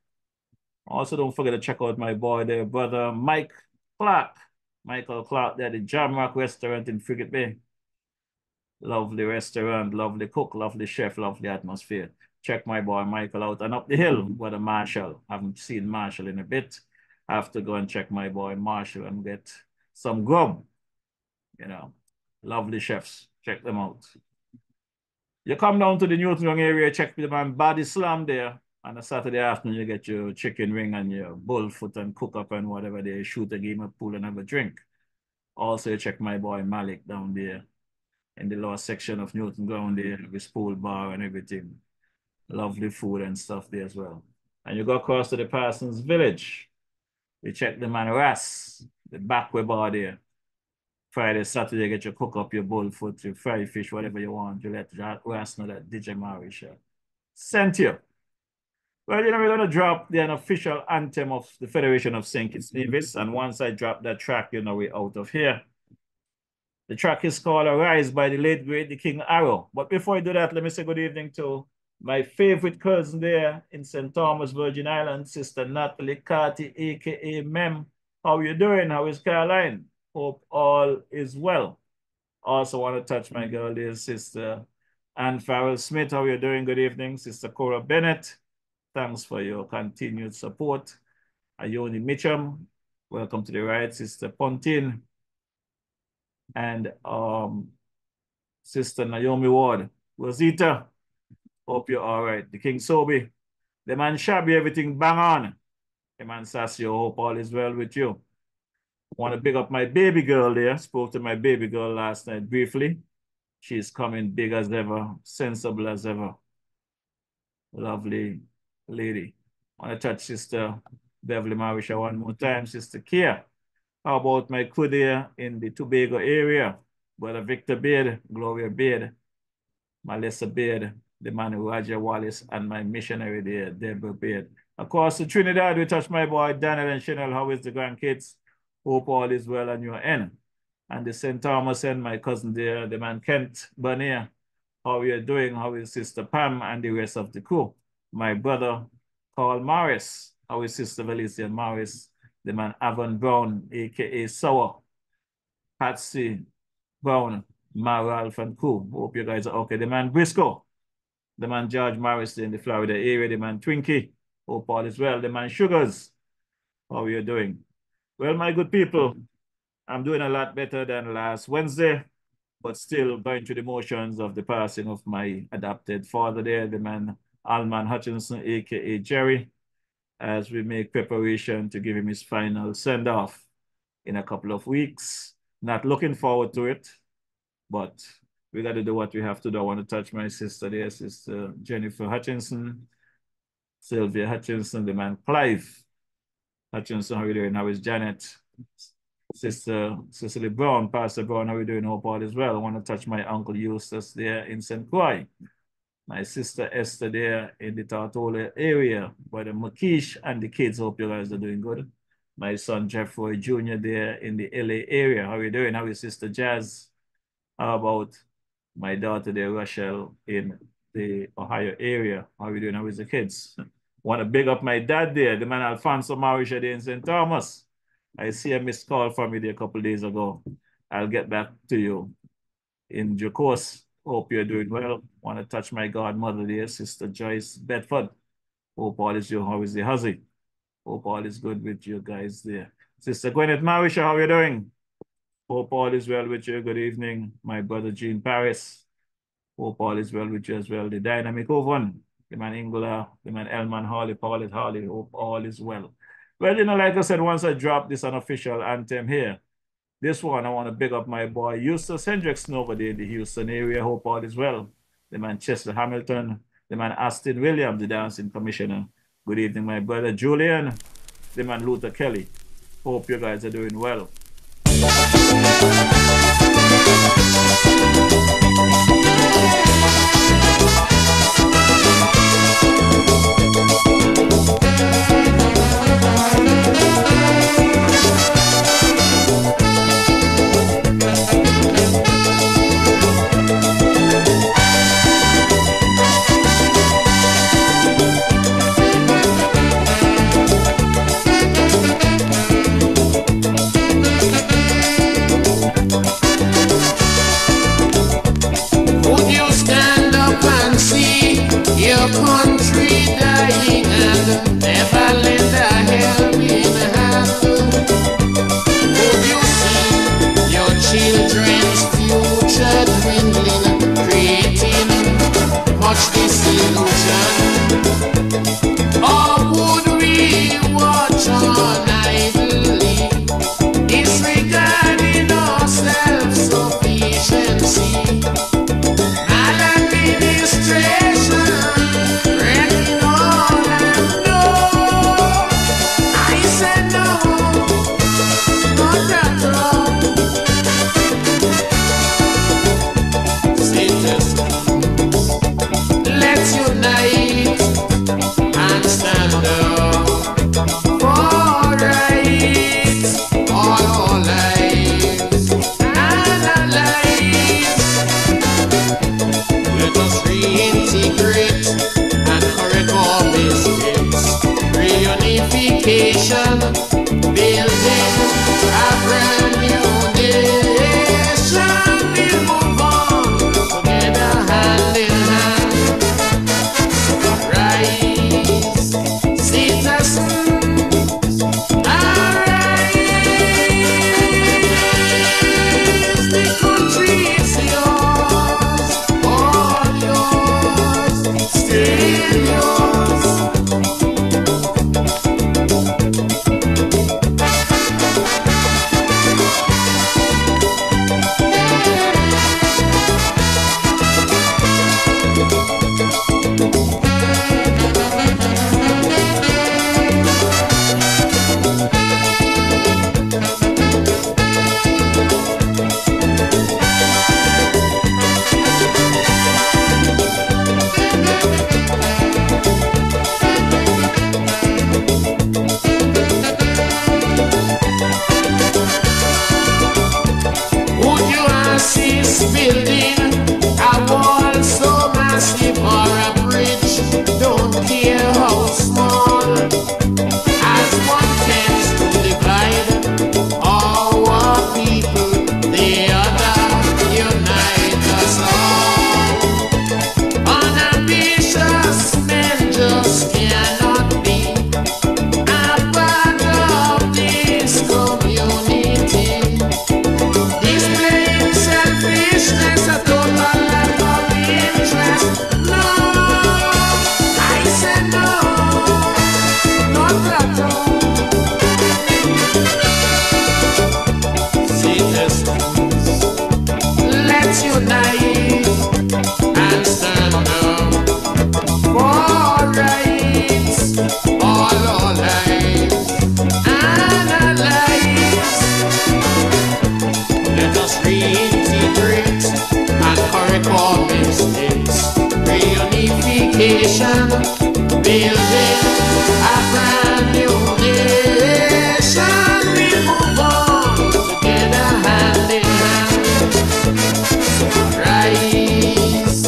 Also, don't forget to check out my boy there, brother Mike Clark. Michael Clark there, the Jamrock Restaurant in Frigate Bay. Lovely restaurant, lovely cook, lovely chef, lovely atmosphere. Check my boy Michael out. And up the hill, brother Marshall. Haven't seen Marshall in a bit. I have to go and check my boy Marshall and get some grub. You know, lovely chefs. Check them out. You come down to the Newton Young area, check the man Body Slam there. On a Saturday afternoon, you get your chicken wing and your bullfoot and cook up and whatever. They shoot a game of pool and have a drink. Also, you check my boy Malik down there in the lower section of Newton Ground there with pool bar and everything. Lovely food and stuff there as well. And you go across to the Parsons Village. You check the man Ras, the backway bar there. Friday, Saturday, get your cook up your bullfoot, your fried fish, whatever you want. You let Ras know that DJ Marisha sent you. Well, you know, we're going to drop the unofficial anthem of the Federation of St. Kitts Nevis. And once I drop that track, you know, we're out of here. The track is called Arise by the late, great, the King Arrow. But before I do that, let me say good evening to my favorite cousin there in St. Thomas, Virgin Islands, Sister Natalie Carty, a.k.a. Mem. How you doing? How is Caroline? Hope all is well. Also want to touch my girl there, Sister Ann Farrell Smith. How you doing? Good evening. Sister Cora Bennett. Thanks for your continued support. Ayoni Mitchum, welcome to the right. Sister Pontin and Sister Naomi Ward. Rosita, hope you're all right. The King Sobi, the man Shabby, everything bang on. The man Sassy, hope all is well with you. Want to big up my baby girl there. Spoke to my baby girl last night briefly. She's coming big as ever, sensible as ever. Lovely lady. Want to touch Sister Beverly Marisha one more time. Sister Kia. How about my crew there in the Tobago area? Brother Victor Beard, Gloria Beard, Melissa Beard, the man Roger Wallace, and my missionary there, Deborah Beard. Across to Trinidad, we touch my boy Daniel and Chanel. How is the grandkids? Hope all is well on your end. And the St. Thomas and my cousin there, the man Kent Bernier. How are you doing? How is Sister Pam and the rest of the crew? My brother Carl Morris. How is Sister Valencia Morris? The man Avon Brown, a.k.a. Sour. Patsy Brown. Ralph and crew. Hope you guys are okay. The man Briscoe, the man George Morris in the Florida area, the man Twinkie. Hope all is well. The man Sugars, how are you doing? Well, my good people, I'm doing a lot better than last Wednesday, but still going through the motions of the passing of my adopted father there, the man Alman Hutchinson, aka Jerry, as we make preparation to give him his final send-off in a couple of weeks. Not looking forward to it, but we got to do what we have to do. I want to touch my sister there, Sister Jennifer Hutchinson, Sylvia Hutchinson, the man Clive Hutchinson, how are you doing? How is Janet? Sister Cicely Brown, Pastor Brown, how are you doing? Hope all is well. I want to touch my Uncle Eustace there in St. Croix. My sister Esther there in the Tortola area, Brother Makish and the kids, hope you guys are doing good. My son Jeffrey Jr. there in the LA area, how are you doing? How is Sister Jazz? How about my daughter there, Rochelle, in the Ohio area? How are you doing? How is the kids? Want to big up my dad there, the man Alfonso Marisha there in St. Thomas. I see a missed call from you there a couple of days ago. I'll get back to you in due course. Hope you're doing well. Want to touch my godmother there, Sister Joyce Bedford. Hope all is you. How is the huzzy? Hope all is good with you guys there. Sister Gwyneth Marisha, how are you doing? Hope all is well with you. Good evening. My brother Gene Paris. Hope all is well with you as well. The Dynamic Oven, the man Ingula, the man Elman Harley, Paulette Harley. Hope all is well. Well, you know, like I said, once I drop this unofficial anthem here, this one, I want to big up my boy Eustace Hendrickson over there in the Houston area. Hope all is well. The man Chester Hamilton, the man Austin Williams, the dancing commissioner. Good evening, my brother Julian, the man Luther Kelly. Hope you guys are doing well. Your country dying and never lend a helping hand. Would you see your children's future dwindling, creating much disillusion? Or would we watch on idly, disregarding our self-sufficiency? unification, building a brand new nation. We move on together hand in hand. Rise,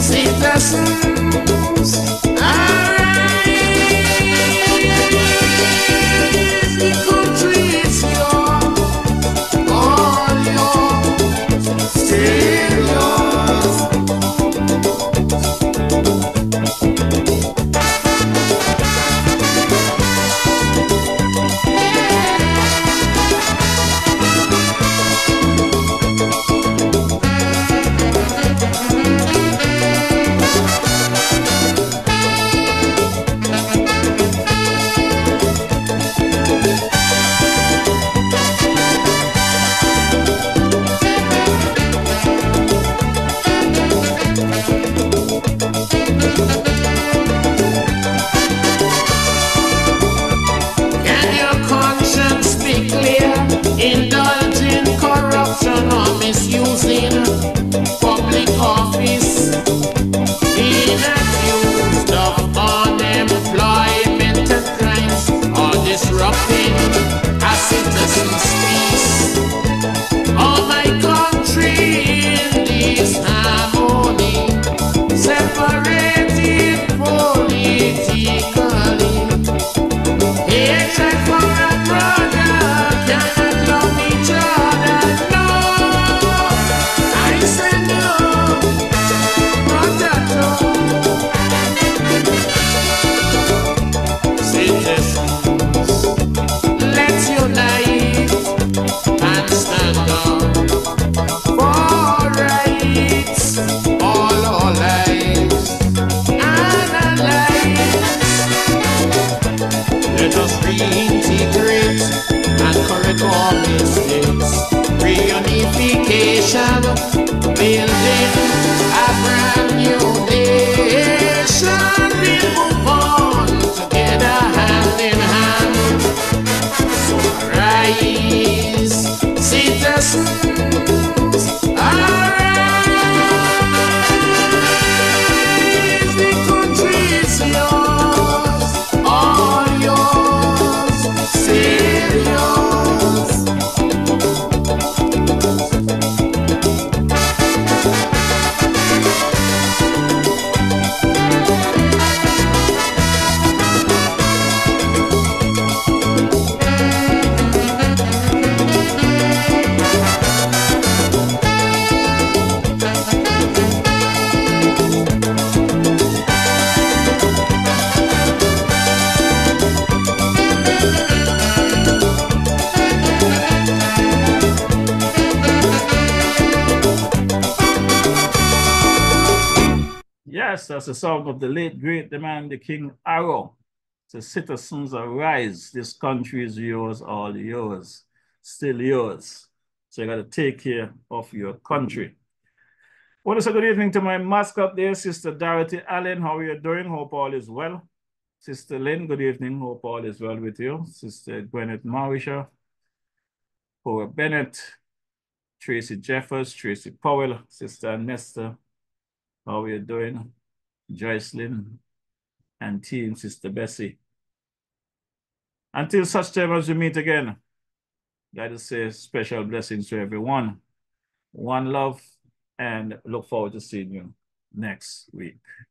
citizens, arise. The country is yours, all yours, still yours. Can your conscience be clear? Indulging corruption or misusing public office, being accused of unemployment and crimes, or disrupting a citizen's peace. Oh, my country in this harmony, separated politically. Hatred for a brother, cannot love each other. No, I say no, not at all. Citizens, let's unite and stand up for rights, all our lives and our lives. Let us reintegrate and correct our mistakes. Reunification, building a brand new nation. We'll move on together hand in hand. So rise, citizens, arise. The country is yours, all yours, still yours. Yes, that's the song of the late, great, the man, the King Arrow. The citizens arise. This country is yours, all yours, still yours. So you got to take care of your country. I want to say good evening to my mascot there, Sister Dorothy Allen. How are you doing? Hope all is well. Sister Lynn, good evening. Hope all is well with you. Sister Gwyneth Marisha, Cora Bennett, Tracy Jeffers, Tracy Powell, Sister Nesta. How are you doing? Joycelyn and team, Sister Bessie. Until such time as we meet again, God is say special blessings to everyone. One love, and look forward to seeing you next week.